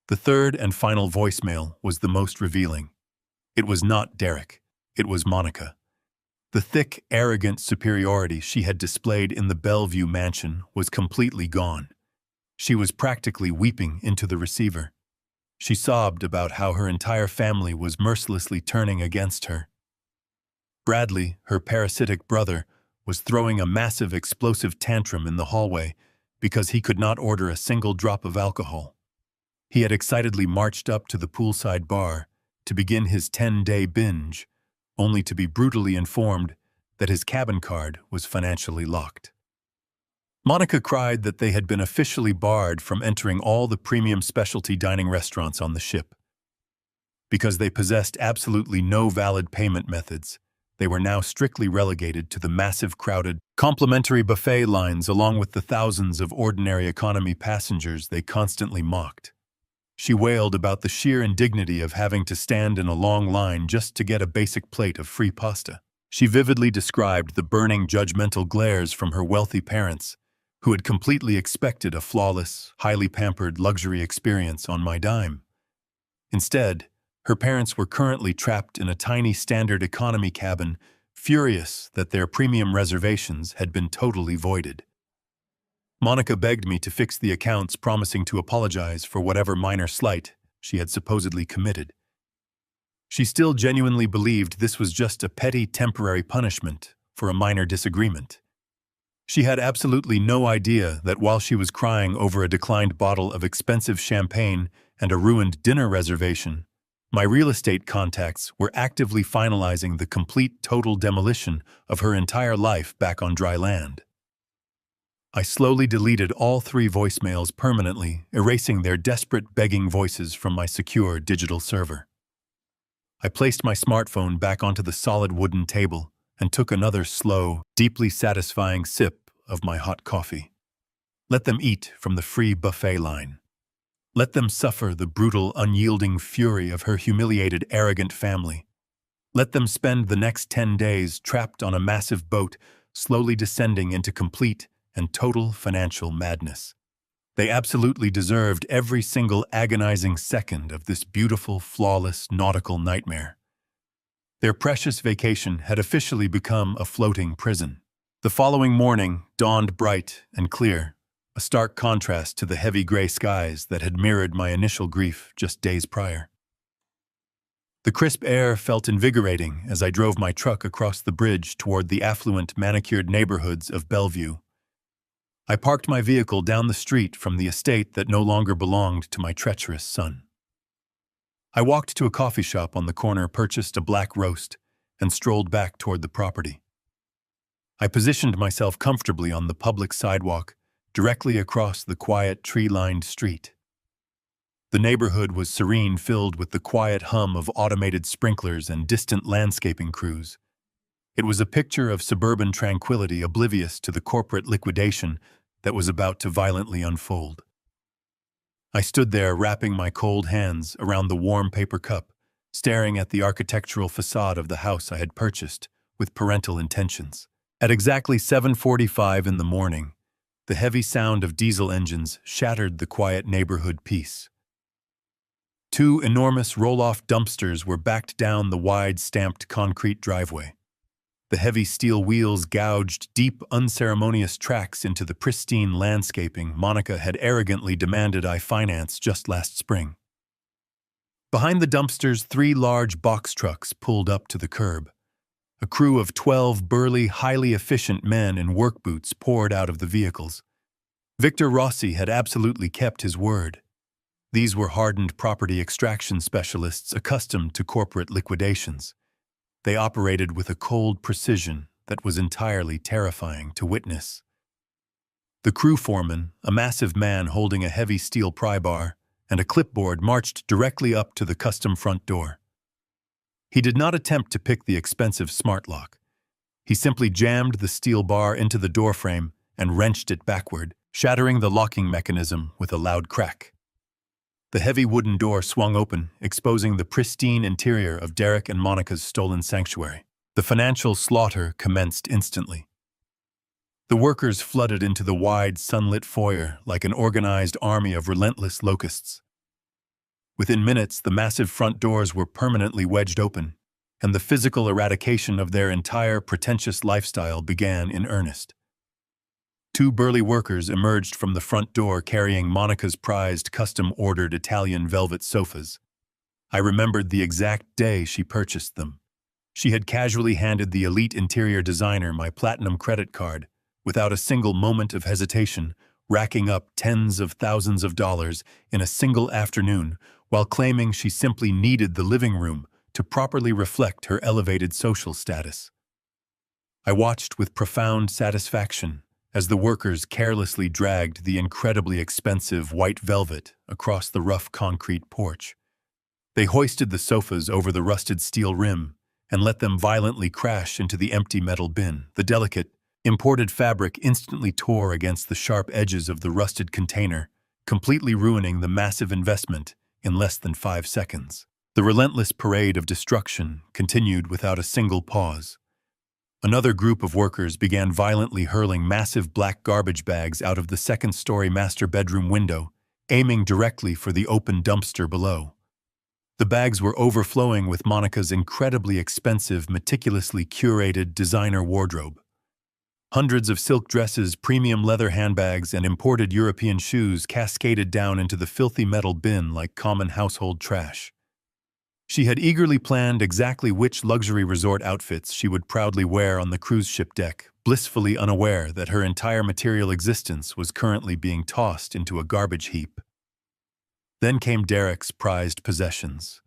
The third and final voicemail was the most revealing. It was not Derek. It was Monica. The thick, arrogant superiority she had displayed in the Bellevue mansion was completely gone. She was practically weeping into the receiver. She sobbed about how her entire family was mercilessly turning against her. Bradley, her parasitic brother, was throwing a massive explosive tantrum in the hallway because he could not order a single drop of alcohol. He had excitedly marched up to the poolside bar to begin his 10-day binge, only to be brutally informed that his cabin card was financially locked. Monica cried that they had been officially barred from entering all the premium specialty dining restaurants on the ship. Because they possessed absolutely no valid payment methods, they were now strictly relegated to the massive crowded, complimentary buffet lines along with the thousands of ordinary economy passengers they constantly mocked. She wailed about the sheer indignity of having to stand in a long line just to get a basic plate of free pasta. She vividly described the burning judgmental glares from her wealthy parents, who had completely expected a flawless, highly pampered luxury experience on my dime. Instead, her parents were currently trapped in a tiny standard economy cabin, furious that their premium reservations had been totally voided. Monica begged me to fix the accounts, promising to apologize for whatever minor slight she had supposedly committed. She still genuinely believed this was just a petty temporary punishment for a minor disagreement. She had absolutely no idea that while she was crying over a declined bottle of expensive champagne and a ruined dinner reservation, my real estate contacts were actively finalizing the complete total demolition of her entire life back on dry land. I slowly deleted all 3 voicemails permanently, erasing their desperate begging voices from my secure digital server. I placed my smartphone back onto the solid wooden table and took another slow, deeply satisfying sip of my hot coffee. Let them eat from the free buffet line. Let them suffer the brutal, unyielding fury of her humiliated, arrogant family. Let them spend the next 10 days trapped on a massive boat, slowly descending into complete and total financial madness. They absolutely deserved every single agonizing second of this beautiful, flawless nautical nightmare. Their precious vacation had officially become a floating prison. The following morning dawned bright and clear, a stark contrast to the heavy gray skies that had mirrored my initial grief just days prior. The crisp air felt invigorating as I drove my truck across the bridge toward the affluent, manicured neighborhoods of Bellevue. I parked my vehicle down the street from the estate that no longer belonged to my treacherous son. I walked to a coffee shop on the corner, purchased a black roast, and strolled back toward the property. I positioned myself comfortably on the public sidewalk, directly across the quiet, tree-lined street. The neighborhood was serene, filled with the quiet hum of automated sprinklers and distant landscaping crews. It was a picture of suburban tranquility, oblivious to the corporate liquidation that was about to violently unfold. I stood there, wrapping my cold hands around the warm paper cup, staring at the architectural facade of the house I had purchased with parental intentions. At exactly 7:45 in the morning, the heavy sound of diesel engines shattered the quiet neighborhood peace. 2 enormous roll-off dumpsters were backed down the wide, stamped concrete driveway. The heavy steel wheels gouged deep, unceremonious tracks into the pristine landscaping Monica had arrogantly demanded I finance just last spring. Behind the dumpsters, 3 large box trucks pulled up to the curb. A crew of 12 burly, highly efficient men in work boots poured out of the vehicles. Victor Rossi had absolutely kept his word. These were hardened property extraction specialists accustomed to corporate liquidations. They operated with a cold precision that was entirely terrifying to witness. The crew foreman, a massive man holding a heavy steel pry bar and a clipboard, marched directly up to the custom front door. He did not attempt to pick the expensive smart lock. He simply jammed the steel bar into the doorframe and wrenched it backward, shattering the locking mechanism with a loud crack. The heavy wooden door swung open, exposing the pristine interior of Derek and Monica's stolen sanctuary. The financial slaughter commenced instantly. The workers flooded into the wide, sunlit foyer like an organized army of relentless locusts. Within minutes, the massive front doors were permanently wedged open, and the physical eradication of their entire pretentious lifestyle began in earnest. 2 burly workers emerged from the front door carrying Monica's prized, custom-ordered Italian velvet sofas. I remembered the exact day she purchased them. She had casually handed the elite interior designer my platinum credit card, without a single moment of hesitation, racking up tens of thousands of dollars in a single afternoon, while claiming she simply needed the living room to properly reflect her elevated social status. I watched with profound satisfaction as the workers carelessly dragged the incredibly expensive white velvet across the rough concrete porch. They hoisted the sofas over the rusted steel rim and let them violently crash into the empty metal bin. The delicate, imported fabric instantly tore against the sharp edges of the rusted container, completely ruining the massive investment in less than 5 seconds. The relentless parade of destruction continued without a single pause. Another group of workers began violently hurling massive black garbage bags out of the second-story master bedroom window, aiming directly for the open dumpster below. The bags were overflowing with Monica's incredibly expensive, meticulously curated designer wardrobe. Hundreds of silk dresses, premium leather handbags, and imported European shoes cascaded down into the filthy metal bin like common household trash. She had eagerly planned exactly which luxury resort outfits she would proudly wear on the cruise ship deck, blissfully unaware that her entire material existence was currently being tossed into a garbage heap. Then came Derek's prized possessions.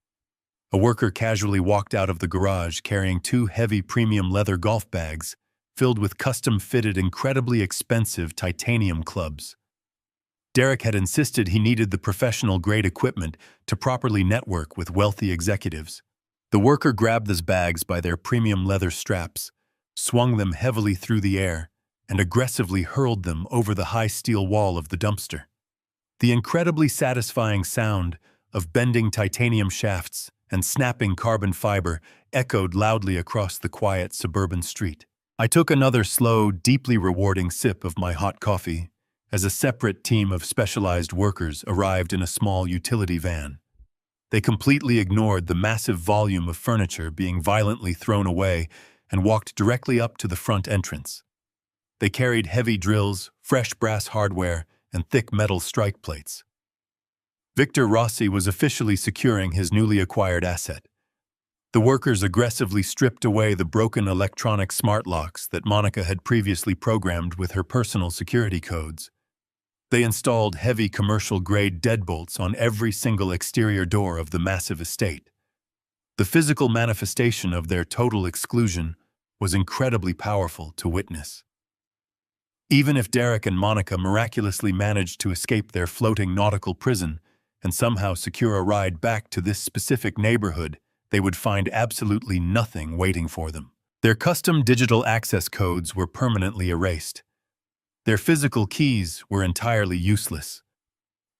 A worker casually walked out of the garage carrying 2 heavy premium leather golf bags filled with custom-fitted, incredibly expensive titanium clubs. Derek had insisted he needed the professional-grade equipment to properly network with wealthy executives. The worker grabbed those bags by their premium leather straps, swung them heavily through the air, and aggressively hurled them over the high steel wall of the dumpster. The incredibly satisfying sound of bending titanium shafts and snapping carbon fiber echoed loudly across the quiet suburban street. I took another slow, deeply rewarding sip of my hot coffee as a separate team of specialized workers arrived in a small utility van. They completely ignored the massive volume of furniture being violently thrown away and walked directly up to the front entrance. They carried heavy drills, fresh brass hardware, and thick metal strike plates. Victor Rossi was officially securing his newly acquired asset. The workers aggressively stripped away the broken electronic smart locks that Monica had previously programmed with her personal security codes. They installed heavy commercial-grade deadbolts on every single exterior door of the massive estate. The physical manifestation of their total exclusion was incredibly powerful to witness. Even if Derek and Monica miraculously managed to escape their floating nautical prison and somehow secure a ride back to this specific neighborhood, they would find absolutely nothing waiting for them. Their custom digital access codes were permanently erased. Their physical keys were entirely useless.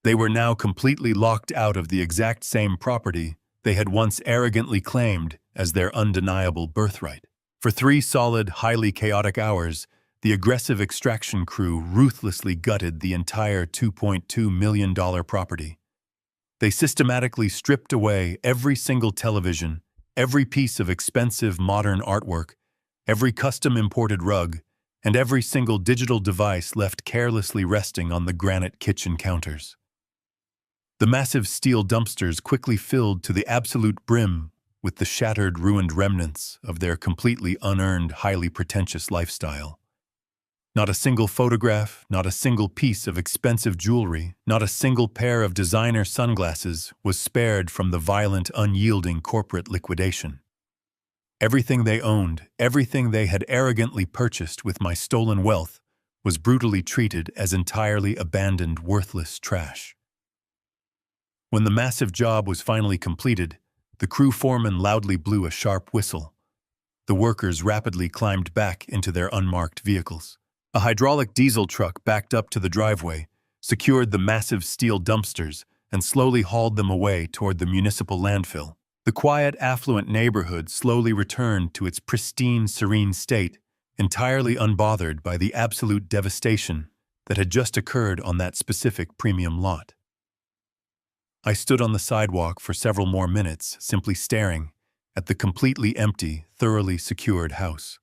They were now completely locked out of the exact same property they had once arrogantly claimed as their undeniable birthright. For 3 solid, highly chaotic hours, the aggressive extraction crew ruthlessly gutted the entire $2.2 million property. They systematically stripped away every single television, every piece of expensive modern artwork, every custom imported rug, and every single digital device left carelessly resting on the granite kitchen counters. The massive steel dumpsters quickly filled to the absolute brim with the shattered, ruined remnants of their completely unearned, highly pretentious lifestyle. Not a single photograph, not a single piece of expensive jewelry, not a single pair of designer sunglasses was spared from the violent, unyielding corporate liquidation. Everything they owned, everything they had arrogantly purchased with my stolen wealth, was brutally treated as entirely abandoned, worthless trash. When the massive job was finally completed, the crew foreman loudly blew a sharp whistle. The workers rapidly climbed back into their unmarked vehicles. A hydraulic diesel truck backed up to the driveway, secured the massive steel dumpsters, and slowly hauled them away toward the municipal landfill. The quiet, affluent neighborhood slowly returned to its pristine, serene state, entirely unbothered by the absolute devastation that had just occurred on that specific premium lot. I stood on the sidewalk for several more minutes, simply staring at the completely empty, thoroughly secured house.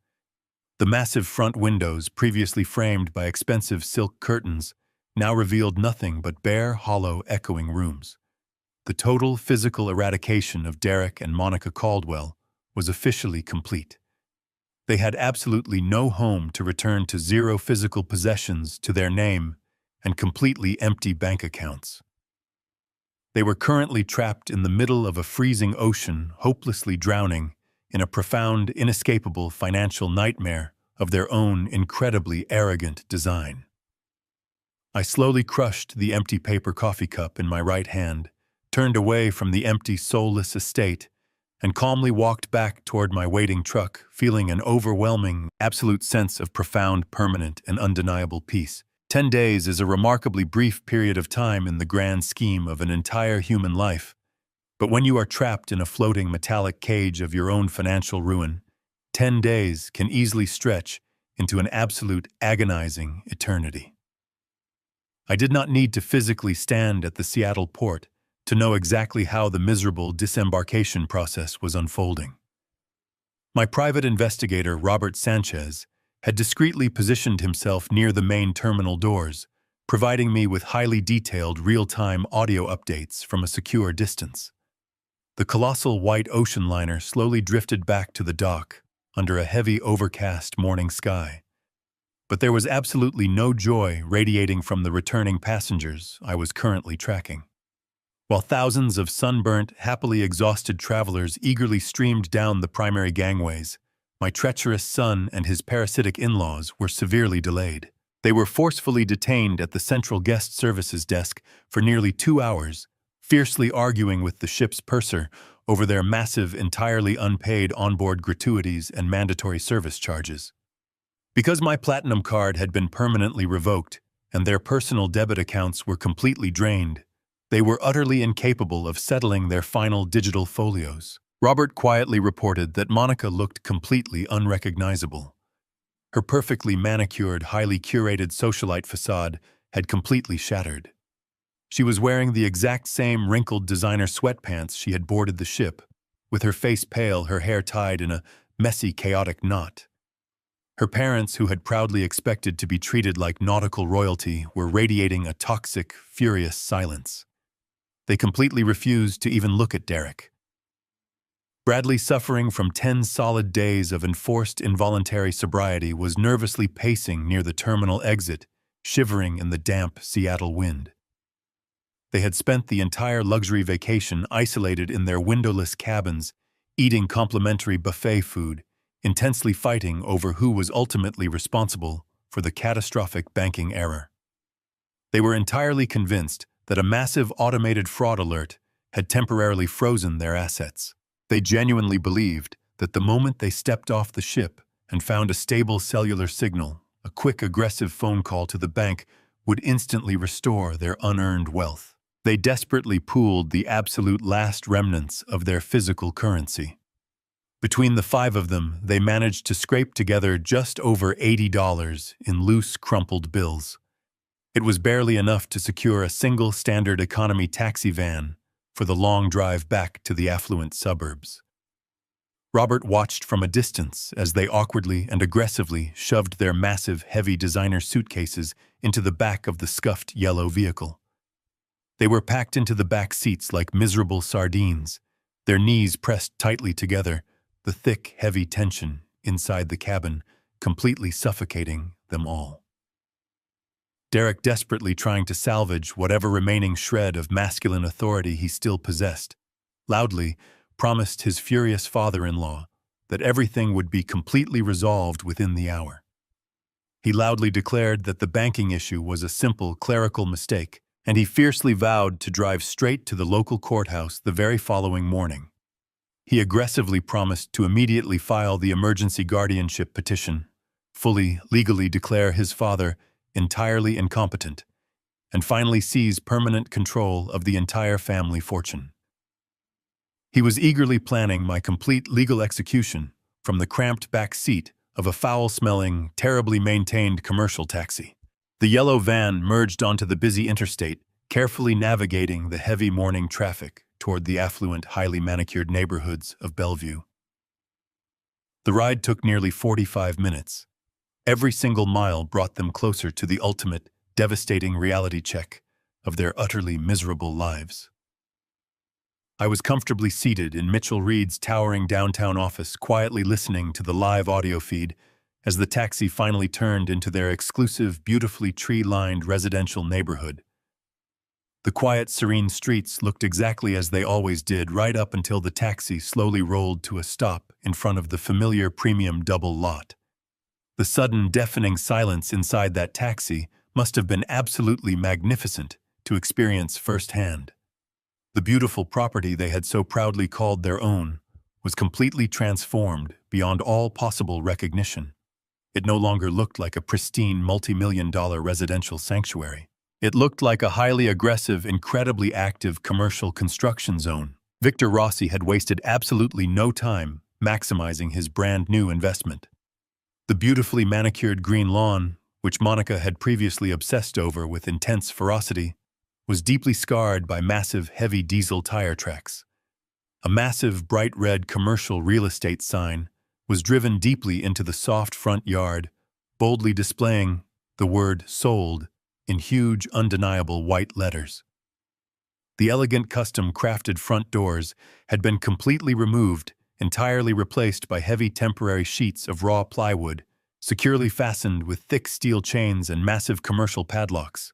The massive front windows, previously framed by expensive silk curtains, now revealed nothing but bare, hollow, echoing rooms. The total physical eradication of Derek and Monica Caldwell was officially complete. They had absolutely no home to return to, zero physical possessions to their name, and completely empty bank accounts. They were currently trapped in the middle of a freezing ocean, hopelessly drowning in a profound, inescapable financial nightmare of their own incredibly arrogant design. I slowly crushed the empty paper coffee cup in my right hand, turned away from the empty, soulless estate, and calmly walked back toward my waiting truck, feeling an overwhelming, absolute sense of profound, permanent, and undeniable peace. 10 days is a remarkably brief period of time in the grand scheme of an entire human life. But when you are trapped in a floating metallic cage of your own financial ruin, 10 days can easily stretch into an absolute agonizing eternity. I did not need to physically stand at the Seattle port to know exactly how the miserable disembarkation process was unfolding. My private investigator, Robert Sanchez, had discreetly positioned himself near the main terminal doors, providing me with highly detailed real-time audio updates from a secure distance. The colossal white ocean liner slowly drifted back to the dock under a heavy, overcast morning sky. But there was absolutely no joy radiating from the returning passengers I was currently tracking. While thousands of sunburnt, happily exhausted travelers eagerly streamed down the primary gangways, my treacherous son and his parasitic in-laws were severely delayed. They were forcefully detained at the Central Guest Services desk for nearly 2 hours, fiercely arguing with the ship's purser over their massive, entirely unpaid onboard gratuities and mandatory service charges. Because my platinum card had been permanently revoked and their personal debit accounts were completely drained, they were utterly incapable of settling their final digital folios. Robert quietly reported that Monica looked completely unrecognizable. Her perfectly manicured, highly curated socialite facade had completely shattered. She was wearing the exact same wrinkled designer sweatpants she had boarded the ship, with her face pale, her hair tied in a messy, chaotic knot. Her parents, who had proudly expected to be treated like nautical royalty, were radiating a toxic, furious silence. They completely refused to even look at Derek. Bradley, suffering from 10 solid days of enforced involuntary sobriety, was nervously pacing near the terminal exit, shivering in the damp Seattle wind. They had spent the entire luxury vacation isolated in their windowless cabins, eating complimentary buffet food, intensely fighting over who was ultimately responsible for the catastrophic banking error. They were entirely convinced that a massive automated fraud alert had temporarily frozen their assets. They genuinely believed that the moment they stepped off the ship and found a stable cellular signal, a quick, aggressive phone call to the bank would instantly restore their unearned wealth. They desperately pooled the absolute last remnants of their physical currency. Between the 5 of them, they managed to scrape together just over $80 in loose, crumpled bills. It was barely enough to secure a single standard economy taxi van for the long drive back to the affluent suburbs. Robert watched from a distance as they awkwardly and aggressively shoved their massive, heavy designer suitcases into the back of the scuffed yellow vehicle. They were packed into the back seats like miserable sardines, their knees pressed tightly together, the thick, heavy tension inside the cabin completely suffocating them all. Derek, desperately trying to salvage whatever remaining shred of masculine authority he still possessed, loudly promised his furious father-in-law that everything would be completely resolved within the hour. He loudly declared that the banking issue was a simple clerical mistake, and he fiercely vowed to drive straight to the local courthouse the very following morning. He aggressively promised to immediately file the emergency guardianship petition, fully legally declare his father entirely incompetent, and finally seize permanent control of the entire family fortune. He was eagerly planning my complete legal execution from the cramped back seat of a foul-smelling, terribly maintained commercial taxi. The yellow van merged onto the busy interstate, carefully navigating the heavy morning traffic toward the affluent, highly manicured neighborhoods of Bellevue. The ride took nearly 45 minutes. Every single mile brought them closer to the ultimate, devastating reality check of their utterly miserable lives. I was comfortably seated in Mitchell Reed's towering downtown office, quietly listening to the live audio feed as the taxi finally turned into their exclusive, beautifully tree-lined residential neighborhood. The quiet, serene streets looked exactly as they always did right up until the taxi slowly rolled to a stop in front of the familiar premium double lot. The sudden, deafening silence inside that taxi must have been absolutely magnificent to experience firsthand. The beautiful property they had so proudly called their own was completely transformed beyond all possible recognition. It no longer looked like a pristine multi-million-dollar residential sanctuary. It looked like a highly aggressive, incredibly active commercial construction zone. Victor Rossi had wasted absolutely no time maximizing his brand-new investment. The beautifully manicured green lawn, which Monica had previously obsessed over with intense ferocity, was deeply scarred by massive, heavy diesel tire tracks. A massive, bright red commercial real estate sign was driven deeply into the soft front yard, boldly displaying the word "sold" in huge, undeniable white letters. The elegant, custom-crafted front doors had been completely removed, entirely replaced by heavy temporary sheets of raw plywood, securely fastened with thick steel chains and massive commercial padlocks.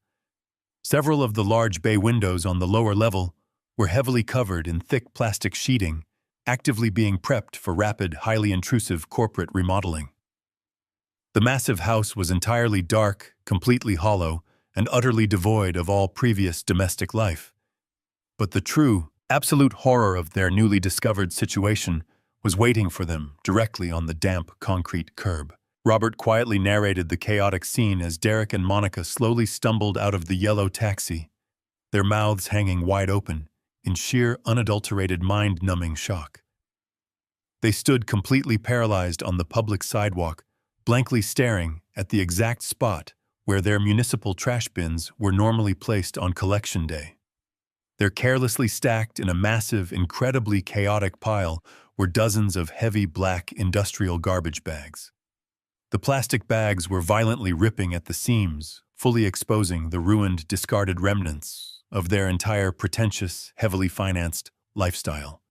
Several of the large bay windows on the lower level were heavily covered in thick plastic sheeting, actively being prepped for rapid, highly intrusive corporate remodeling. The massive house was entirely dark, completely hollow, and utterly devoid of all previous domestic life. But the true, absolute horror of their newly discovered situation was waiting for them directly on the damp concrete curb. Robert quietly narrated the chaotic scene as Derek and Monica slowly stumbled out of the yellow taxi, their mouths hanging wide open, in sheer, unadulterated, mind-numbing shock. They stood completely paralyzed on the public sidewalk, blankly staring at the exact spot where their municipal trash bins were normally placed on collection day. There, carelessly stacked in a massive, incredibly chaotic pile, were dozens of heavy black industrial garbage bags. The plastic bags were violently ripping at the seams, fully exposing the ruined, discarded remnants of their entire pretentious, heavily financed lifestyle.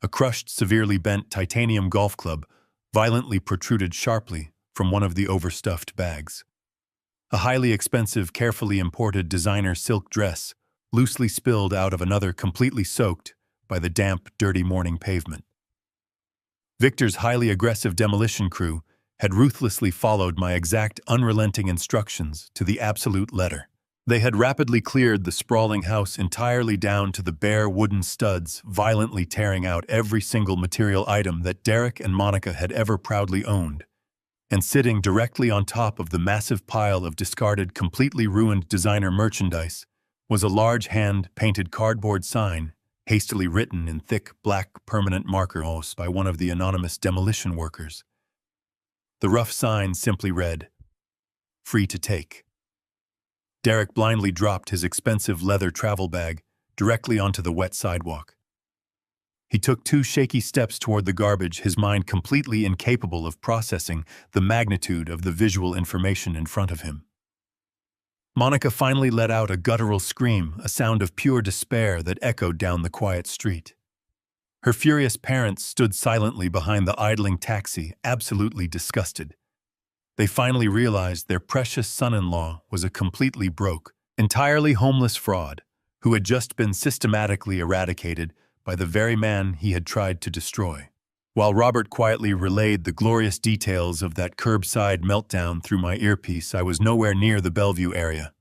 A crushed, severely bent titanium golf club violently protruded sharply from one of the overstuffed bags. A highly expensive, carefully imported designer silk dress loosely spilled out of another, completely soaked by the damp, dirty morning pavement. Victor's highly aggressive demolition crew had ruthlessly followed my exact, unrelenting instructions to the absolute letter. They had rapidly cleared the sprawling house entirely down to the bare wooden studs, violently tearing out every single material item that Derek and Monica had ever proudly owned. And sitting directly on top of the massive pile of discarded, completely ruined designer merchandise was a large hand-painted cardboard sign, hastily written in thick, black, permanent markers by one of the anonymous demolition workers. The rough sign simply read, "Free to take." Derek blindly dropped his expensive leather travel bag directly onto the wet sidewalk. He took 2 shaky steps toward the garbage, his mind completely incapable of processing the magnitude of the visual information in front of him. Monica finally let out a guttural scream, a sound of pure despair that echoed down the quiet street. Her furious parents stood silently behind the idling taxi, absolutely disgusted. They finally realized their precious son-in-law was a completely broke, entirely homeless fraud who had just been systematically eradicated by the very man he had tried to destroy. While Robert quietly relayed the glorious details of that curbside meltdown through my earpiece, I was nowhere near the Bellevue area.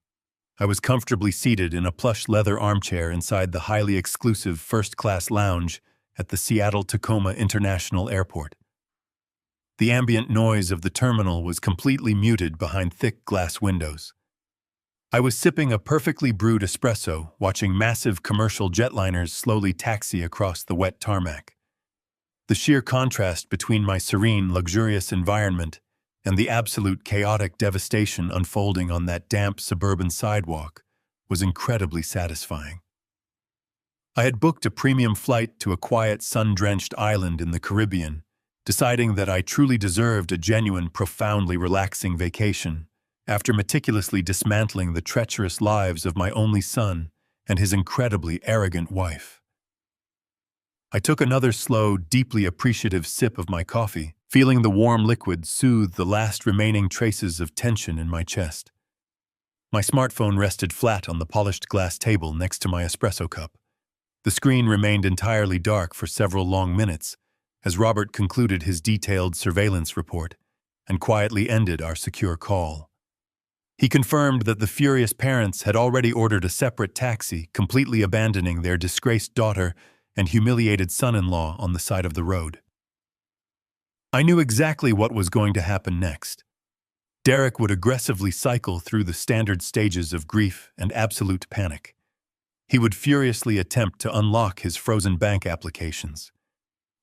I was comfortably seated in a plush leather armchair inside the highly exclusive first-class lounge at the Seattle-Tacoma International Airport. The ambient noise of the terminal was completely muted behind thick glass windows. I was sipping a perfectly brewed espresso, watching massive commercial jetliners slowly taxi across the wet tarmac. The sheer contrast between my serene, luxurious environment and the absolute chaotic devastation unfolding on that damp suburban sidewalk was incredibly satisfying. I had booked a premium flight to a quiet, sun-drenched island in the Caribbean, deciding that I truly deserved a genuine, profoundly relaxing vacation after meticulously dismantling the treacherous lives of my only son and his incredibly arrogant wife. I took another slow, deeply appreciative sip of my coffee, feeling the warm liquid soothe the last remaining traces of tension in my chest. My smartphone rested flat on the polished glass table next to my espresso cup. The screen remained entirely dark for several long minutes as Robert concluded his detailed surveillance report and quietly ended our secure call. He confirmed that the furious parents had already ordered a separate taxi, completely abandoning their disgraced daughter and humiliated son-in-law on the side of the road. I knew exactly what was going to happen next. Derek would aggressively cycle through the standard stages of grief and absolute panic. He would furiously attempt to unlock his frozen bank applications.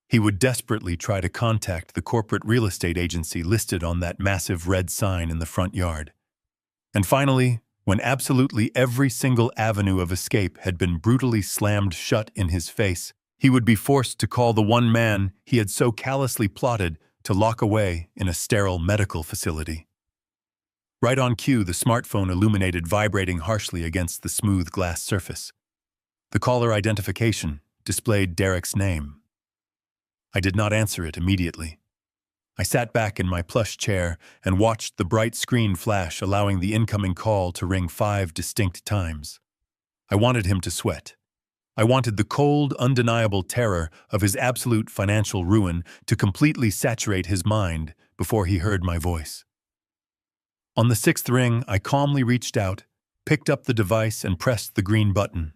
He would desperately try to contact the corporate real estate agency listed on that massive red sign in the front yard. And finally, when absolutely every single avenue of escape had been brutally slammed shut in his face, he would be forced to call the one man he had so callously plotted to lock away in a sterile medical facility. Right on cue, the smartphone illuminated, vibrating harshly against the smooth glass surface. The caller identification displayed Derek's name. I did not answer it immediately. I sat back in my plush chair and watched the bright screen flash, allowing the incoming call to ring 5 distinct times. I wanted him to sweat. I wanted the cold, undeniable terror of his absolute financial ruin to completely saturate his mind before he heard my voice. On the 6th ring, I calmly reached out, picked up the device, and pressed the green button.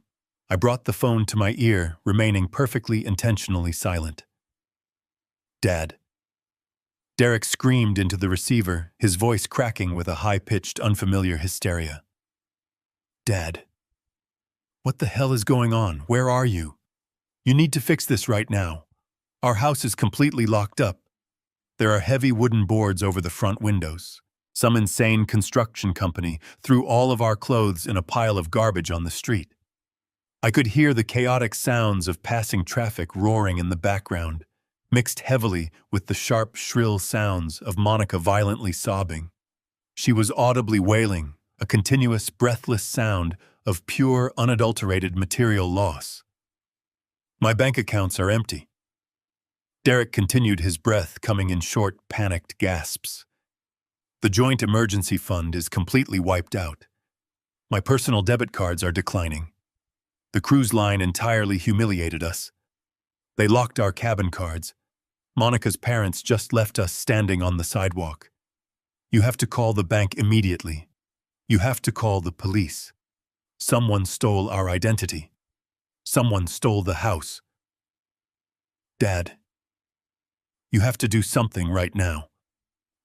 I brought the phone to my ear, remaining perfectly intentionally silent. "Dad." Derek screamed into the receiver, his voice cracking with a high-pitched, unfamiliar hysteria. "Dad. What the hell is going on? Where are you? You need to fix this right now. Our house is completely locked up. There are heavy wooden boards over the front windows. Some insane construction company threw all of our clothes in a pile of garbage on the street." I could hear the chaotic sounds of passing traffic roaring in the background, mixed heavily with the sharp, shrill sounds of Monica violently sobbing. She was audibly wailing, a continuous, breathless sound of pure, unadulterated material loss. "My bank accounts are empty." Derek continued, his breath coming in short, panicked gasps. "The joint emergency fund is completely wiped out. My personal debit cards are declining. The cruise line entirely humiliated us. They locked our cabin cards. Monica's parents just left us standing on the sidewalk. You have to call the bank immediately. You have to call the police. Someone stole our identity. Someone stole the house. Dad, you have to do something right now."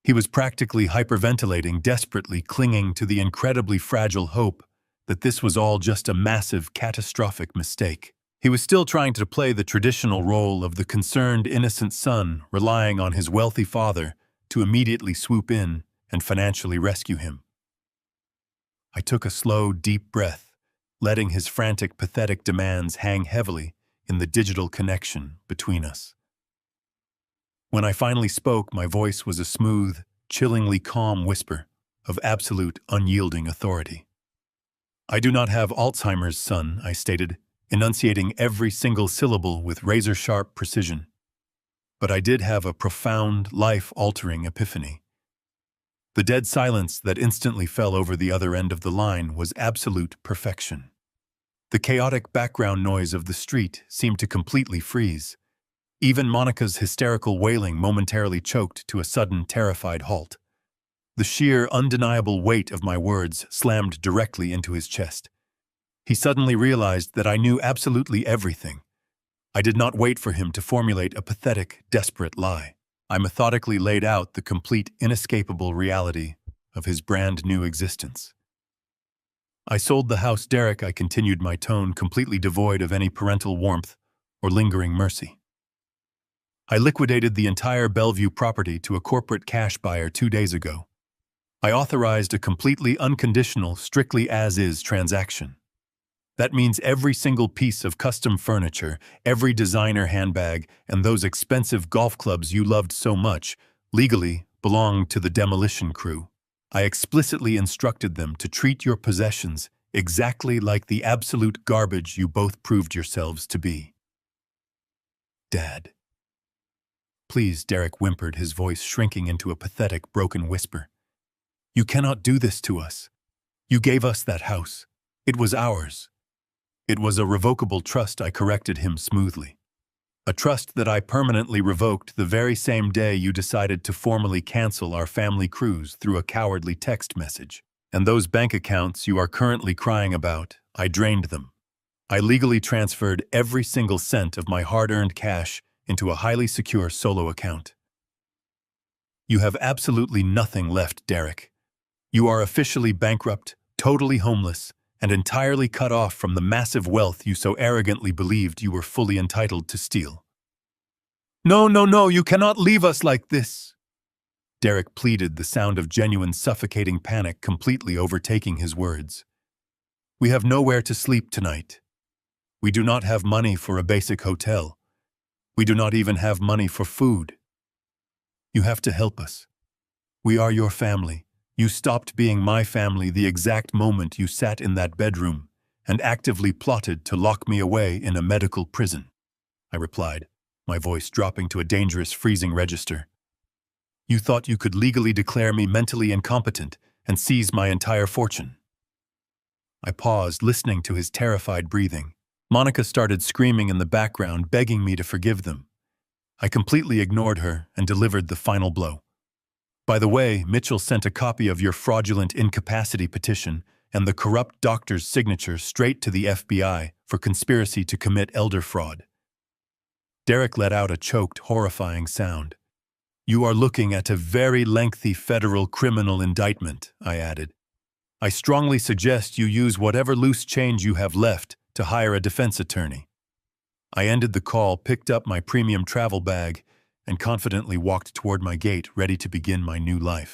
He was practically hyperventilating, desperately clinging to the incredibly fragile hope that this was all just a massive, catastrophic mistake. He was still trying to play the traditional role of the concerned, innocent son, relying on his wealthy father to immediately swoop in and financially rescue him. I took a slow, deep breath, letting his frantic, pathetic demands hang heavily in the digital connection between us. When I finally spoke, my voice was a smooth, chillingly calm whisper of absolute, unyielding authority. "I do not have Alzheimer's, son," I stated, enunciating every single syllable with razor-sharp precision. "But I did have a profound, life-altering epiphany." The dead silence that instantly fell over the other end of the line was absolute perfection. The chaotic background noise of the street seemed to completely freeze. Even Monica's hysterical wailing momentarily choked to a sudden, terrified halt. The sheer, undeniable weight of my words slammed directly into his chest. He suddenly realized that I knew absolutely everything. I did not wait for him to formulate a pathetic, desperate lie. I methodically laid out the complete, inescapable reality of his brand-new existence. "I sold the house, Derek," I continued, my tone completely devoid of any parental warmth or lingering mercy. "I liquidated the entire Bellevue property to a corporate cash buyer 2 days ago. I authorized a completely unconditional, strictly as-is transaction. That means every single piece of custom furniture, every designer handbag, and those expensive golf clubs you loved so much, legally belonged to the demolition crew. I explicitly instructed them to treat your possessions exactly like the absolute garbage you both proved yourselves to be." "Dad." "Please," Derek whimpered, his voice shrinking into a pathetic, broken whisper. "You cannot do this to us. You gave us that house. It was ours." "It was a revocable trust," I corrected him smoothly. "A trust that I permanently revoked the very same day you decided to formally cancel our family cruise through a cowardly text message. And those bank accounts you are currently crying about, I drained them. I legally transferred every single cent of my hard-earned cash into a highly secure solo account." "You have absolutely nothing left, Derek. You are officially bankrupt, totally homeless, and entirely cut off from the massive wealth you so arrogantly believed you were fully entitled to steal." No, you cannot leave us like this," Derek pleaded, the sound of genuine suffocating panic completely overtaking his words. "We have nowhere to sleep tonight. We do not have money for a basic hotel. We do not even have money for food. You have to help us. We are your family. You stopped being my family the exact moment you sat in that bedroom and actively plotted to lock me away in a medical prison," I replied, my voice dropping to a dangerous freezing register. "You thought you could legally declare me mentally incompetent and seize my entire fortune." I paused, listening to his terrified breathing. Monica started screaming in the background, begging me to forgive them. I completely ignored her and delivered the final blow. "By the way, Mitchell sent a copy of your fraudulent incapacity petition and the corrupt doctor's signature straight to the FBI for conspiracy to commit elder fraud." Derek let out a choked, horrifying sound. "You are looking at a very lengthy federal criminal indictment," I added. "I strongly suggest you use whatever loose change you have left to hire a defense attorney." I ended the call, picked up my premium travel bag, and confidently walked toward my gate, ready to begin my new life.